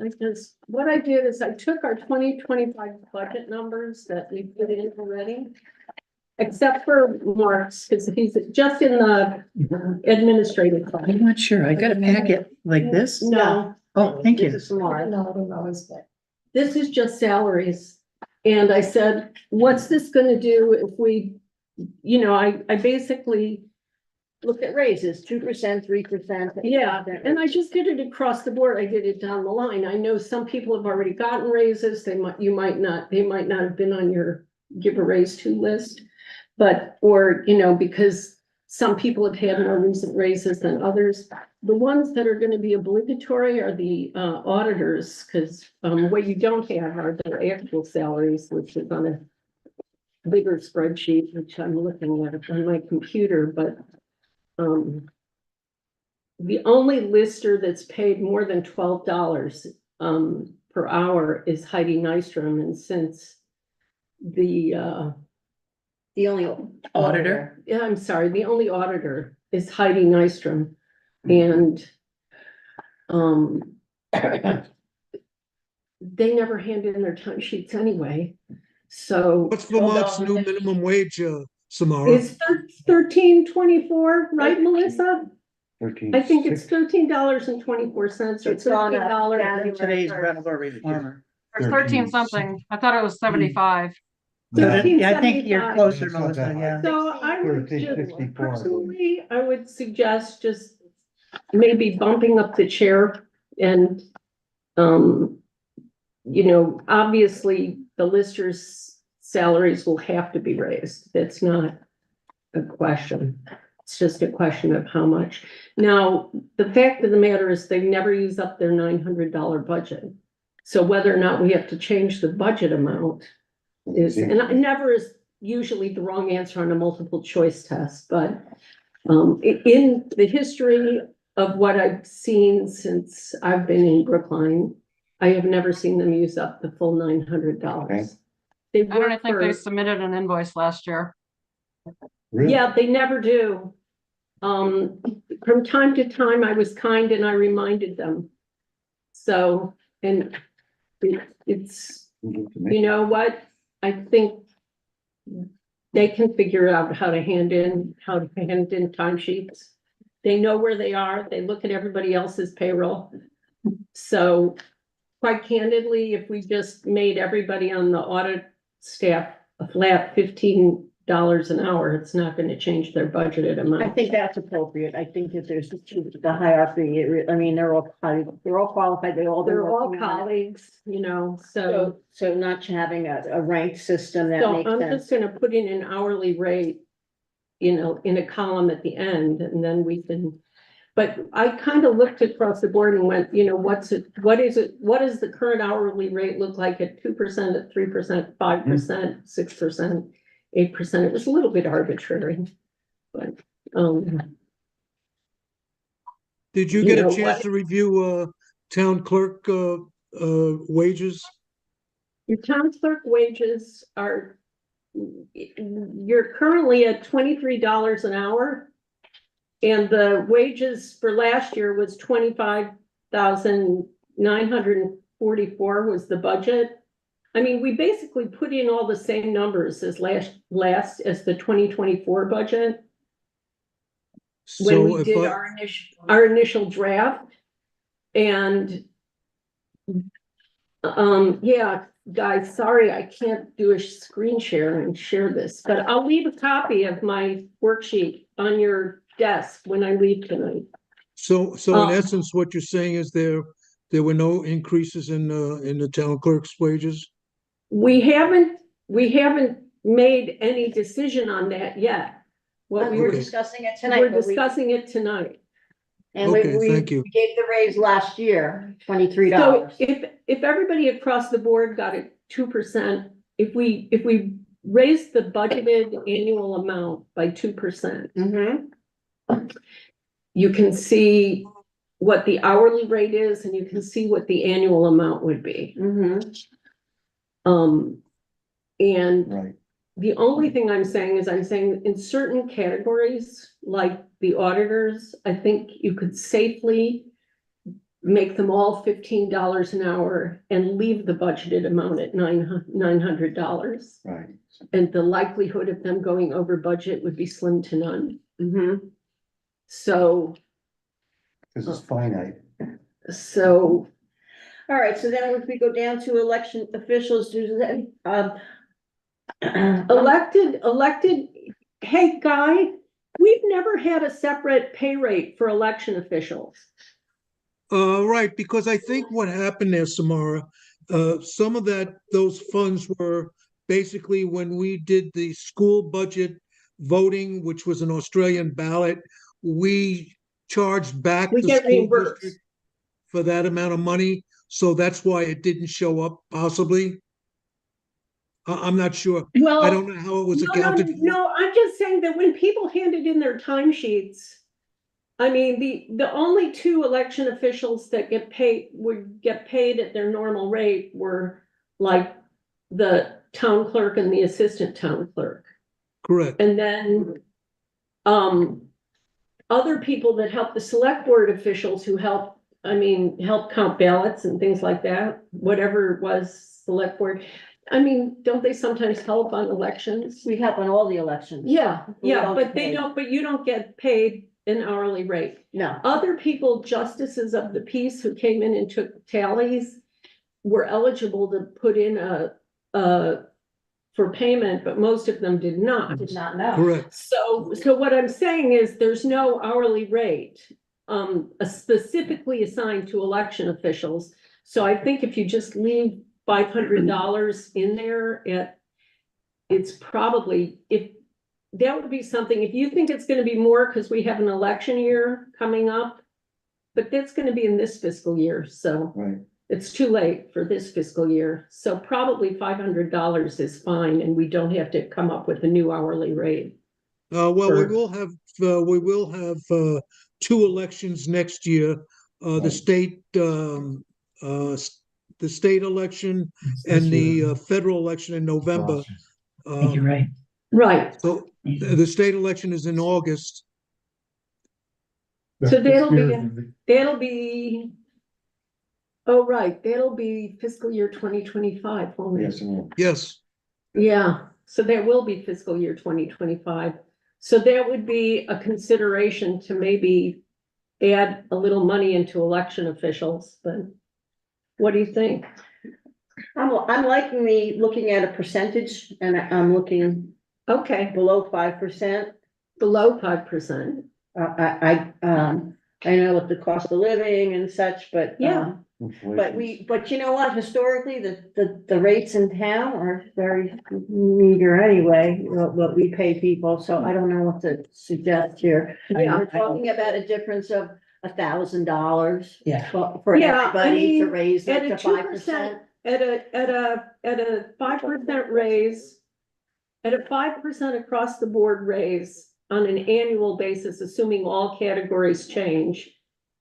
Speaker 3: Because what I did is I took our 2025 budget numbers that we put in already. Except for Mark's, because he's just in the administrative fund.
Speaker 2: I'm not sure. I got a packet like this.
Speaker 3: No,
Speaker 2: Oh, thank you.
Speaker 1: This is smart.
Speaker 3: this is just salaries. And I said, what's this gonna do if we, I basically,
Speaker 1: Look at raises, 2%, 3%.
Speaker 3: yeah, and I just did it across the board. I did it down the line. I know some people have already gotten raises. They might not have been on your give a raise to list. But, because some people have had more recent raises than others. The ones that are gonna be obligatory are the auditors, because what you don't have are their actual salaries, which is on a bigger spreadsheet, which I'm looking at on my computer, but the only lister that's paid more than $12 per hour is Heidi Nystrom, and since the
Speaker 1: The only
Speaker 2: Auditor?
Speaker 3: yeah, I'm sorry, the only auditor is Heidi Nystrom, and they never hand in their timesheets anyway, so
Speaker 8: What's Vermont's new minimum wage, Samara?
Speaker 3: it's $13.24, right, Melissa?
Speaker 7: 13.
Speaker 3: I think it's $13.24 or
Speaker 1: It's gone up
Speaker 3: $13.
Speaker 1: January
Speaker 2: Today's
Speaker 1: 1st.
Speaker 2: Breville Reformer.
Speaker 10: Or 13 something. I thought it was 75.
Speaker 2: Yeah, I think you're
Speaker 3: 13.75.
Speaker 2: closer,
Speaker 7: It's not
Speaker 2: Melissa,
Speaker 7: that high.
Speaker 2: yeah.
Speaker 3: So I would just,
Speaker 7: 13.64.
Speaker 3: personally, I would suggest just maybe bumping up the chair and, obviously the listers' salaries will have to be raised. That's not a question. It's just a question of how much. Now, the fact of the matter is they never use up their $900 budget. So whether or not we have to change the budget amount is, and I never is usually the wrong answer on a multiple choice test, but in the history of what I've seen since I've been in Brookline, I have never seen them use up the full $900. They
Speaker 10: I don't
Speaker 3: work
Speaker 10: think
Speaker 3: for,
Speaker 10: they submitted an invoice last year.
Speaker 7: Really?
Speaker 3: yeah, they never do. From time to time, I was kind and I reminded them. So, and it's, you know what? I think they can figure out how to hand in timesheets. They know where they are. They look at everybody else's payroll. So quite candidly, if we just made everybody on the audit staff a flat $15 an hour, it's not gonna change their budgeted
Speaker 1: I
Speaker 3: amount.
Speaker 1: think that's appropriate. I think that there's the hierarchy, I mean, they're all qualified, they all. been
Speaker 3: They're all
Speaker 1: working on it.
Speaker 3: colleagues, you know, so.
Speaker 1: So not having a ranked system that
Speaker 3: So
Speaker 1: makes
Speaker 3: I'm
Speaker 1: sense.
Speaker 3: just gonna put in an hourly rate, you know, in a column at the end, and then we can. But I kind of looked across the board and went, you know, what does the current hourly rate look like at 2%, at 3%, 5%, 6%, 8%? It was a little bit arbitrary, but,
Speaker 8: Did you
Speaker 3: You
Speaker 8: get a
Speaker 3: know
Speaker 8: chance
Speaker 3: what?
Speaker 8: to review, town clerk, wages?
Speaker 3: your town clerk wages are, you're currently at $23 an hour. And the wages for last year was 25,944 was the budget. I mean, we basically put in all the same numbers as last as the 2024 budget. When
Speaker 8: So
Speaker 3: we
Speaker 8: if
Speaker 3: did our initial draft. And yeah, guys, sorry, I can't do a screen share and share this, but I'll leave a copy of my worksheet on your desk when I leave tonight.
Speaker 8: So in essence, what you're saying is there were no increases in the town clerk's wages?
Speaker 3: We haven't made any decision on that yet. What we
Speaker 1: We're
Speaker 3: were,
Speaker 8: Okay.
Speaker 1: discussing it tonight.
Speaker 3: we're
Speaker 1: but we-
Speaker 3: discussing it tonight.
Speaker 1: And we,
Speaker 8: Okay, thank you.
Speaker 1: we gave the raise last year, $23.
Speaker 3: So if everybody across the board got a 2%, if we raised the budgeted annual amount by 2%,
Speaker 1: Mhm.
Speaker 3: you can see what the hourly rate is and you can see what the annual amount would be.
Speaker 1: Mhm.
Speaker 3: And
Speaker 7: Right.
Speaker 3: the only thing I'm saying is I'm saying in certain categories, like the auditors, I think you could safely make them all $15 an hour and leave the budgeted amount at $900.
Speaker 7: Right.
Speaker 3: And the likelihood of them going over budget would be slim to none.
Speaker 1: Mhm.
Speaker 3: So,
Speaker 7: This is finite.
Speaker 3: so
Speaker 1: All right, so then if we go down to election officials, do that,
Speaker 3: elected, hey, Guy, we've never had a separate pay rate for election officials.
Speaker 8: Right, because I think what happened there, Samara, some of those funds were basically when we did the school budget voting, which was an Australian ballot, we charged back
Speaker 3: We
Speaker 8: the
Speaker 3: get
Speaker 8: school
Speaker 3: reimbursed.
Speaker 8: district for that amount of money, so that's why it didn't show up possibly. I'm not sure.
Speaker 3: Well,
Speaker 8: I don't know how it was accounted for.
Speaker 3: No, I'm just saying that when people handed in their timesheets, I mean, the only two election officials that would get paid at their normal rate were like the town clerk and the assistant town clerk.
Speaker 8: Correct.
Speaker 3: And then, other people that help the select board officials who help count ballots and things like that, whatever it was, select board. I mean, don't they sometimes help on elections?
Speaker 1: we help on all the elections.
Speaker 3: Yeah,
Speaker 1: We don't
Speaker 3: but
Speaker 1: get paid.
Speaker 3: but you don't get paid an hourly rate.
Speaker 1: No,
Speaker 3: Other people, justices of the peace who came in and took tallies were eligible to put in for payment, but most of them did not.
Speaker 1: did not know.
Speaker 8: Correct.
Speaker 3: So what I'm saying is there's no hourly rate specifically assigned to election officials. So I think if you just leave $500 in there, it's probably, if that would be something, if you think it's gonna be more because we have an election year coming up, but that's gonna be in this fiscal year, so
Speaker 7: Right.
Speaker 3: it's too late for this fiscal year. So probably $500 is fine, and we don't have to come up with a new hourly rate.
Speaker 8: Well, we
Speaker 3: Sure.
Speaker 8: will have two elections next year. The state election and the federal election in November.
Speaker 2: I think you're right.
Speaker 3: Right,
Speaker 8: So the state election is in August.
Speaker 3: so that'll
Speaker 6: That'll
Speaker 3: be, oh, right, that'll be fiscal year 2025, won't it?
Speaker 7: Yes, it will.
Speaker 8: Yes.
Speaker 3: Yeah, so that will be fiscal year 2025. So that would be a consideration to maybe add a little money into election officials, but what do you think?
Speaker 1: I'm liking looking at a percentage and I'm looking
Speaker 3: Okay,
Speaker 1: below 5%.
Speaker 3: below 5%.
Speaker 1: I know with the cost of living and such, but,
Speaker 3: Yeah.
Speaker 1: but you know what, historically, the rates in town are very meager anyway, what we pay people, so I don't know what to suggest here.
Speaker 3: Yeah.
Speaker 1: We're talking about a difference of $1,000.
Speaker 2: Yeah.
Speaker 1: For
Speaker 3: Yeah, I
Speaker 1: everybody to
Speaker 3: mean,
Speaker 1: raise
Speaker 3: at
Speaker 1: it
Speaker 3: a
Speaker 1: to 5%.
Speaker 3: At a 5% raise, at a 5% across the board raise on an annual basis, assuming all categories change,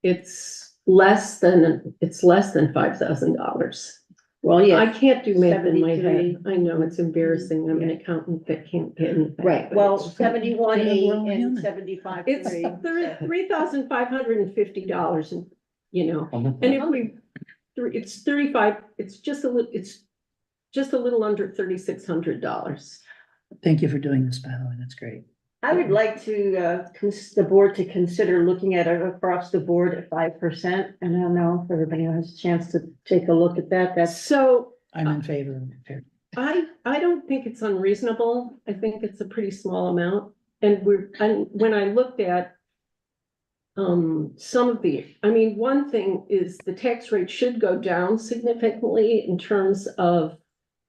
Speaker 3: it's less than $5,000.
Speaker 1: Well,
Speaker 3: I
Speaker 1: yeah,
Speaker 3: can't do math in my
Speaker 1: 73.
Speaker 3: head. I know it's embarrassing. I'm an accountant that can't get anything.
Speaker 1: right,
Speaker 3: but
Speaker 1: well,
Speaker 3: it's-
Speaker 1: 71.8
Speaker 2: We're all
Speaker 1: and
Speaker 2: human.
Speaker 1: 75.
Speaker 3: It's $3,550 and, you know, and if it's 35, it's just a little under $3,600.
Speaker 2: Thank you for doing this, by the way, that's great.
Speaker 1: I would like to, the board to consider looking at it across the board at 5%, and I don't know if everybody has a chance to take a look at that, that's.
Speaker 3: So
Speaker 2: I'm in favor of it.
Speaker 3: I don't think it's unreasonable. I think it's a pretty small amount. And when I looked at some of one thing is the tax rate should go down significantly in terms of,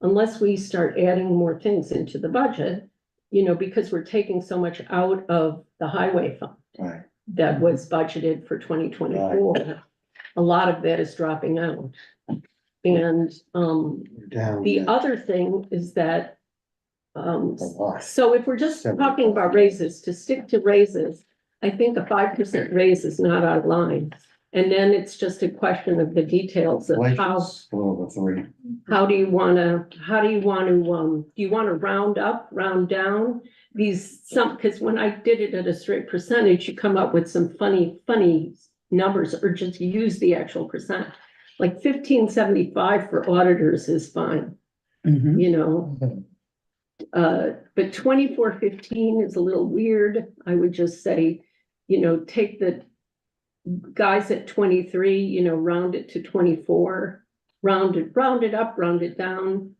Speaker 3: unless we start adding more things into the budget, you know, because we're taking so much out of the highway fund
Speaker 7: Right.
Speaker 3: that was budgeted for 2024. A lot of that is dropping out. And
Speaker 7: Down.
Speaker 3: the other thing is that
Speaker 7: A lot.
Speaker 3: so if we're just talking about raises, to stick to raises, I think a 5% raise is not out of line. And then it's just a question of the details of how
Speaker 7: Inflation's a little over 3.
Speaker 3: do you wanna, do you wanna round up, round down? Because when I did it at a straight percentage, you come up with some funny numbers, or just use the actual percent. Like 1575 for auditors is fine,
Speaker 2: Mhm.
Speaker 3: you know? But 2415 is a little weird. I would just say, you know, take the guys at 23, you know, round it to 24, round it up, round it down.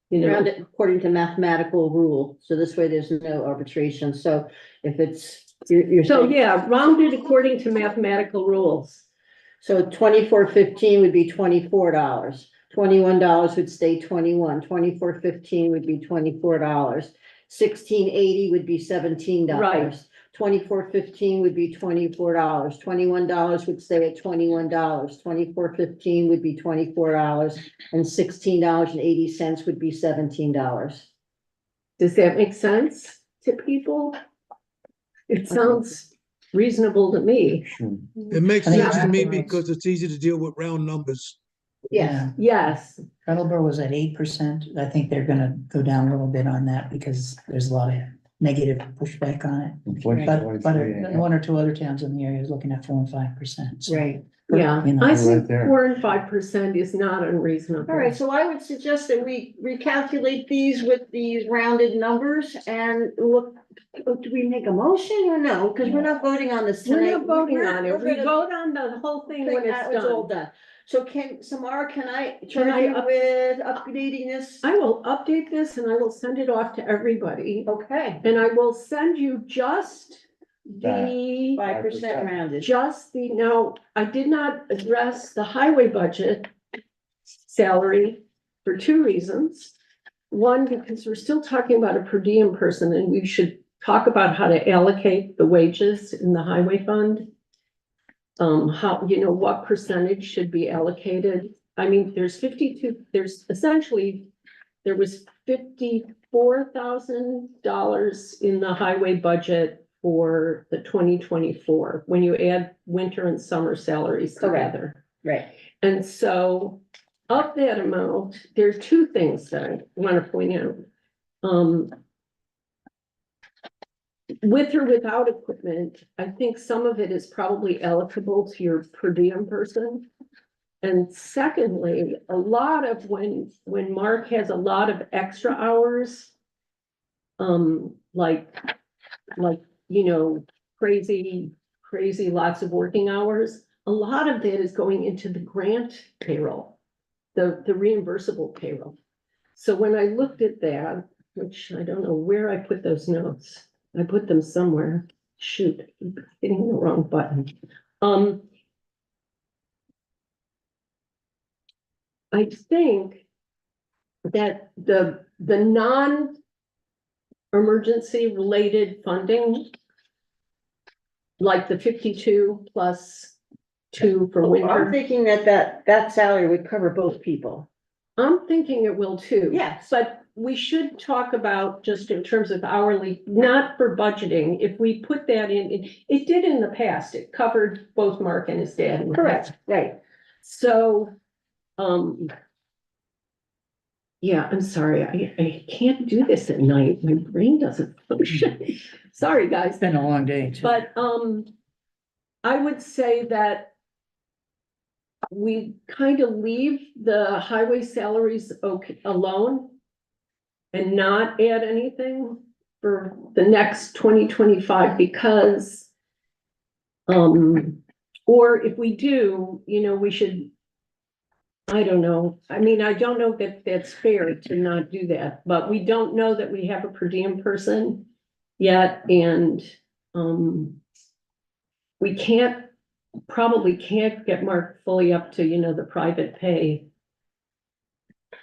Speaker 3: You
Speaker 1: Around
Speaker 3: know,
Speaker 1: it according to mathematical rule, so this way there's no arbitration, so if it's, you're
Speaker 3: so
Speaker 1: saying.
Speaker 3: yeah, round it according to mathematical rules.
Speaker 1: So 2415 would be $24, $21 would stay 21, 2415 would be $24, 1680 would be $17.
Speaker 3: Right.
Speaker 1: 2415 would be $24, $21 would stay at $21, 2415 would be $24, and $16.80 would be $17.
Speaker 3: Does that make sense to people? It sounds reasonable to me.
Speaker 8: It makes
Speaker 2: I think
Speaker 8: sense to me
Speaker 2: afterwards-
Speaker 8: because it's easy to deal with round numbers.
Speaker 1: Yes,
Speaker 3: Yes,
Speaker 2: Brattleboro was at 8%. I think they're gonna go down a little bit on that because there's a lot of negative pushback on it.
Speaker 7: Inflation
Speaker 2: But
Speaker 7: 23, yeah.
Speaker 2: one or two other towns in the area is looking at 4 and 5%. So,
Speaker 1: right.
Speaker 3: yeah.
Speaker 2: you know,
Speaker 3: I
Speaker 7: right
Speaker 3: think
Speaker 7: there.
Speaker 3: 4 and 5% is not unreasonable.
Speaker 1: All right, so I would suggest that we recalculate these with these rounded numbers and look, do we make a motion or no? Because we're not voting on this
Speaker 3: We're
Speaker 1: tonight.
Speaker 3: not voting on it.
Speaker 1: We're
Speaker 3: We
Speaker 1: gonna
Speaker 3: vote on the whole thing when
Speaker 1: think
Speaker 3: it's
Speaker 1: that was all
Speaker 3: done.
Speaker 1: done. So Samara, can I
Speaker 3: Can
Speaker 1: charge
Speaker 3: I
Speaker 1: you with updating this?
Speaker 3: I will update this and I will send it off to everybody.
Speaker 1: Okay,
Speaker 3: And I will send you just the,
Speaker 1: 5% rounded.
Speaker 3: no, I did not address the highway budget salary for 2 reasons. One, because we're still talking about a per diem person and we should talk about how to allocate the wages in the highway fund. How, you know, what percentage should be allocated. I mean, there was $54,000 in the highway budget for the 2024, when you add winter and summer salaries
Speaker 1: Correct.
Speaker 3: together.
Speaker 1: Right.
Speaker 3: And so of that amount, there's 2 things that I want to point out. With or without equipment, I think some of it is probably eligible to your per diem person. And secondly, a lot of when Mark has a lot of extra hours, like, you know, crazy lots of working hours, a lot of that is going into the grant payroll, the reimbursable payroll. So when I looked at that, which I don't know where I put those notes. I put them somewhere. Shoot, I'm hitting the wrong button. I think that the non-emergency related funding, like the 52 plus 2 for
Speaker 1: I'm
Speaker 3: winter,
Speaker 1: thinking that salary would cover both people.
Speaker 3: I'm thinking it will too.
Speaker 1: Yes.
Speaker 3: But we should talk about just in terms of hourly, not for budgeting, if we put that in, it did in the past, it covered both Mark and his dad. in the
Speaker 1: Correct,
Speaker 3: past.
Speaker 1: right.
Speaker 3: So, yeah, I'm sorry, I can't do this at night, my brain doesn't function. Sorry, guys.
Speaker 2: It's been a long day too.
Speaker 3: But, I would say that we kind of leave the highway salaries alone and not add anything for the next 2025 because, or if we do, you know, we should, I don't know. I mean, I don't know that that's fair to not do that, but we don't know that we have a per diem person yet, and, we probably can't get Mark fully up to, you know, the private pay,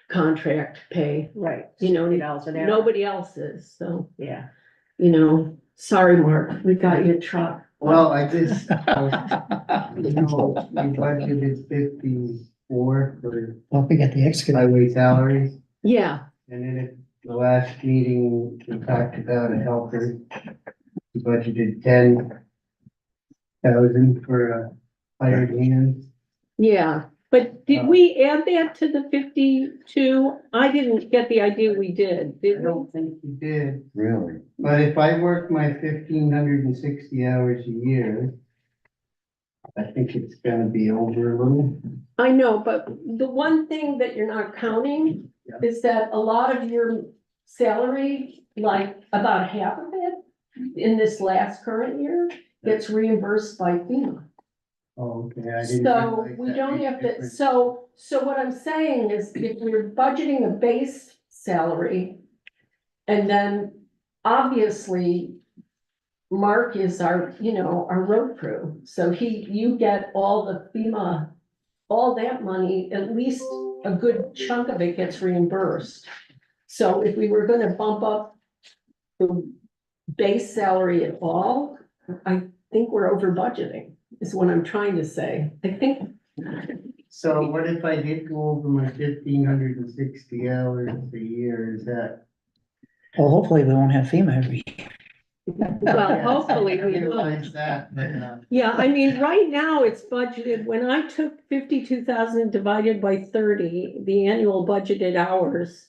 Speaker 3: contract pay,
Speaker 1: Right.
Speaker 3: you know,
Speaker 1: $60 an hour.
Speaker 3: nobody else is, so,
Speaker 1: Yeah.
Speaker 3: you know, sorry, Mark, we got you a truck.
Speaker 12: Well, I just, you know, we budgeted 54 for
Speaker 2: Don't forget the excavator.
Speaker 12: highway salaries.
Speaker 3: Yeah,
Speaker 12: And then at the last meeting, we talked about a helper. We budgeted 10,000 for a hired hand.
Speaker 3: yeah, but did we add that to the 52? I didn't get the idea we did,
Speaker 12: I
Speaker 3: did we?
Speaker 12: don't think we did,
Speaker 7: Really?
Speaker 12: but if I work my 1,560 hours a year, I think it's gonna be over a little.
Speaker 3: I know, but the one thing that you're not counting
Speaker 12: Yeah.
Speaker 3: is that a lot of your salary, like about half of it in this last current year, gets reimbursed by FEMA.
Speaker 12: Oh, okay, I didn't.
Speaker 3: So
Speaker 12: realize
Speaker 3: we
Speaker 12: that
Speaker 3: don't
Speaker 12: big
Speaker 3: have to,
Speaker 12: difference.
Speaker 3: so what I'm saying is if we're budgeting a base salary, and then obviously Mark is our, you know, our road crew, so you get all the FEMA, all that money, at least a good chunk of it gets reimbursed. So if we were gonna bump up the base salary at all, I think we're over budgeting, is what I'm trying to say. I think,
Speaker 12: So what if I did go over my 1,560 hours a year, is that?
Speaker 2: Well, hopefully we won't have FEMA every year.
Speaker 3: well, hopefully
Speaker 12: I
Speaker 3: we will.
Speaker 12: realize that, but,
Speaker 3: Yeah, I mean, right now it's budgeted, when I took 52,000 divided by 30, the annual budgeted hours.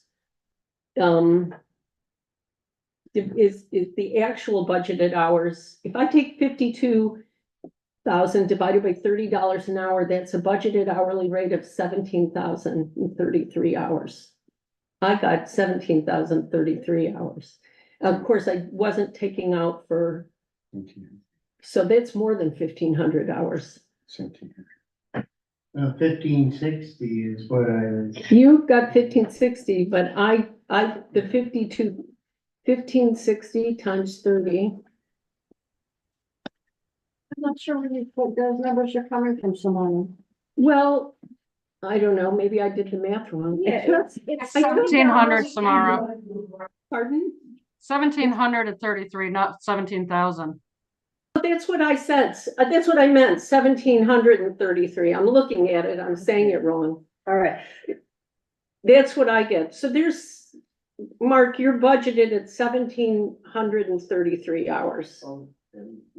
Speaker 3: Is the actual budgeted hours, if I take 52,000 divided by $30 an hour, that's a budgeted hourly rate of 17,033 hours. I got 17,033 hours. Of course, I wasn't taking out for, so that's more than 1,500 hours.
Speaker 12: 1,560 is what I,
Speaker 3: You've got 1,560, but the 1,560 times 30.
Speaker 1: I'm not sure where you put those numbers are coming from, Simone.
Speaker 3: Well, I don't know, maybe I did the math wrong.
Speaker 1: Yeah, it's
Speaker 3: I took
Speaker 10: 1,700,
Speaker 3: down-
Speaker 10: Samara.
Speaker 3: Pardon?
Speaker 10: 1,733, not 17,000.
Speaker 3: That's what I said. That's what I meant, 1,733. I'm looking at it. I'm saying it wrong.
Speaker 1: All right.
Speaker 3: That's what I get. So there's, Mark, you're budgeted at 1,733 hours.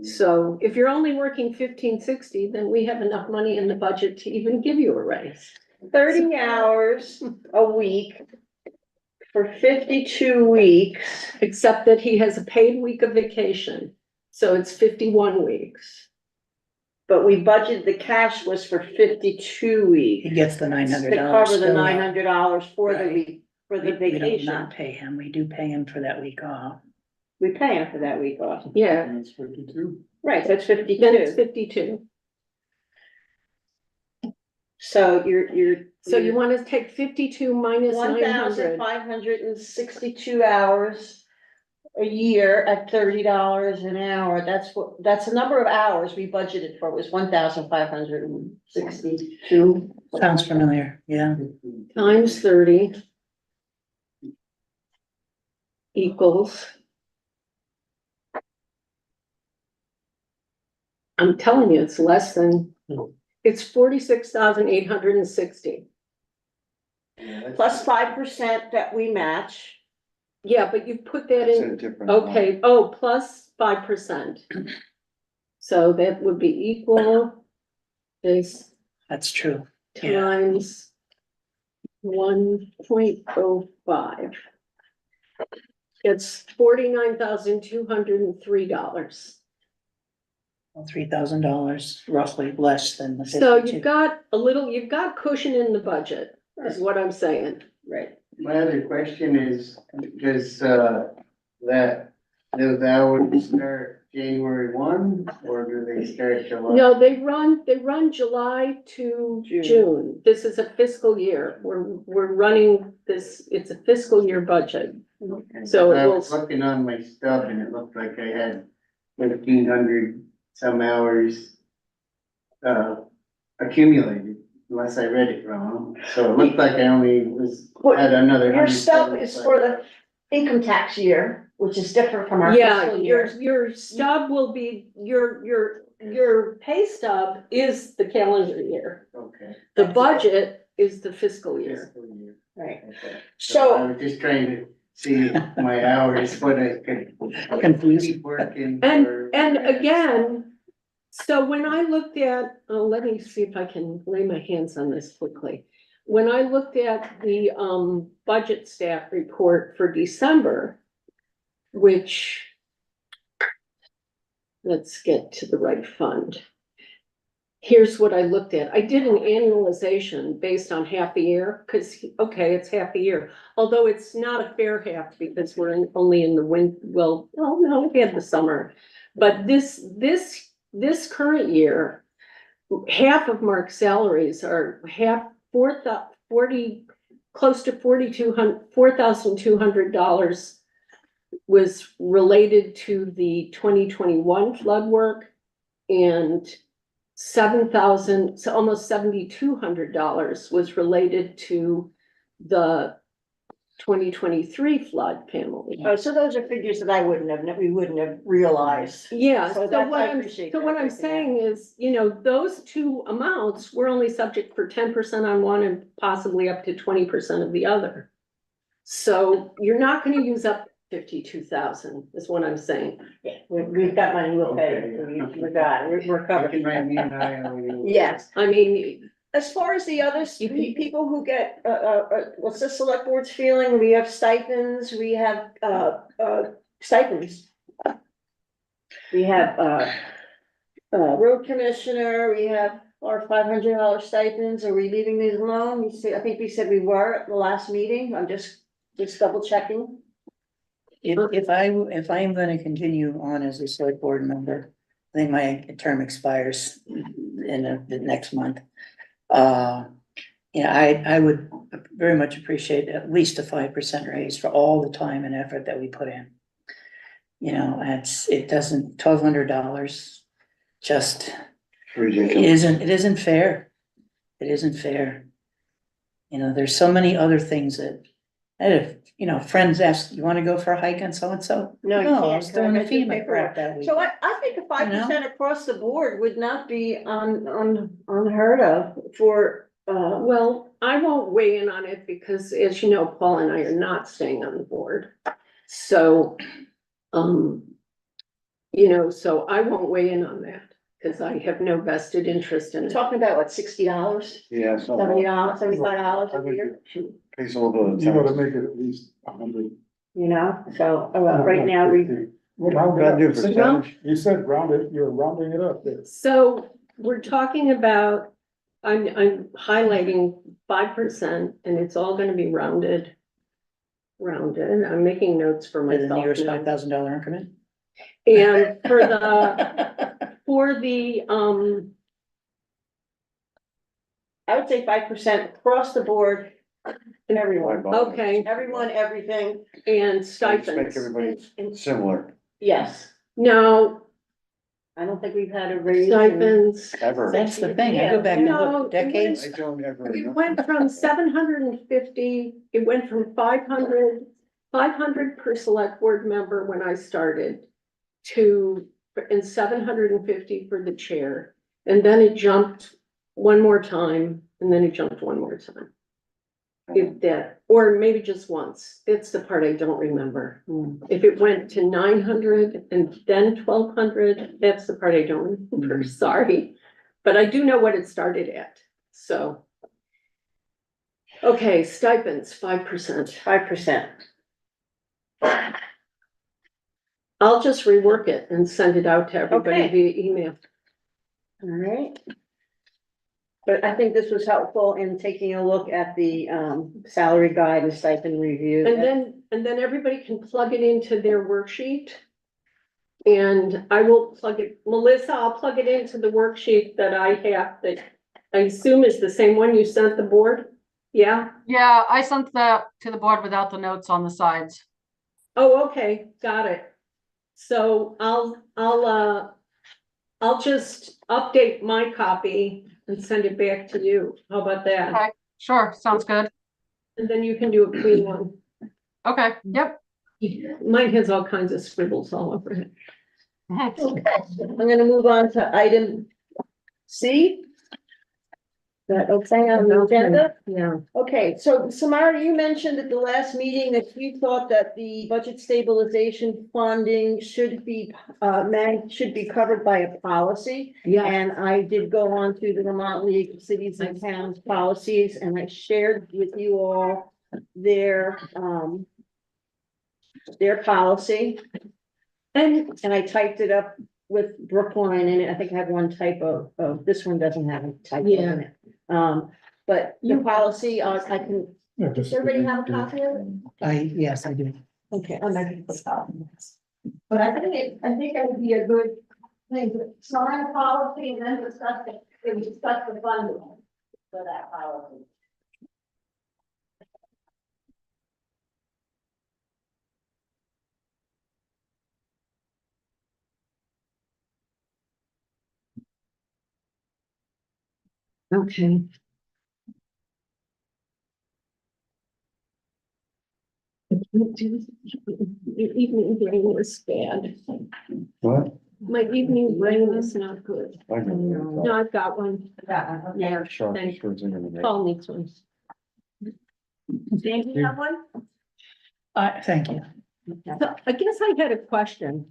Speaker 3: So if you're only working 1,560, then we have enough money in the budget to even give you a raise.
Speaker 1: 30 hours a week for 52 weeks.
Speaker 3: Except that he has a paid week of vacation, so it's 51 weeks.
Speaker 1: But we budgeted, the cash was for 52 weeks.
Speaker 2: He gets the
Speaker 1: To
Speaker 2: $900.
Speaker 1: cover the
Speaker 2: still, though.
Speaker 1: $900 for the
Speaker 2: Right.
Speaker 1: week, for the
Speaker 2: We don't
Speaker 1: vacation.
Speaker 2: not pay him. We do pay him for that week off.
Speaker 1: We pay him for that week off.
Speaker 3: Yeah,
Speaker 6: That's 52.
Speaker 1: Right, that's
Speaker 3: then it's
Speaker 1: 52.
Speaker 3: 52.
Speaker 1: So you're
Speaker 3: So you wanna take 52 minus 900.
Speaker 1: 1,562 hours a year at $30 an hour. That's the number of hours we budgeted for, was 1,562.
Speaker 2: Sounds familiar, yeah.
Speaker 3: Times 30 equals. I'm telling you, it's less than, it's 46,860.
Speaker 1: Plus 5% that we match.
Speaker 3: Yeah, but you put that
Speaker 4: That's
Speaker 3: in,
Speaker 4: a different.
Speaker 3: okay, plus 5%. So that would be equal is
Speaker 2: That's true. Yeah.
Speaker 3: times 1.05. It's $49,203.
Speaker 2: $3,000 roughly less than the
Speaker 3: So
Speaker 2: 52.
Speaker 3: you've got you've got cushion in the budget, is what I'm saying.
Speaker 1: Right.
Speaker 12: My other question is, does, those hours start January 1, or do they start July?
Speaker 3: No, they run July to
Speaker 1: June.
Speaker 3: June. This is a fiscal year. We're running this, it's a fiscal year budget. So
Speaker 12: I
Speaker 3: it
Speaker 12: was
Speaker 3: will,
Speaker 12: looking on my stuff and it looked like I had 1,500 some hours accumulated, unless I read it wrong. So it looked like I only had another.
Speaker 1: Your stuff is
Speaker 12: 175.
Speaker 1: for the income tax year, which is different from our
Speaker 3: yeah,
Speaker 1: fiscal year.
Speaker 3: your stub will be, your pay stub is the calendar year.
Speaker 12: Okay.
Speaker 3: The budget is the fiscal year.
Speaker 12: Fiscal year.
Speaker 1: Right.
Speaker 12: Okay. I
Speaker 1: So,
Speaker 12: was just trying to see my hours, what I could
Speaker 2: Confused.
Speaker 12: keep working.
Speaker 3: And again, so when I looked at, let me see if I can lay my hands on this quickly. When I looked at the budget staff report for December, which, let's get to the right fund. Here's what I looked at. I did an annualization based on half a year, because, okay, it's half a year. Although it's not a fair half because we're only in the no, we had the summer. But this current year, half of Mark's salaries are close to $4,200 was related to the 2021 flood work, and almost $7,200 was related to the 2023 flood penalty.
Speaker 1: so those are figures that we wouldn't have realized.
Speaker 3: Yeah,
Speaker 1: So
Speaker 3: so
Speaker 1: that's-
Speaker 3: what
Speaker 1: I
Speaker 3: I'm,
Speaker 1: appreciate
Speaker 3: so
Speaker 1: that
Speaker 3: what I'm
Speaker 1: breaking down.
Speaker 3: saying is, those two amounts were only subject for 10% on one and possibly up to 20% of the other. So you're not gonna use up 52,000 is what I'm saying.
Speaker 1: Yeah, we've got money, we'll pay.
Speaker 12: Okay.
Speaker 1: We got it, we're
Speaker 12: You
Speaker 1: covered.
Speaker 12: can write me an IOU.
Speaker 1: Yes.
Speaker 3: I mean,
Speaker 1: As far as the others, people who get, what's the select board's feeling? We have stipends, we have, stipends. We have, road commissioner, we have our $500 stipends. Are we leaving these alone? I think we said we were at the last meeting. I'm just double checking.
Speaker 2: If I am gonna continue on as a select board member, I think my term expires in the next month. I would very much appreciate at least a 5% raise for all the time and effort that we put in. $1,200 just
Speaker 4: Ridiculous.
Speaker 2: it isn't fair. It isn't fair. There's so many other things that, friends ask, you wanna go for a hike on so-and-so?
Speaker 1: No, you
Speaker 2: I
Speaker 1: can't,
Speaker 2: was doing the
Speaker 1: I do
Speaker 2: FEMA crap that week.
Speaker 1: So I think a 5% across the board would not be unheard of for,
Speaker 3: well, I won't weigh in on it because, as you know, Paul and I are not staying on the board. So, so I won't weigh in on that because I have no vested interest in it.
Speaker 1: talking about what, $60,
Speaker 4: Yeah, so.
Speaker 1: $70, $75 a year,
Speaker 4: Pays a little bit of
Speaker 6: You gotta
Speaker 4: tax.
Speaker 6: make it at least 100.
Speaker 1: So, right now,
Speaker 6: Round it
Speaker 7: Gotta do
Speaker 6: up.
Speaker 7: percentage.
Speaker 6: You said round it, you're rounding it up there.
Speaker 3: So we're talking about, I'm highlighting 5% and it's all gonna be rounded. I'm making notes for
Speaker 2: For the
Speaker 3: myself
Speaker 2: nearest
Speaker 3: now.
Speaker 2: $5,000 increment?
Speaker 3: And for the
Speaker 1: I would say 5% across the board. And everyone,
Speaker 3: Okay,
Speaker 1: everyone, everything,
Speaker 3: and
Speaker 4: Just make
Speaker 3: stipends.
Speaker 4: everybody
Speaker 1: and
Speaker 4: similar,
Speaker 1: yes,
Speaker 3: No,
Speaker 1: I don't think we've had a raise. in-
Speaker 3: stipends.
Speaker 4: ever.
Speaker 2: That's the thing, I go back and
Speaker 3: No,
Speaker 2: look decades.
Speaker 4: I don't ever.
Speaker 3: It went from 750, it went from 500 per select board member when I started to, and 750 for the chair. And then it jumped one more time, and then it jumped one more time. If that, or maybe just once. It's the part I don't remember. If it went to 900 and then 1,200, that's the part I don't remember, sorry. But I do know what it started at, so. Okay, stipends, 5%.
Speaker 1: 5%.
Speaker 3: I'll just rework it and send it out to everybody
Speaker 1: Okay.
Speaker 3: via email.
Speaker 1: All right. But I think this was helpful in taking a look at the salary guide and stipend review.
Speaker 3: And then everybody can plug it into their worksheet. And I will plug it, Melissa, I'll plug it into the worksheet that I have that I assume is the same one you sent the board? Yeah?
Speaker 10: Yeah, I sent that to the board without the notes on the sides.
Speaker 3: Oh, okay, got it. So I'll just update my copy and send it back to you. How about that?
Speaker 10: Okay, sure, sounds good.
Speaker 3: And then you can do a clean one.
Speaker 10: Okay, yep.
Speaker 3: Mine has all kinds of scribbles all over it.
Speaker 1: Okay, I'm gonna move on to item C. Is that okay on the agenda?
Speaker 3: Yeah.
Speaker 1: Okay, so Samara, you mentioned at the last meeting that you thought that the budget stabilization funding should be covered by a policy.
Speaker 3: Yeah.
Speaker 1: And I did go on to the Vermont League of Cities and Towns policies, and I shared with you all their policy. And I typed it up with Brookline in it. I think I have one typo. Oh, this one doesn't have a typo in it. But the policy, I can,
Speaker 6: Yeah,
Speaker 1: does
Speaker 6: just-
Speaker 1: everybody have a copy of it?
Speaker 2: Yes, I do.
Speaker 1: Okay, I'm not gonna stop. But I think it would be a good thing to sign a policy and then discuss the funding for that policy.
Speaker 3: Okay. Your evening brain was bad.
Speaker 7: What?
Speaker 3: My evening brain is not good.
Speaker 7: I know.
Speaker 3: No, I've got one.
Speaker 1: Yeah.
Speaker 7: Sure,
Speaker 3: Thank
Speaker 7: sure, it's in there.
Speaker 3: Paul needs one.
Speaker 1: Dan, do you have one?
Speaker 2: Thank you.
Speaker 3: So I guess I had a question.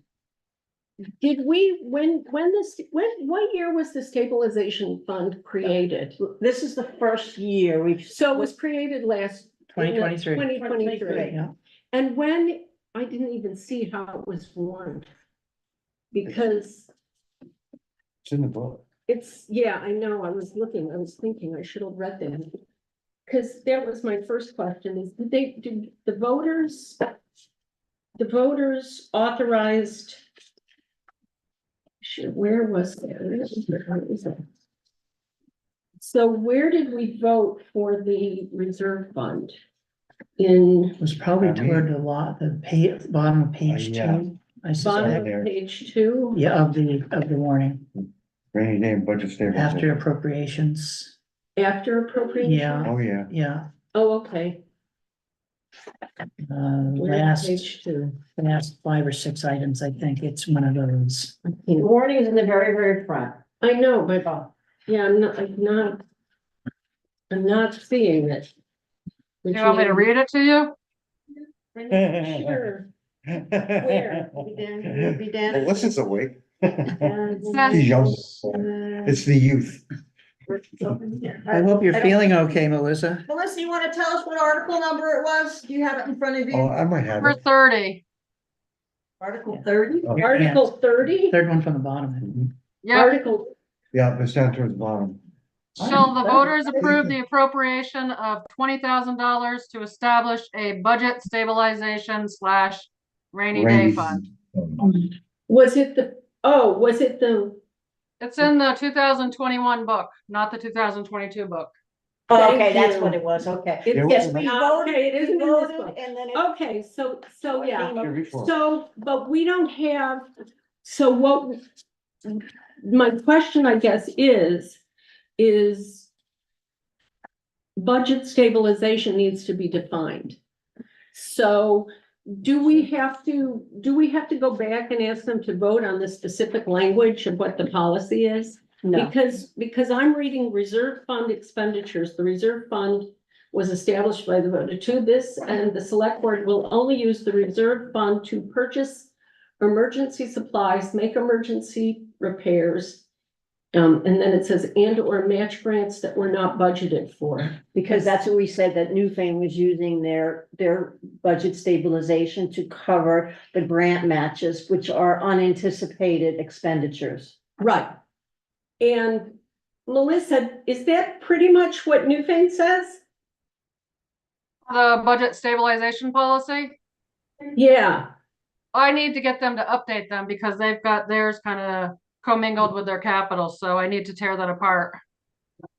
Speaker 3: Did we, what year was the stabilization fund created?
Speaker 1: This is the first year we've.
Speaker 3: So it was created last.
Speaker 2: 2023.
Speaker 3: 2023.
Speaker 2: Yeah.
Speaker 3: And when, I didn't even see how it was formed. Because
Speaker 7: It's in the book.
Speaker 3: it's, yeah, I know, I was thinking I should have read that. Cause that was my first question is, did the voters authorized. Shit, where was that? Where is that? So where did we vote for the reserve fund?
Speaker 2: It was probably
Speaker 7: I mean-
Speaker 2: toward the bottom of page
Speaker 7: Yeah.
Speaker 2: 2. I
Speaker 3: Bottom
Speaker 2: suspect,
Speaker 3: of page 2?
Speaker 2: yeah, of the warning,
Speaker 7: Rainy day and budget stabilization.
Speaker 2: after appropriations.
Speaker 3: After appropriation?
Speaker 2: Yeah.
Speaker 7: Oh, yeah.
Speaker 2: Yeah,
Speaker 3: Oh, okay. Where's page 2?
Speaker 2: last 5 or 6 items, I think it's one of those.
Speaker 1: The warning is in the very, very front.
Speaker 3: I know, but yeah, I'm not seeing it.
Speaker 10: Do you want me to read it to you?
Speaker 3: Sure. Where?
Speaker 7: Hey, Alyssa's awake.
Speaker 10: says-
Speaker 7: She's young. It's the youth.
Speaker 2: I hope you're feeling okay, Melissa.
Speaker 1: Melissa, you wanna tell us what article number it was? Do you have it in front of
Speaker 7: Oh,
Speaker 1: you?
Speaker 7: I might have
Speaker 10: Number
Speaker 7: it.
Speaker 10: 30.
Speaker 1: Article 30?
Speaker 7: Oh,
Speaker 3: Article 30?
Speaker 2: Third one from the bottom.
Speaker 10: Yeah,
Speaker 3: Article,
Speaker 7: yeah, it's down towards the bottom.
Speaker 10: shall the voters approve the appropriation of $20,000 to establish a budget stabilization / rainy day fund?
Speaker 3: was it the,
Speaker 10: It's in the 2021 book, not the 2022 book.
Speaker 1: Oh, okay,
Speaker 3: Thank
Speaker 1: that's
Speaker 3: you.
Speaker 1: what it was, okay.
Speaker 3: It's,
Speaker 7: Yeah,
Speaker 1: Yes,
Speaker 7: well,
Speaker 1: we
Speaker 3: okay,
Speaker 1: voted,
Speaker 3: it isn't in this
Speaker 1: voted,
Speaker 3: book.
Speaker 1: and then it.
Speaker 3: Okay, so yeah,
Speaker 7: Here before.
Speaker 3: so, but we don't have, so what, my question, I guess, is budget stabilization needs to be defined. So do we have to go back and ask them to vote on the specific language of what the policy is?
Speaker 1: No,
Speaker 3: Because I'm reading reserve fund expenditures, the reserve fund was established by the vote to this, and the select board will only use the reserve fund to purchase emergency supplies, make emergency repairs. And then it says, and or match grants that were not budgeted for.
Speaker 1: because that's what we said, that Newfane was using their budget stabilization to cover the grant matches, which are unanticipated expenditures.
Speaker 3: Right. And Melissa, is that pretty much what Newfane says?
Speaker 10: The budget stabilization policy,
Speaker 3: Yeah,
Speaker 10: I need to get them to update them because they've got theirs kind of commingled with their capital, so I need to tear that apart.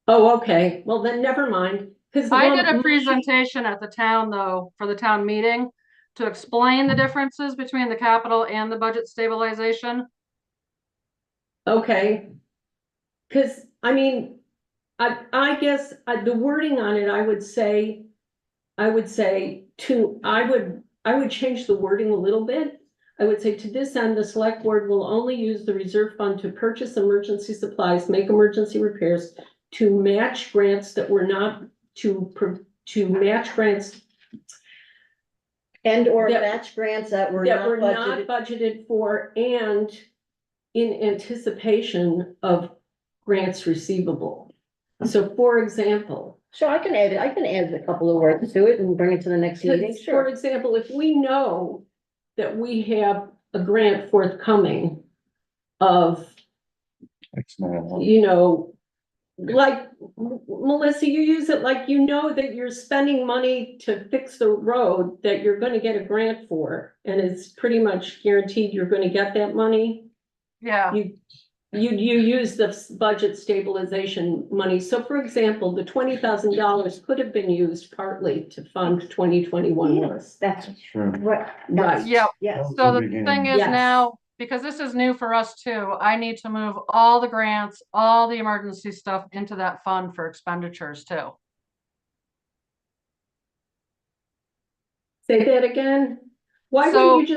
Speaker 3: oh, okay, well then never mind, because.
Speaker 10: I did a presentation at the town though, for the town meeting, to explain the differences between the capital and the budget stabilization.
Speaker 3: Okay. Cause I mean, I guess the wording on it, I would change the wording a little bit. I would say, to this end, the select board will only use the reserve fund to purchase emergency supplies, make emergency repairs, to match grants that were not, to match grants
Speaker 1: And or
Speaker 3: That-
Speaker 1: match grants that were
Speaker 3: that
Speaker 1: not
Speaker 3: were not
Speaker 1: budgeted.
Speaker 3: budgeted for, and in anticipation of grants receivable. So for example,
Speaker 1: So I can add a couple of words to it and bring it to the next meeting,
Speaker 3: for
Speaker 1: sure.
Speaker 3: example, if we know that we have a grant forthcoming of,
Speaker 7: X amount of money.
Speaker 3: you know, like, Melissa, you use it like, you know, that you're spending money to fix the road that you're gonna get a grant for, and it's pretty much guaranteed you're gonna get that money.
Speaker 10: Yeah,
Speaker 3: You use the budget stabilization money. So for example, the $20,000 could have been used partly to fund 2021 work.
Speaker 1: Yes, that's
Speaker 7: Sure.
Speaker 1: right.
Speaker 3: Right.
Speaker 10: yeah.
Speaker 1: Yes,
Speaker 10: So the
Speaker 7: Beginning.
Speaker 10: thing is
Speaker 3: Yes.
Speaker 10: now, because this is new for us too, I need to move all the grants, all the emergency stuff into that fund for expenditures too.
Speaker 3: Say that again? Why
Speaker 10: So-
Speaker 3: wouldn't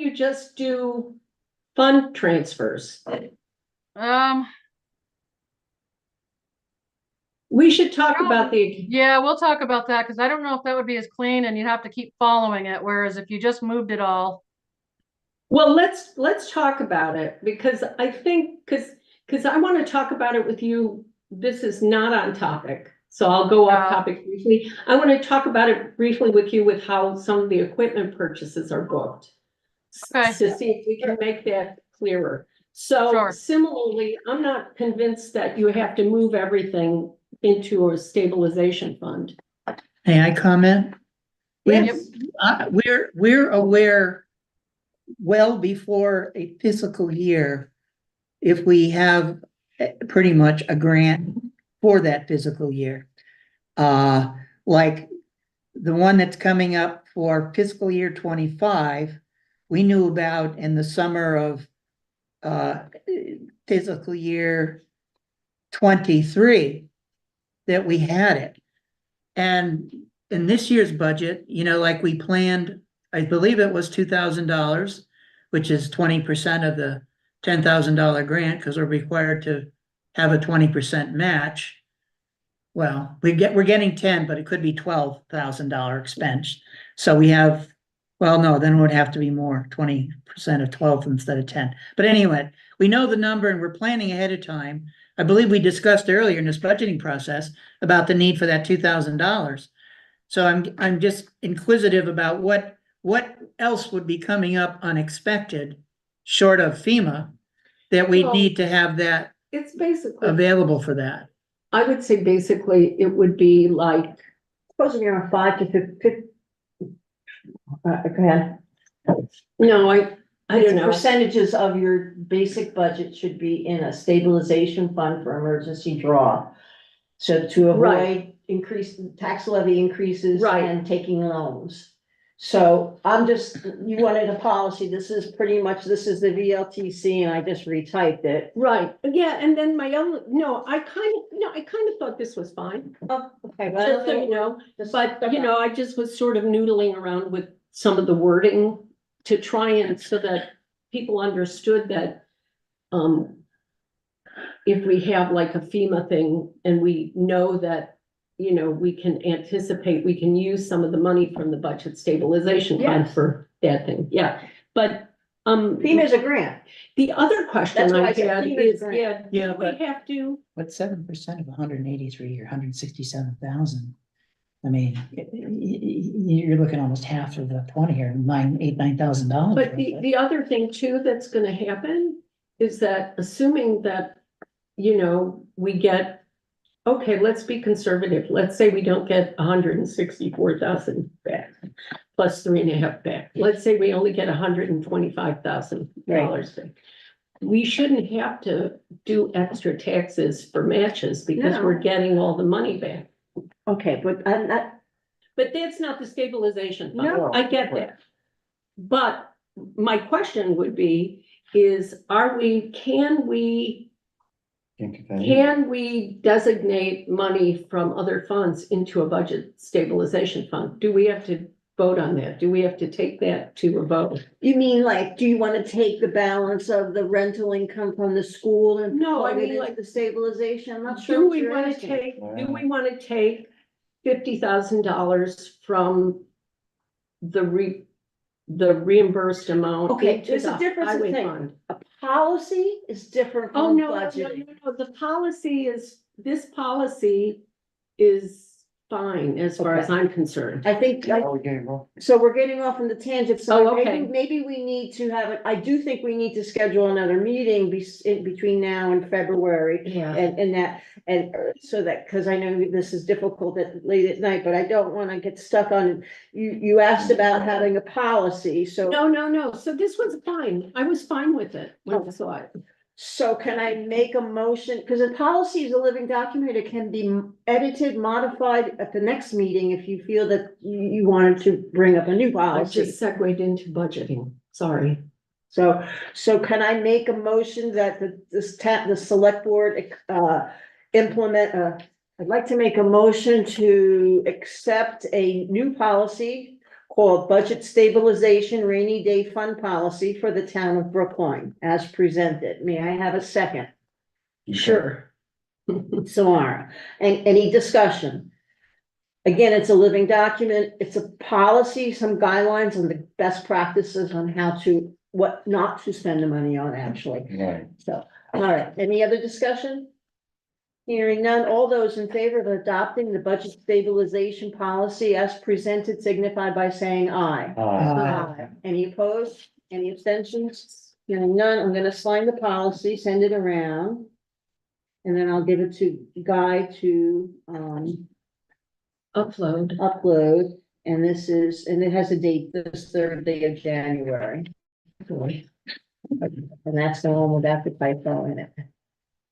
Speaker 3: you just do fund transfers? We should talk about the,
Speaker 10: Yeah, we'll talk about that because I don't know if that would be as clean and you'd have to keep following it, whereas if you just moved it all.
Speaker 3: well, let's talk about it, because I think, because I want to talk about it with you. This is not on topic, so I'll go off
Speaker 10: No.
Speaker 3: topic briefly. I want to talk about it briefly with you with how some of the equipment purchases are booked.
Speaker 10: Okay.
Speaker 3: To see if we can make that clearer. So
Speaker 10: Sure.
Speaker 3: similarly, I'm not convinced that you have to move everything into a stabilization fund.
Speaker 2: May I comment?
Speaker 3: Yes.
Speaker 2: We're aware well before a fiscal year, if we have pretty much a grant for that fiscal year. Like the one that's coming up for fiscal year 25, we knew about in the summer of fiscal year 23 that we had it. And in this year's budget, you know, like we planned, I believe it was $2,000, which is 20% of the $10,000 grant, because we're required to have a 20% match. Well, we're getting 10, but it could be $12,000 expense. So we have, well, no, then it would have to be more, 20% of 12 instead of 10. But anyway, we know the number and we're planning ahead of time. I believe we discussed earlier in this budgeting process about the need for that $2,000. So I'm just inquisitive about what else would be coming up unexpected, short of FEMA, that we
Speaker 3: Well,
Speaker 2: need to have that
Speaker 3: It's basically,
Speaker 2: available for that.
Speaker 3: I would say basically it would be like,
Speaker 1: supposed to be around 5 to 50. Go ahead.
Speaker 3: no, I don't know.
Speaker 1: Percentages of your basic budget should be in a stabilization fund for emergency draw. So to
Speaker 3: Right.
Speaker 1: avoid increase, tax levy increases
Speaker 3: Right.
Speaker 1: and taking loans. So I'm just, you wanted a policy, this is pretty much, this is the VLTC and I just retyped it.
Speaker 3: Right, yeah, and then my own, no, I kind of thought this was fine.
Speaker 1: Oh, okay,
Speaker 3: Just so you know, but you know, I just was sort of noodling around with some of the wording to try and so that people understood that. If we have like a FEMA thing and we know that, you know, we can anticipate, we can use some of the money from the budget stabilization fund
Speaker 1: Yes.
Speaker 3: for that thing, yeah, but.
Speaker 1: FEMA's a grant.
Speaker 3: The other question
Speaker 1: That's why
Speaker 3: I
Speaker 1: I said
Speaker 3: had
Speaker 1: FEMA's
Speaker 3: is,
Speaker 1: grant.
Speaker 3: yeah,
Speaker 2: Yeah,
Speaker 3: we have to.
Speaker 2: But 7% of 183 or 167,000. I mean, you're looking almost half of the 20 or $9,000.
Speaker 3: But the other thing too that's gonna happen is that assuming that, you know, we get, okay, let's be conservative. Let's say we don't get 164,000 back, plus 3.5 back. Let's say we only get $125,000 back. We shouldn't have to do extra taxes for matches because
Speaker 1: No.
Speaker 3: we're getting all the money back.
Speaker 1: Okay, but I'm not,
Speaker 3: But that's not the stabilization fund.
Speaker 1: No.
Speaker 3: I get that. But my question would be, is can we designate money from other funds into a budget stabilization fund? Do we have to vote on that? Do we have to take that to a vote?
Speaker 1: you mean like, do you wanna take the balance of the rental income from the school and?
Speaker 3: No, I
Speaker 1: plug it
Speaker 3: mean,
Speaker 1: into
Speaker 3: like,
Speaker 1: the stabilization? I'm not sure
Speaker 3: Do
Speaker 1: what
Speaker 3: we
Speaker 1: you're
Speaker 3: wanna
Speaker 1: asking.
Speaker 3: take $50,000 from the reimbursed amount?
Speaker 1: Okay,
Speaker 3: into
Speaker 1: there's a
Speaker 3: the
Speaker 1: difference in
Speaker 3: highway
Speaker 1: thing.
Speaker 3: fund?
Speaker 1: A policy is different
Speaker 3: Oh,
Speaker 1: from
Speaker 3: no,
Speaker 1: budgeting.
Speaker 3: the policy this policy is fine as far as
Speaker 1: Okay.
Speaker 3: I'm concerned.
Speaker 1: I think,
Speaker 7: Are we getting wrong?
Speaker 1: so we're getting off on the tangent, so
Speaker 3: Oh, okay.
Speaker 1: maybe we need to have it, I do think we need to schedule another meeting in between now and February.
Speaker 3: Yeah.
Speaker 1: And that, and so that, cause I know this is difficult late at night, but I don't wanna get stuck on, you asked about having a policy, so.
Speaker 3: No, so this was fine, I was fine with it when I saw it.
Speaker 1: So can I make a motion, because a policy is a living document, it can be edited, modified at the next meeting if you feel that you wanted to bring up a new
Speaker 3: I
Speaker 1: policy.
Speaker 3: just segued into budgeting, sorry.
Speaker 1: So can I make a motion that the select board, implement, I'd like to make a motion to accept a new policy called Budget Stabilization Rainy Day Fund Policy for the town of Brookline as presented. May I have a second?
Speaker 3: Sure.
Speaker 1: Samara, and any discussion? Again, it's a living document, it's a policy, some guidelines and the best practices on what not to spend the money on actually.
Speaker 7: Right.
Speaker 1: So, all right, any other discussion? Hearing none, all those in favor of adopting the budget stabilization policy as presented signify by saying aye.
Speaker 7: Aye.
Speaker 1: Any opposed? Any abstentions? Hearing none, I'm gonna sign the policy, send it around. And then I'll give it to Guy to, upload, and it has a date, this 3rd day of January. And that's the one without the typo in it.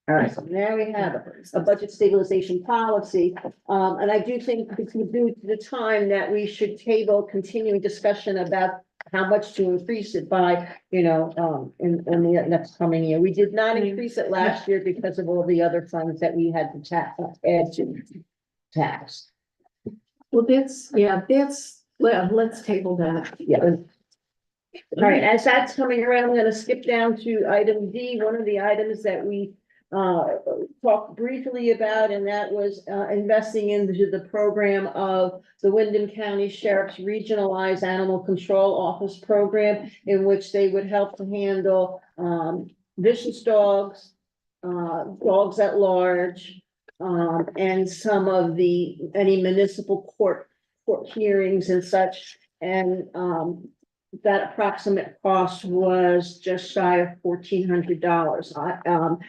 Speaker 1: All right, so now we have a budget stabilization policy, and I do think it's due to the time that we should table continuing discussion about how much to increase it by, in the next coming year. We did not increase it last year because of all the other funds that we had to add to tax.
Speaker 3: Well, let's table that.
Speaker 1: Yeah. All right, as that's coming around, I'm gonna skip down to item D, one of the items that we talked briefly about, and that was investing into the program of the Wyndham County Sheriff's Regionalized Animal Control Office Program, in which they would help to handle vicious dogs, dogs at large, and some of any municipal court hearings and such, and that approximate cost was just shy of $1,400.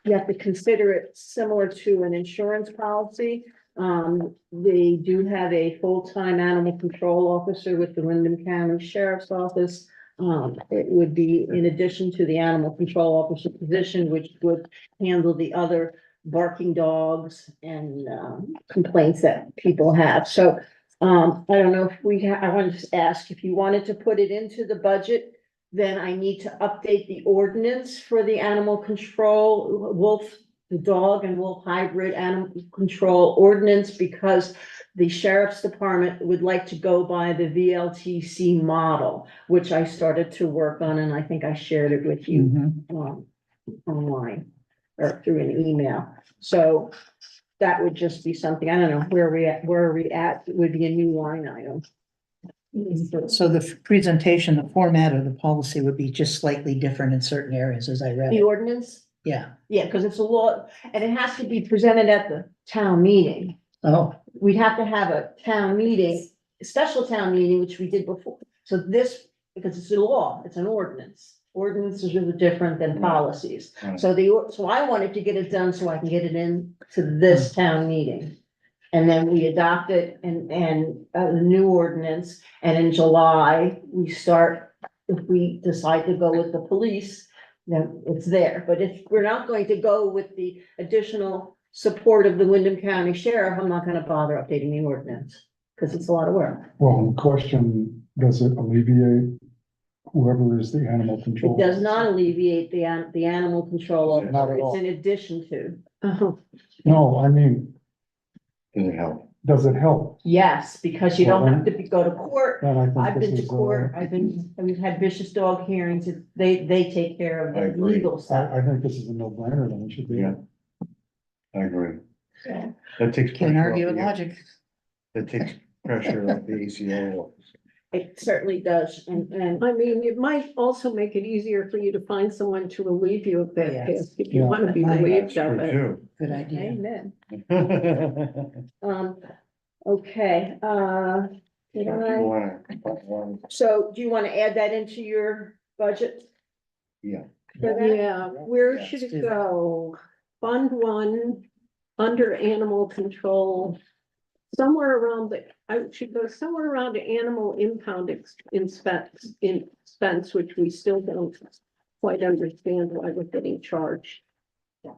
Speaker 1: You have to consider it similar to an insurance policy. They do have a full-time animal control officer with the Wyndham County Sheriff's Office. It would be in addition to the animal control officer position, which would handle the other barking dogs and, complaints that people have. So, I don't know if I wanted to ask if you wanted to put it into the budget, then I need to update the ordinance for the animal control, the dog and wolf hybrid animal control ordinance, because the sheriff's department would like to go by the VLTC model, which I started to work on, and I think I shared it with you,
Speaker 2: Mhm.
Speaker 1: online or through an email. So that would just be something, I don't know, where are we at, it would be a new line item.
Speaker 2: So the presentation, the format of the policy would be just slightly different in certain areas, as I read
Speaker 1: The
Speaker 2: it.
Speaker 1: ordinance?
Speaker 2: Yeah.
Speaker 1: Yeah, because it's a law, and it has to be presented at the town meeting.
Speaker 2: Oh,
Speaker 1: We'd have to have a town meeting, a special town meeting, which we did before. So this, because it's a law, it's an ordinance. Ordinances are different than policies.
Speaker 4: Right.
Speaker 1: So so I wanted to get it done so I can get it in to this town meeting. And then we adopt it and the new ordinance, and in July, we start, if we decide to go with the police, then it's there. But if we're not going to go with the additional support of the Wyndham County Sheriff, I'm not gonna bother updating the ordinance, because it's a lot of work.
Speaker 6: Well, the question, does it alleviate whoever is the animal control?
Speaker 1: It does not alleviate the animal control,
Speaker 6: Not at all.
Speaker 1: it's in addition to.
Speaker 6: No, I mean,
Speaker 7: Does it help?
Speaker 6: does it help?
Speaker 1: Yes, because you don't have to go to court.
Speaker 6: Then I think
Speaker 1: I've
Speaker 6: this
Speaker 1: been to
Speaker 6: is,
Speaker 1: court, we've had vicious dog hearings, they take care of
Speaker 7: I
Speaker 1: the
Speaker 7: agree.
Speaker 1: legal stuff.
Speaker 6: I think this is a no-brainer, then it should be.
Speaker 7: Yeah. I agree.
Speaker 1: Yeah.
Speaker 7: That takes.
Speaker 2: can't
Speaker 7: pressure
Speaker 2: argue
Speaker 7: off
Speaker 2: with
Speaker 7: the-
Speaker 2: logic.
Speaker 7: That takes pressure off the ACO.
Speaker 1: It certainly does, and
Speaker 3: I mean, it might also make it easier for you to find someone to relieve you of that
Speaker 2: Yes.
Speaker 3: task, if you
Speaker 6: Yeah.
Speaker 3: want to be
Speaker 2: That's
Speaker 3: relieved
Speaker 7: That's
Speaker 3: of it.
Speaker 7: true
Speaker 2: Good idea.
Speaker 1: amen.
Speaker 7: too.
Speaker 1: Okay, did
Speaker 7: You
Speaker 1: I,
Speaker 7: wanna-
Speaker 1: so do you want to add that into your budget?
Speaker 7: Yeah.
Speaker 1: For that?
Speaker 3: Yeah, where
Speaker 2: Yeah,
Speaker 3: should
Speaker 2: let's
Speaker 3: it
Speaker 2: do that.
Speaker 3: go? Fund 1, under animal control. Somewhere around I should go somewhere around the animal impound expense, which we still don't quite understand why we're getting charged.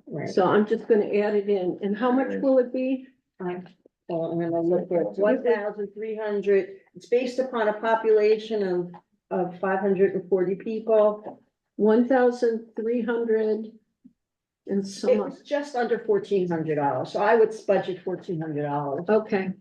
Speaker 1: Right.
Speaker 3: So I'm just gonna add it in. And how much will it be?
Speaker 1: I'm gonna look at 1,300, it's based upon a population of 540 people.
Speaker 3: 1,300 and so
Speaker 1: It
Speaker 3: much.
Speaker 1: was just under $1,400, so I would budget $1,400
Speaker 3: Okay,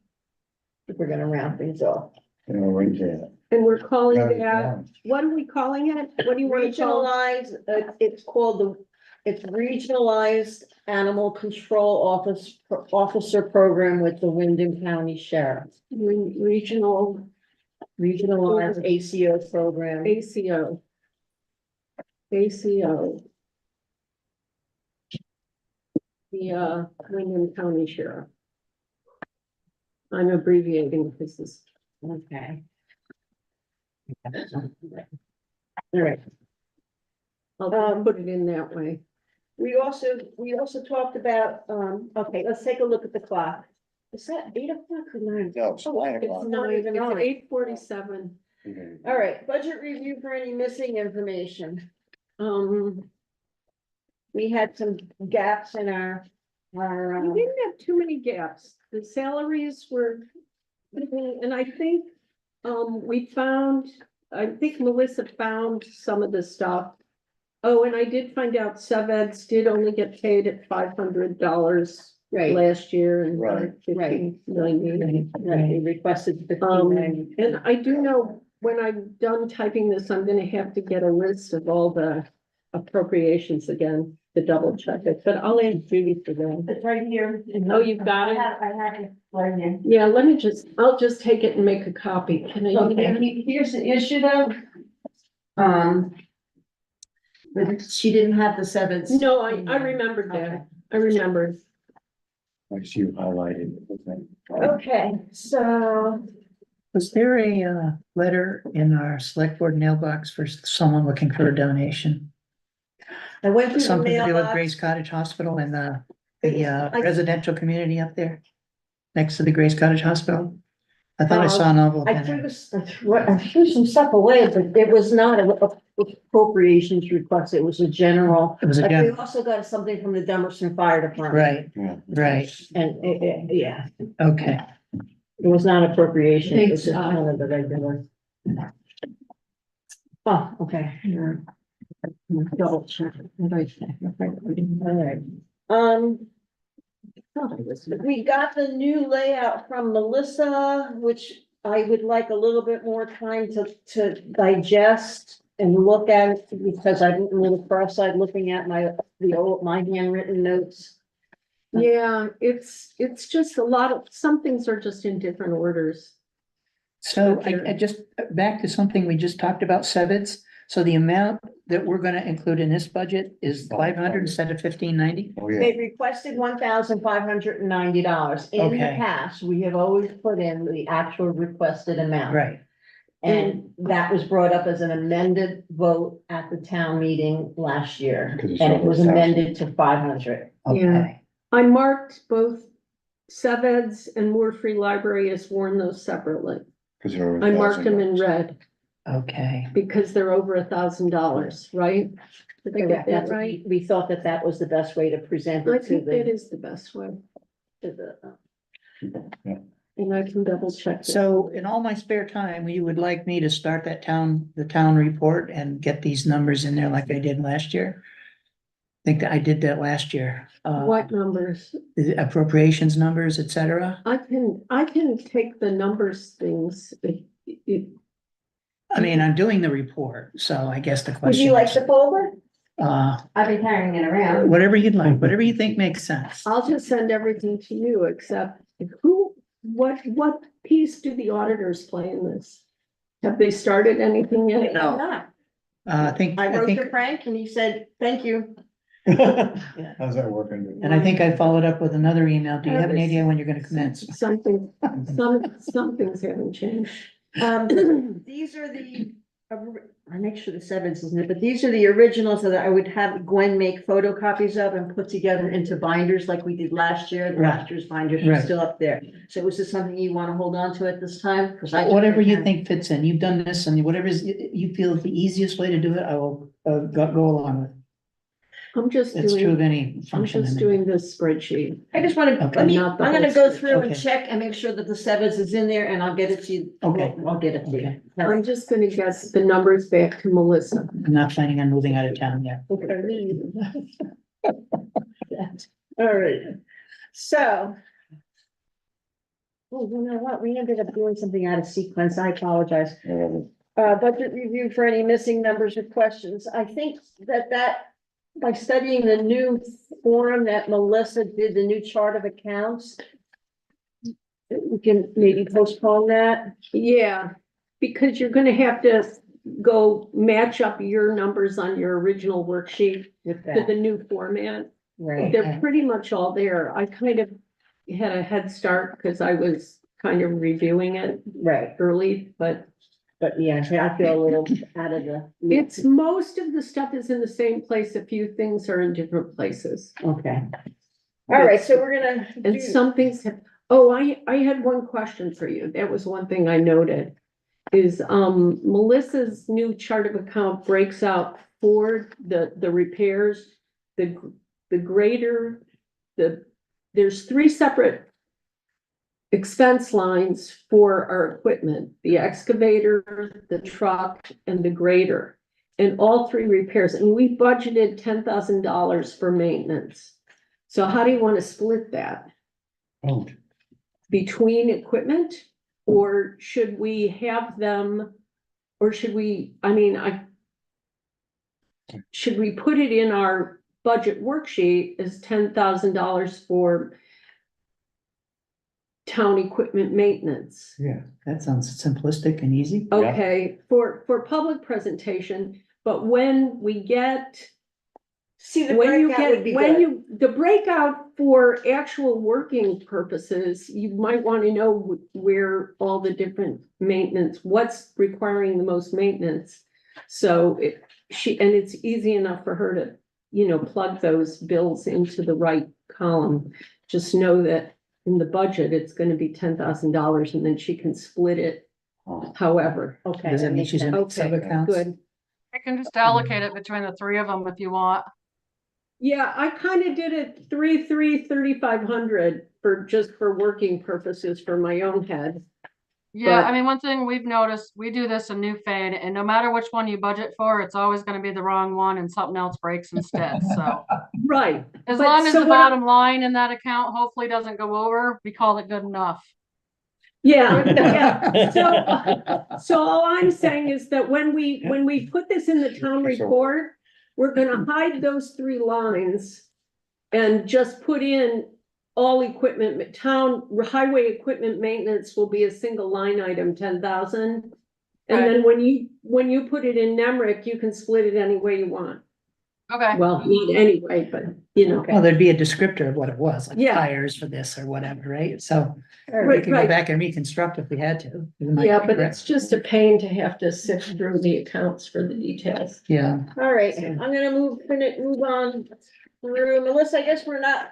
Speaker 1: if we're gonna round things off.
Speaker 7: You know, right there.
Speaker 3: and we're calling
Speaker 7: Got it
Speaker 3: that,
Speaker 7: down.
Speaker 3: what are we calling it? What do you want to call?
Speaker 1: Regionalized, it's called it's Regionalized Animal Control Officer Program with the Wyndham County Sheriff.
Speaker 3: Regional
Speaker 1: Regionalized ACO program.
Speaker 3: ACO. ACO. The Wyndham County Sheriff. I'm abbreviating because this.
Speaker 1: Okay. All right.
Speaker 3: I'll put it in that way.
Speaker 1: We also talked about, okay, let's take a look at the clock. Is that 8 o'clock or 9?
Speaker 7: No, it's 9
Speaker 3: It's
Speaker 7: o'clock.
Speaker 1: not even on.
Speaker 3: 8:47.
Speaker 1: All right, budget review for any missing information. We had some gaps in our,
Speaker 3: We didn't have too many gaps. The salaries were, and I think, I think Melissa found some of the stuff. Oh, and I did find out sub-eds did only get paid at $500
Speaker 1: right,
Speaker 3: last year and
Speaker 7: Right.
Speaker 3: 1590.
Speaker 1: right, they requested the.
Speaker 3: And I do know when I'm done typing this, I'm gonna have to get a list of all the appropriations again to double check it, but I'll ask Judy for that.
Speaker 1: It's right here.
Speaker 3: Oh, you've got it?
Speaker 1: I have it right here.
Speaker 3: Yeah, I'll just take it and make a copy. Can I?
Speaker 1: Okay, here's the issue though. But she didn't have the sevens.
Speaker 3: No, I remembered that.
Speaker 1: Okay.
Speaker 3: I remembered.
Speaker 7: I see you highlighted.
Speaker 1: Okay, so
Speaker 2: Was there a letter in our select board mailbox for someone looking for a donation?
Speaker 1: I went through the
Speaker 2: Something to do with
Speaker 1: mailbox.
Speaker 2: Grace Cottage Hospital and the
Speaker 1: I-
Speaker 2: residential community up there? Next to the Grace Cottage Hospital? I thought I saw an envelope
Speaker 1: I
Speaker 2: in
Speaker 1: threw
Speaker 2: there.
Speaker 1: this, I threw some stuff away, but it was not, appropriations request, it was a general.
Speaker 2: It was a
Speaker 1: Like, we
Speaker 2: general,
Speaker 1: also got something from the Demerson Fire Department.
Speaker 2: right, right,
Speaker 1: And, yeah,
Speaker 2: okay.
Speaker 1: it was not appropriation, it was
Speaker 3: Thanks,
Speaker 1: just one of the regular. Oh, okay. Yeah. Double check. All right. We got the new layout from Melissa, which I would like a little bit more time to digest and look at it, because I'm a little cross-eyed looking at my handwritten notes.
Speaker 3: Yeah, it's just a lot of, some things are just in different orders.
Speaker 2: So I just, back to something we just talked about, Sevitz. So the amount that we're gonna include in this budget is 500 instead of 1590?
Speaker 7: Oh, yeah.
Speaker 1: They requested $1,590. In the
Speaker 2: Okay.
Speaker 1: past, we have always put in the actual requested amount.
Speaker 2: Right,
Speaker 1: And that was brought up as an amended vote at the town meeting last year,
Speaker 7: Because it's
Speaker 1: and it
Speaker 7: over
Speaker 1: was
Speaker 7: 1,000.
Speaker 1: amended to 500.
Speaker 2: okay.
Speaker 3: I marked both Seveds and Moore Free Library as warned those separately.
Speaker 7: Cause they're over
Speaker 3: I marked them in
Speaker 7: $1,000.
Speaker 3: red
Speaker 2: Okay,
Speaker 3: because they're over $1,000, right? Did I get that
Speaker 1: That's-
Speaker 3: right?
Speaker 1: We thought that that was the best way to present
Speaker 3: I
Speaker 1: it to
Speaker 3: think that
Speaker 1: the,
Speaker 3: is the best way,
Speaker 1: to the.
Speaker 3: and I can double check. this.
Speaker 2: so in all my spare time, you would like me to start the town report and get these numbers in there like I did last year? I think that I did that last year.
Speaker 3: What numbers?
Speaker 2: The appropriations numbers, et cetera.
Speaker 3: I can take the numbers things.
Speaker 2: I mean, I'm doing the report, so I guess the
Speaker 1: Would
Speaker 2: question.
Speaker 1: you like
Speaker 2: is,
Speaker 1: the folder?
Speaker 11: I've been carrying it around.
Speaker 2: Whatever you'd like, whatever you think makes sense.
Speaker 3: I'll just send everything to you, except what piece do the auditors play in this? Have they started anything yet?
Speaker 1: No.
Speaker 2: I
Speaker 1: I wrote
Speaker 2: think,
Speaker 1: to Frank and he said, thank you.
Speaker 7: How's that working?
Speaker 2: and I think I followed up with another email. Do you have any idea when you're gonna commence?
Speaker 3: Some things haven't changed.
Speaker 1: These are the, I make sure the sevens isn't it, but these are the originals that I would have Gwen make photocopies of and put together into binders like we did last year.
Speaker 2: Right.
Speaker 1: Last year's binders are
Speaker 2: Right.
Speaker 1: still up there. So is this something you want to hold on to at this time? 'Cause
Speaker 2: Whatever you think fits in. You've done this and whatever you feel is the easiest way to do it, I will go along with.
Speaker 3: I'm just
Speaker 2: It's true of
Speaker 3: doing,
Speaker 2: any
Speaker 3: I'm
Speaker 2: function.
Speaker 3: just
Speaker 2: in it.
Speaker 3: doing this spreadsheet.
Speaker 1: I just want to,
Speaker 2: Okay.
Speaker 1: I'm
Speaker 3: Not the
Speaker 1: gonna
Speaker 3: whole
Speaker 1: go
Speaker 3: spreadsheet.
Speaker 1: through and
Speaker 2: Okay.
Speaker 1: check and make sure that the sevens is in there and I'll get it to you.
Speaker 2: Okay.
Speaker 1: I'll get it to you.
Speaker 2: Okay.
Speaker 3: I'm just gonna get the numbers back to Melissa.
Speaker 2: I'm not planning on moving out of town yet.
Speaker 1: All right, so. Oh, you know what? We ended up doing something out of sequence. I apologize. Budget review for any missing numbers or questions. I think that by studying the new form that Melissa did, the new chart of accounts, we can maybe postpone that.
Speaker 3: Yeah, because you're gonna have to go match up your numbers on your original worksheet
Speaker 1: With
Speaker 3: to
Speaker 1: that,
Speaker 3: the new format.
Speaker 1: right?
Speaker 3: They're pretty much all there. I kind of had a head start because I was kind of reviewing it
Speaker 1: Right,
Speaker 3: early, but
Speaker 1: yeah, I feel a little out of the.
Speaker 3: it's, most of the stuff is in the same place. A few things are in different places.
Speaker 1: Okay. All right, so we're gonna.
Speaker 3: And
Speaker 1: do-
Speaker 3: some things have, oh, I had one question for you. That was one thing I noted. Is Melissa's new chart of account breaks out for the repairs, the grader, there's 3 separate expense lines for our equipment, the excavator, the truck, and the grader. And all 3 repairs, and we budgeted $10,000 for maintenance. So how do you want to split that?
Speaker 7: Oh,
Speaker 3: Between equipment? Or should we have them, or should we, should we put it in our budget worksheet as $10,000 for town equipment maintenance?
Speaker 7: yeah.
Speaker 2: That sounds simplistic and easy.
Speaker 3: Okay, for public presentation, but when we get,
Speaker 1: See, the
Speaker 3: when you
Speaker 1: breakout would be
Speaker 3: get,
Speaker 1: good.
Speaker 3: the breakout for actual working purposes, you might want to know where all the different maintenance, what's requiring the most maintenance. So it's easy enough for her to, plug those bills into the right column. Just know that in the budget, it's gonna be $10,000 and then she can split it however.
Speaker 1: Okay.
Speaker 2: Does that mean
Speaker 1: makes
Speaker 2: she's
Speaker 1: sense.
Speaker 2: in sub accounts?
Speaker 3: Good.
Speaker 10: I can just allocate it between the three of them if you want.
Speaker 3: Yeah, I kind of did it 3,500 for just for working purposes for my own head.
Speaker 10: Yeah,
Speaker 3: But-
Speaker 10: I mean, one thing we've noticed, we do this in Newfane, and no matter which one you budget for, it's always gonna be the wrong one and something else breaks instead, so.
Speaker 3: Right.
Speaker 10: As
Speaker 3: But
Speaker 10: long as
Speaker 3: so
Speaker 10: the
Speaker 3: what I-
Speaker 10: bottom line in that account hopefully doesn't go over, we call it good enough.
Speaker 3: Yeah, yeah. So all I'm saying is that when we put this in the town report, we're gonna hide those three lines and just put in all equipment, town highway equipment maintenance will be a single line item, 10,000. And
Speaker 10: Okay.
Speaker 3: then when you put it in NEMRIC, you can split it any way you want.
Speaker 10: Okay,
Speaker 3: Well, not anyway, but you know.
Speaker 2: Well, there'd be a descriptor of what it was, like
Speaker 3: Yeah.
Speaker 2: tires for this or whatever, right? So we
Speaker 3: Right,
Speaker 2: could go
Speaker 3: right.
Speaker 2: back and reconstruct if we had to. We might
Speaker 3: Yeah,
Speaker 2: be
Speaker 3: but
Speaker 2: correct.
Speaker 3: it's just a pain to have to sift through the accounts for the details.
Speaker 2: Yeah,
Speaker 1: All right, I'm gonna move on through, Melissa, I guess we're not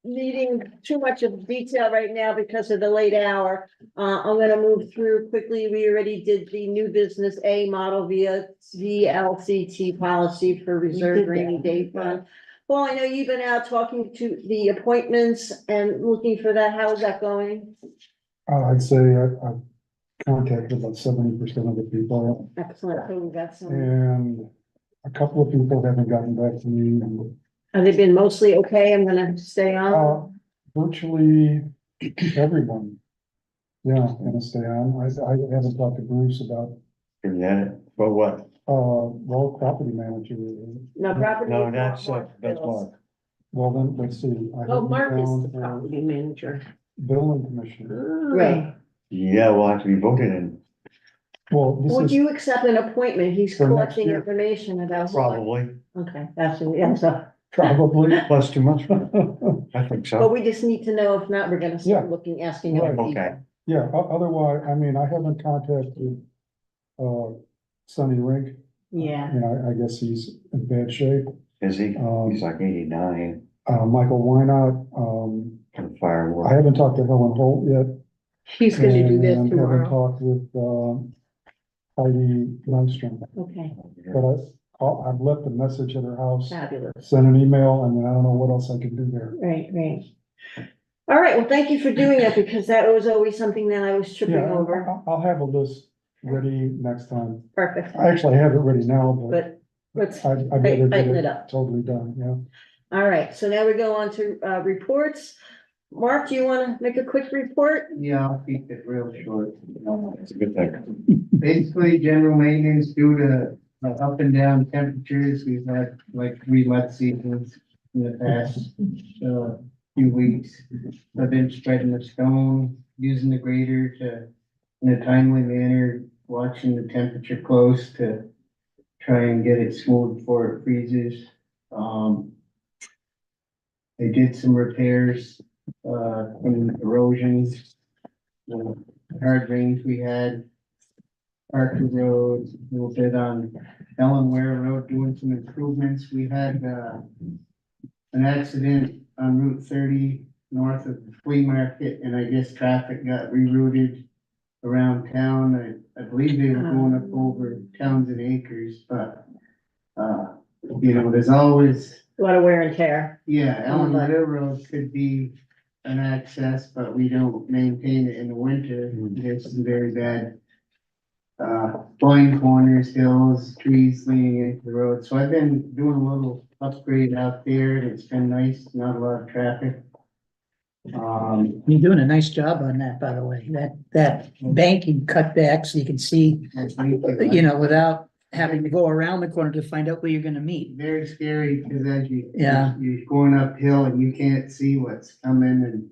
Speaker 1: needing too much of detail right now because of the late hour. I'm gonna move through quickly. We already did the new business A model via VLCT policy for reserved rainy day fund. Well, I know you've been out talking to the appointments and looking for that. How is that going?
Speaker 6: I'd say I've contacted about 70% of the people,
Speaker 1: Excellent. So we got some,
Speaker 6: and a couple of people haven't gotten back to me, and
Speaker 1: have they been mostly okay? I'm gonna stay on.
Speaker 6: virtually everyone. Yeah, gonna stay on. I haven't talked to Bruce about,
Speaker 7: Forget it, but what?
Speaker 6: well, property manager.
Speaker 1: No property.
Speaker 7: No, that's
Speaker 1: Mark
Speaker 7: Mark.
Speaker 1: bills.
Speaker 6: Well, then, let's see. I
Speaker 3: Oh,
Speaker 6: have
Speaker 3: Mark is
Speaker 6: down
Speaker 3: the
Speaker 6: for
Speaker 3: property manager.
Speaker 6: Building commissioner.
Speaker 1: Right.
Speaker 7: Yeah, we'll have to be voted in,
Speaker 6: Well,
Speaker 1: Would
Speaker 6: this is,
Speaker 1: you accept an appointment? He's
Speaker 6: For next
Speaker 1: collecting
Speaker 6: year.
Speaker 1: information about.
Speaker 7: probably,
Speaker 1: Okay, that's, yeah, so,
Speaker 6: probably.
Speaker 7: plus 2 months, I think
Speaker 1: but
Speaker 7: so.
Speaker 1: we just need to know, if not, we're gonna start
Speaker 6: Yeah.
Speaker 1: looking, asking other
Speaker 6: Right.
Speaker 1: people.
Speaker 7: Okay.
Speaker 6: Yeah, otherwise, I mean, I haven't contacted, Sonny Rink.
Speaker 1: Yeah,
Speaker 6: You know, I guess he's in bad shape.
Speaker 7: Is he?
Speaker 6: Um,
Speaker 7: He's like 89,
Speaker 6: Michael Wynot,
Speaker 7: on
Speaker 6: I
Speaker 7: fireworks.
Speaker 6: haven't talked to Helen Holt yet.
Speaker 3: He's gonna do that
Speaker 6: And haven't
Speaker 3: tomorrow.
Speaker 6: talked with, Heidi Lundstrom,
Speaker 1: okay,
Speaker 6: but I've left a message at her house,
Speaker 1: fabulous,
Speaker 6: sent an email, and then I don't know what else I can do there.
Speaker 1: right, right. All right, well, thank you for doing that, because that was always something that I was tripping
Speaker 6: Yeah,
Speaker 1: over.
Speaker 6: I'll have a list ready next time.
Speaker 1: Perfect,
Speaker 6: I actually have it ready now, but
Speaker 1: but let's,
Speaker 6: I better
Speaker 1: tighten
Speaker 6: get
Speaker 1: it
Speaker 6: it
Speaker 1: up.
Speaker 6: totally done, yeah.
Speaker 1: All right, so now we go on to, reports. Mark, do you wanna make a quick report?
Speaker 12: Yeah, I'll keep it real short.
Speaker 7: It's a good thing.
Speaker 12: Basically, general maintenance due to up and down temperatures. We've had like 3 wet seasons in the past few weeks. I've been spreading the stone, using the grader to, in a timely manner, watching the temperature close to try and get it smooth before it freezes. They did some repairs from erosions, the hard rains we had. Parker Road, a little bit on Ellenware Road, doing some improvements. We had an accident on Route 30 north of the flea market, and I guess traffic got rerouted around town. I believe they were going up over Townsend Acres, but you know, there's always,
Speaker 1: A lot of wear and tear.
Speaker 12: yeah, Ellen Railroad could be an access, but we don't maintain it in the winter. There's some very bad blind corners, hills, trees leaning into the road. So I've been doing a little upgrade out there, and it's been nice, not a lot of traffic.
Speaker 2: you're doing a nice job on that, by the way. That banking cut back so you can see, you know, without having to go around the corner to find out where you're gonna meet.
Speaker 12: Very scary, because as
Speaker 2: Yeah.
Speaker 12: you're going uphill and you can't see what's coming, and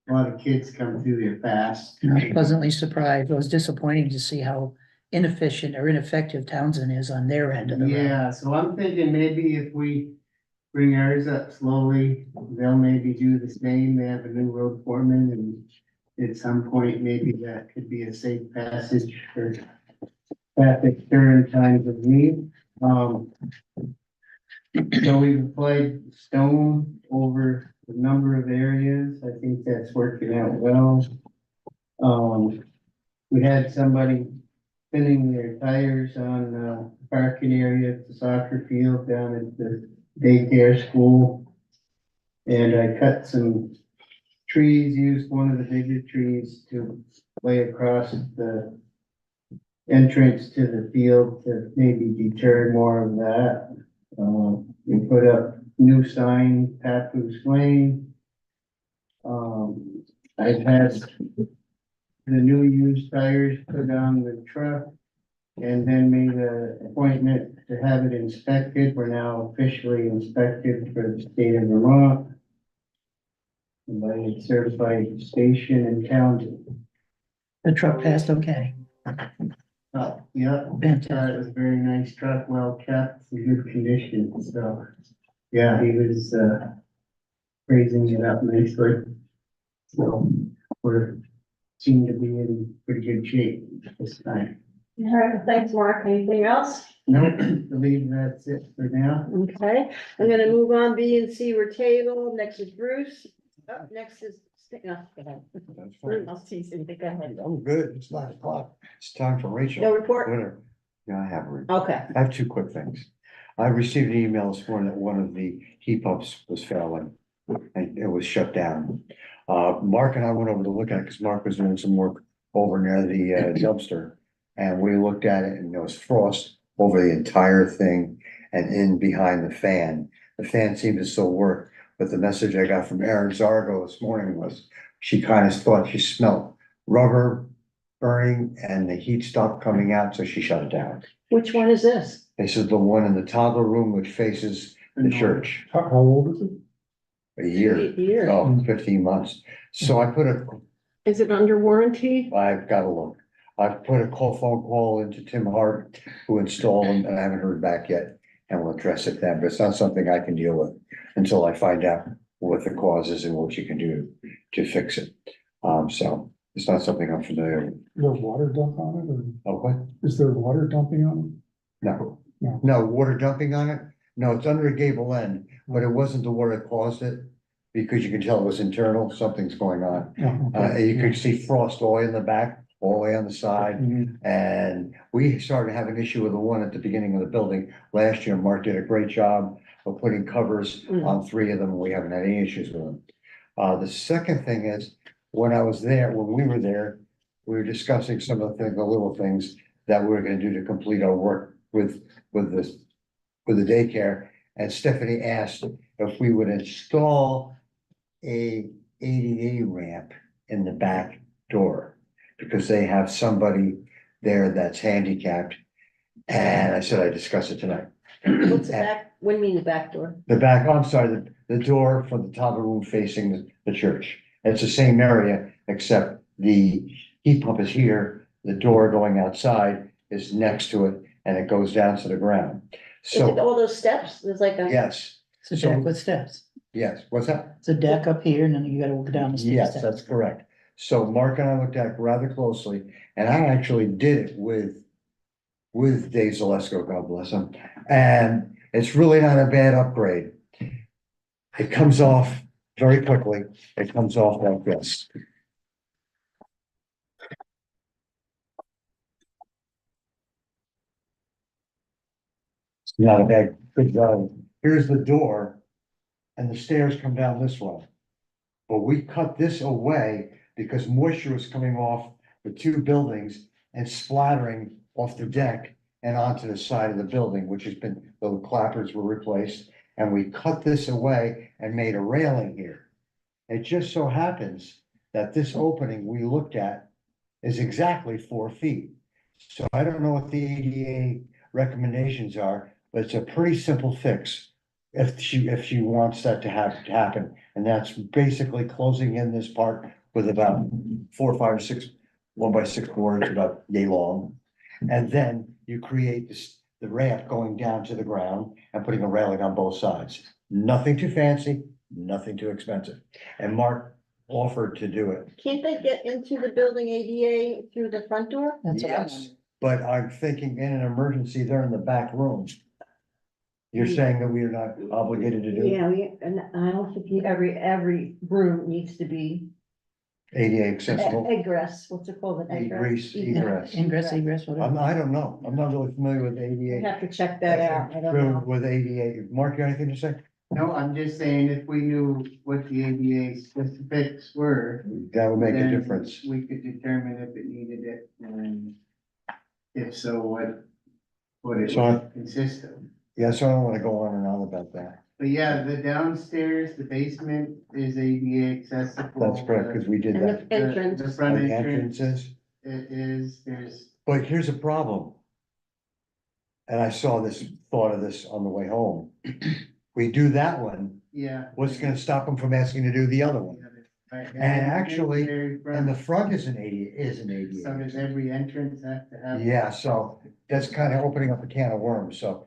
Speaker 12: a lot of kids come through there fast.
Speaker 2: I was pleasantly surprised. It was disappointing to see how inefficient or ineffective Townsend is on their end of the road.
Speaker 12: Yeah, so I'm thinking maybe if we bring ours up slowly, they'll maybe do the same. They have a new road foreman, and at some point, maybe that could be a safe passage for traffic during times of need. So we've applied stone over a number of areas. I think that's working out well. We had somebody spinning their tires on, parking area at the soccer field down at the daycare school. And I cut some trees, used one of the bigger trees to lay across the entrance to the field to maybe deter more of that. We put up new sign, Papoose Lane. I've had the new used tires put on the truck and then made an appointment to have it inspected. We're now officially inspected for the state of Vermont by a certified station and county.
Speaker 2: The truck passed okay.
Speaker 12: Yeah,
Speaker 2: Fantastic.
Speaker 12: it was a very nice truck, well kept, in good condition, so, yeah, he was, raising it up nicely. So, we're, seem to be in pretty good shape this time.
Speaker 1: All right, thanks, Mark. Anything else?
Speaker 12: No, I believe that's it for now.
Speaker 1: Okay, I'm gonna move on. B and C were tabled. Next is Bruce. Up next is, no, go ahead.
Speaker 7: That's fine.
Speaker 1: I'll tease you. Go ahead.
Speaker 7: I'm good. It's 9 o'clock. It's time for Rachel.
Speaker 1: No report?
Speaker 7: Whatever. Yeah, I have a report.
Speaker 1: Okay.
Speaker 7: I have two quick things. I received an email this morning that one of the heat pumps was failing and it was shut down. Mark and I went over to look at it because Mark was doing some work over near the dumpster. And we looked at it and there was frost over the entire thing and in behind the fan. The fan seemed to still work, but the message I got from Erin Zargo this morning was she kind of thought she smelled rubber burning and the heat stopped coming out, so she shut it down.
Speaker 1: Which one is this?
Speaker 7: This is the one in the toddler room which faces the church.
Speaker 6: How old is it?
Speaker 7: A year, 15 months. So I put
Speaker 3: Is it under warranty?
Speaker 7: I've got to look. I've put a phone call into Tim Hart, who installed them, and I haven't heard back yet. And we'll address it then, but it's not something I can deal with until I find out what the cause is and what you can do to fix it. So it's not something I'm familiar with.
Speaker 6: Is there water dump on it or
Speaker 7: Okay,
Speaker 6: is there water dumping on
Speaker 7: no,
Speaker 6: No.
Speaker 7: no water dumping on it. No, it's under a gable end, but it wasn't the water that caused it. Because you can tell it was internal, something's going on.
Speaker 6: it? Oh, okay.
Speaker 7: You could see frost all in the back, all the way on the side.
Speaker 6: Mhm.
Speaker 7: And we started having an issue with the one at the beginning of the building. Last year, Mark did a great job of putting covers on 3 of them. We haven't had any issues with them. The second thing is, when I was there, when we were there, we were discussing some of the things, the little things that we were gonna do to complete our work with the daycare. And Stephanie asked if we would install a ADA ramp in the back door, because they have somebody there that's handicapped. And I said, I discuss it tonight.
Speaker 1: What's the back? What do you mean the back door?
Speaker 7: The back, I'm sorry, the door for the toddler room facing the church. It's the same area, except the heat pump is here, the door going outside is next to it, and it goes down to the ground.
Speaker 1: Is it
Speaker 7: So,
Speaker 1: all those steps? There's like a.
Speaker 7: yes,
Speaker 2: It's a deck with steps.
Speaker 7: yes, what's that?
Speaker 2: It's a deck up here and then you gotta walk down the steep
Speaker 7: Yes,
Speaker 2: steps.
Speaker 7: that's correct. So Mark and I looked at it rather closely, and I actually did it with Dave Zalesko, God bless him. And it's really not a bad upgrade. It comes off very quickly. It comes off like this. It's not a bad, good job. Here's the door, and the stairs come down this way. But we cut this away because moisture was coming off the 2 buildings and splattering off the deck and onto the side of the building, which has been, the clappers were replaced. And we cut this away and made a railing here. It just so happens that this opening we looked at is exactly 4 feet. So I don't know what the ADA recommendations are, but it's a pretty simple fix. If she wants that to happen, and that's basically closing in this part with about 4, 5, or 6, 1x6 boards about yay long. And then you create the ramp going down to the ground and putting a railing on both sides. Nothing too fancy, nothing too expensive. And Mark offered to do it.
Speaker 1: Can't they get into the building ADA through the front door?
Speaker 2: That's what I
Speaker 7: Yes,
Speaker 2: wondered.
Speaker 7: but I'm thinking in an emergency, they're in the back room. You're saying that we are not obligated to do it?
Speaker 1: Yeah, and I don't think every room needs to be
Speaker 7: ADA accessible,
Speaker 1: Egress, what's it called? An
Speaker 7: egress, egress.
Speaker 2: Ingress, egress, whatever.
Speaker 7: I don't know. I'm not really familiar with
Speaker 1: I
Speaker 7: ADA.
Speaker 1: have to check that out. I don't know.
Speaker 7: With ADA. Mark, you got anything to say?
Speaker 12: No, I'm just saying if we knew what the ADA specifics were.
Speaker 7: That would make a
Speaker 12: then
Speaker 7: difference.
Speaker 12: We could determine if it needed it, and if so, what it
Speaker 7: So I-
Speaker 12: would consist of.
Speaker 7: Yeah, so I don't wanna go on and on about that.
Speaker 12: But yeah, the downstairs, the basement is ADA accessible.
Speaker 7: That's correct, because we did
Speaker 1: And
Speaker 7: that.
Speaker 1: the entrance.
Speaker 12: The front
Speaker 7: The
Speaker 12: entrance,
Speaker 7: entrances.
Speaker 12: it is, there's,
Speaker 7: But here's a problem. And I saw this, thought of this on the way home. We do that one,
Speaker 12: yeah.
Speaker 7: what's gonna stop them from asking to do the other one?
Speaker 12: Right,
Speaker 7: And actually,
Speaker 12: very
Speaker 7: And the
Speaker 12: front,
Speaker 7: front is an ADA.
Speaker 12: so does every entrance have to have?
Speaker 7: Yeah, so that's kind of opening up a can of worms, so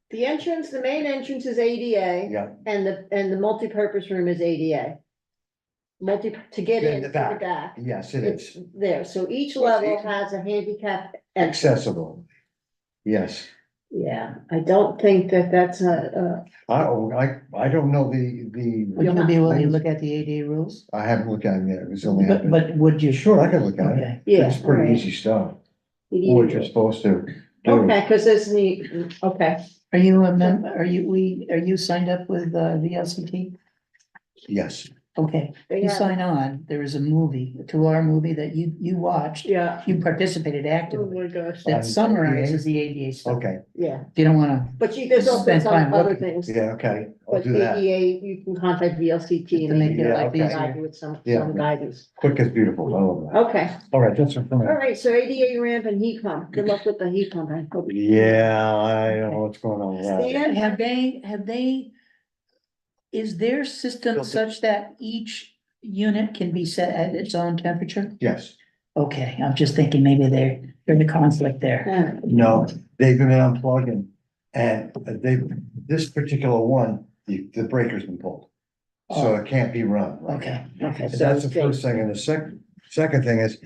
Speaker 1: The entrance, the main entrance is ADA
Speaker 7: yeah,
Speaker 1: and the multipurpose room is ADA. To get
Speaker 7: In
Speaker 1: in
Speaker 7: the
Speaker 1: to the
Speaker 7: back.
Speaker 1: back.
Speaker 7: yes, it
Speaker 1: It's
Speaker 7: is
Speaker 1: there, so each level has a handicap. entrance.
Speaker 7: accessible. Yes,
Speaker 1: Yeah, I don't think that that's
Speaker 7: I don't know
Speaker 2: Would you be willing to look at the ADA rules?
Speaker 7: I haven't looked at it yet, it was only
Speaker 2: But,
Speaker 7: happened.
Speaker 2: but would you?
Speaker 7: Sure, I can look at it.
Speaker 2: Okay.
Speaker 1: yeah.
Speaker 7: It's pretty
Speaker 1: alright.
Speaker 7: easy stuff,
Speaker 1: You
Speaker 7: what
Speaker 1: need
Speaker 7: you're
Speaker 1: to-
Speaker 7: supposed to do.
Speaker 1: Okay, cause there's the, okay,
Speaker 2: Are you a member, are you signed up with, VLCT?
Speaker 7: Yes,
Speaker 2: Okay,
Speaker 1: They
Speaker 2: you
Speaker 1: have-
Speaker 2: sign on, there is a movie, a 2-hour movie that you watched,
Speaker 1: yeah.
Speaker 2: you participated
Speaker 1: Oh
Speaker 2: actively,
Speaker 1: my gosh,
Speaker 2: that summarizes the ADA stuff.
Speaker 7: okay,
Speaker 1: yeah,
Speaker 2: If you don't wanna,
Speaker 1: but there's also
Speaker 2: Spend
Speaker 1: some
Speaker 2: time
Speaker 1: other
Speaker 2: looking.
Speaker 1: things,
Speaker 7: yeah, okay, I'll
Speaker 1: but
Speaker 7: do that.
Speaker 1: ADA, you can contact VLCT
Speaker 2: to
Speaker 1: and
Speaker 2: make
Speaker 1: they
Speaker 2: your
Speaker 7: Yeah,
Speaker 2: life
Speaker 7: okay.
Speaker 1: can
Speaker 2: easier.
Speaker 1: guide you with some
Speaker 7: Yeah.
Speaker 1: guidance.
Speaker 7: Quick is beautiful, I love that.
Speaker 1: Okay,
Speaker 7: All right, that's it for me.
Speaker 1: all right, so ADA ramp and heat pump, good luck with the heat pump. I hope.
Speaker 7: Yeah, I don't know what's going on with that.
Speaker 1: Stan?
Speaker 2: Have they, is their system
Speaker 7: Built it.
Speaker 2: such that each unit can be set at its own temperature?
Speaker 7: Yes,
Speaker 2: Okay, I'm just thinking maybe they're in a conflict there.
Speaker 1: Yeah.
Speaker 7: no, they've been unplugging, and this particular one, the breaker's been pulled. So it can't be run. right?
Speaker 2: Okay,
Speaker 1: Okay, so
Speaker 7: That's the
Speaker 1: it's
Speaker 7: first thing, and the second thing is,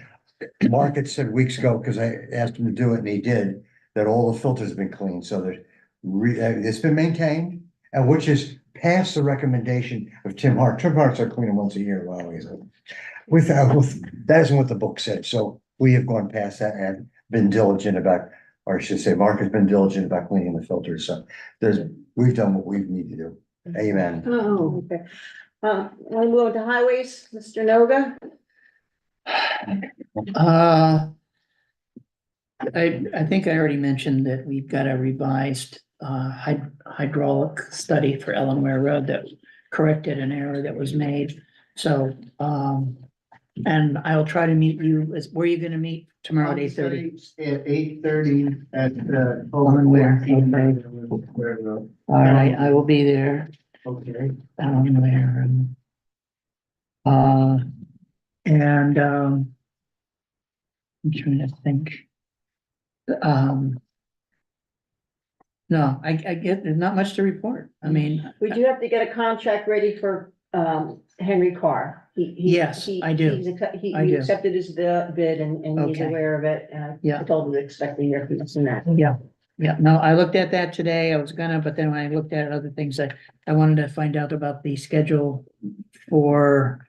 Speaker 7: Mark had said weeks ago, because I asked him to do it, and he did, that all the filters have been cleaned, so there's it's been maintained, and which is past the recommendation of Tim Hart. Tim Hart's are cleaning once a year, well, he's with, that isn't what the book said, so we have gone past that and been diligent about, or I should say, Mark has been diligent about cleaning the filters, so we've done what we need to do. Amen.
Speaker 1: Oh, okay. Want to move on to highways, Mr. Noga?
Speaker 2: I think I already mentioned that we've got a revised hydraulic study for Ellenware Road that corrected an error that was made. So, and I'll try to meet you, where are you gonna meet tomorrow at 8:30?
Speaker 12: At 8:30 at the.
Speaker 2: On where? Okay. All right, I will be there.
Speaker 12: Okay.
Speaker 2: There. And, I'm trying to think. No, I get, there's not much to report. I mean,
Speaker 1: We do have to get a contract ready for Henry Carr.
Speaker 2: Yes, I do. I
Speaker 1: We
Speaker 2: do.
Speaker 1: accepted his bid and he's
Speaker 2: Okay.
Speaker 1: aware of it. And I
Speaker 2: Yeah.
Speaker 1: told him to expect to hear from us in that.
Speaker 2: yeah, no, I looked at that today. I was gonna, but then when I looked at other things, I wanted to find out about the schedule for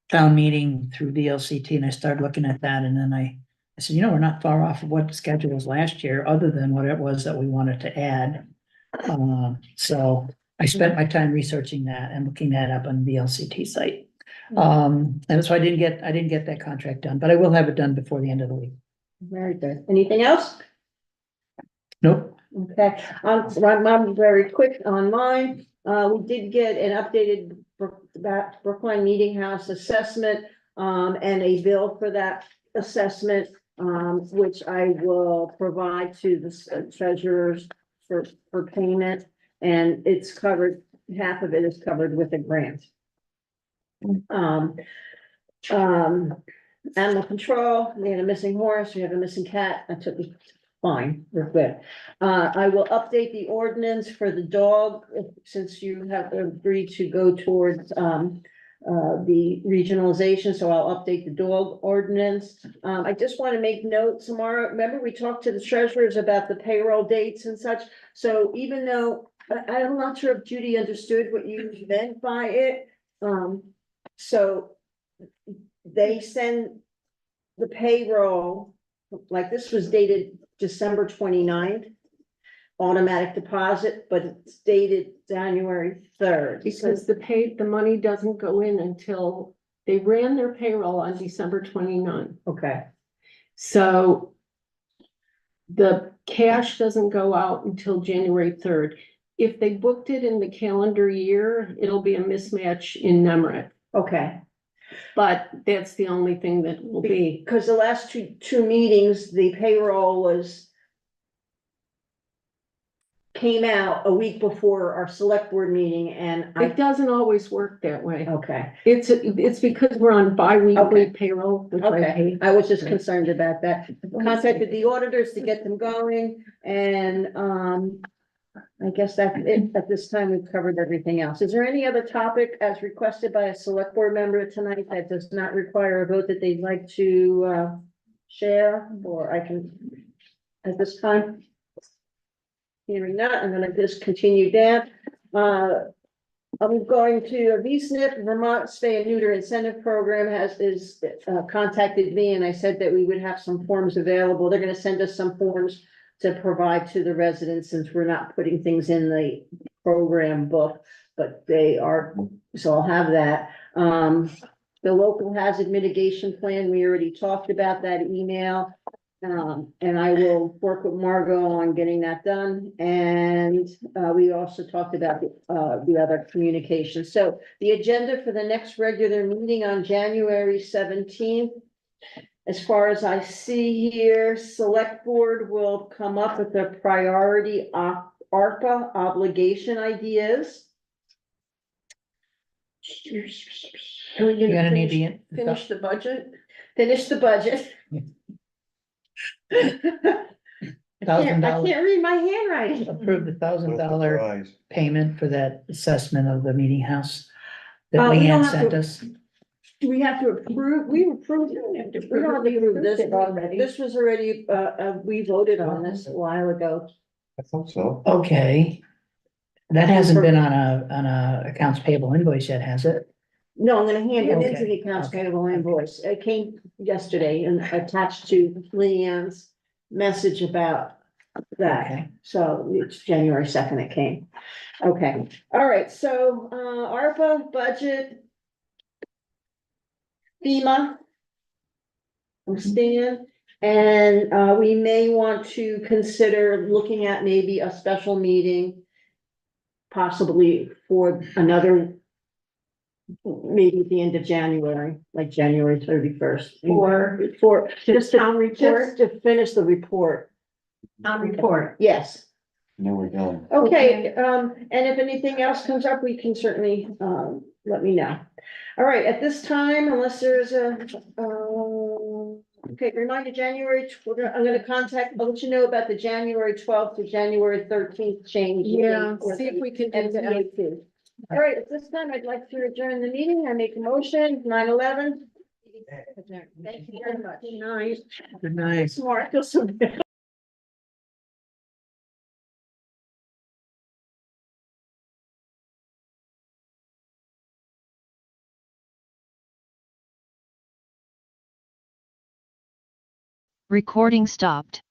Speaker 2: town meeting through VLCT, and I started looking at that, and then I said, we're not far off of what the schedule was last year, other than what it was that we wanted to add. So I spent my time researching that and looking that up on the VLCT site. And so I didn't get that contract done, but I will have it done before the end of the week.
Speaker 1: Very good. Anything else?
Speaker 2: Nope.
Speaker 1: Okay, I'm very quick on mine. We did get an updated Brookline Meeting House assessment, and a bill for that assessment, which I will provide to the treasurers for payment. And it's covered, half of it is covered with a grant. Animal control, we had a missing horse, we have a missing cat, I took it, fine, we're good. I will update the ordinance for the dog, since you have agreed to go towards, the regionalization, so I'll update the dog ordinance. I just want to make note tomorrow, remember we talked to the treasurers about the payroll dates and such, so even though, I'm not sure if Judy understood what you meant by it, so they send the payroll, like this was dated December 29th, automatic deposit, but it's dated January 3rd.
Speaker 3: Because the money doesn't go in until they ran their payroll on December 29th.
Speaker 1: Okay,
Speaker 3: So the cash doesn't go out until January 3rd. If they booked it in the calendar year, it'll be a mismatch in NEMRIC.
Speaker 1: okay.
Speaker 3: But that's the only thing that will be.
Speaker 1: Because the last two meetings, the payroll came out a week before our select board meeting and
Speaker 3: It doesn't always work that way.
Speaker 1: okay,
Speaker 3: It's because we're on bi-weekly
Speaker 1: Okay.
Speaker 3: payroll, which I
Speaker 1: okay.
Speaker 3: hate.
Speaker 1: I was just concerned about that. Contacted the auditors to get them going and, I guess that's it. At this time, we've covered everything else. Is there any other topic as requested by a select board member tonight that does not require a vote that they'd like to, share, or I can, at this time? Hearing that, I'm gonna just continue down. I'm going to VSNP, Vermont Spay and Neuter Incentive Program contacted me and I said that we would have some forms available. They're gonna send us some forms to provide to the residents since we're not putting things in the program book, but they are, so I'll have that. The local hazard mitigation plan, we already talked about that email. And I will work with Margot on getting that done. And, we also talked about, the other communication. So the agenda for the next regular meeting on January 17th. As far as I see here, select board will come up with their priority ARPA obligation ideas. Are we
Speaker 2: You're gonna need the.
Speaker 3: Finish the budget.
Speaker 1: Finish the budget. I can't read my handwriting.
Speaker 2: Approve the $1,000
Speaker 7: Surprise.
Speaker 2: payment for that assessment of the meeting house
Speaker 1: We
Speaker 2: that
Speaker 1: don't
Speaker 2: Leanne
Speaker 1: have
Speaker 2: sent
Speaker 1: to-
Speaker 2: us.
Speaker 1: Do we have to approve? We approved. We don't have to approve this. This was already, we voted on this a while ago.
Speaker 7: I thought so.
Speaker 2: Okay. That hasn't been on a accounts payable invoice yet, has it?
Speaker 1: No, I'm gonna hand it into
Speaker 2: Okay,
Speaker 1: the accounts
Speaker 2: okay,
Speaker 1: payable invoice. It came yesterday and attached to Leanne's message about that.
Speaker 2: Okay.
Speaker 1: So it's January 2nd it came. Okay, all right, so, ARPA budget. FEMA. Stan, and, we may want to consider looking at maybe a special meeting. Possibly for another. Maybe at the end of January, like January 31st. For just
Speaker 3: town report?
Speaker 1: Just to finish the report.
Speaker 11: Report.
Speaker 1: Yes,
Speaker 7: No, we're done.
Speaker 1: okay, and if anything else comes up, we can certainly, let me know. All right, at this time, unless there's okay, reminder, I'm gonna contact, I'll let you know about the January 12th to January 13th change.
Speaker 3: Yeah, see if we can do that.
Speaker 1: MTAP. All right, at this time, I'd like to adjourn the meeting. I make a motion, 9/11. Thank you very much. Nice.
Speaker 2: Good night.
Speaker 1: Smart, I feel so bad.
Speaker 13: Recording stopped.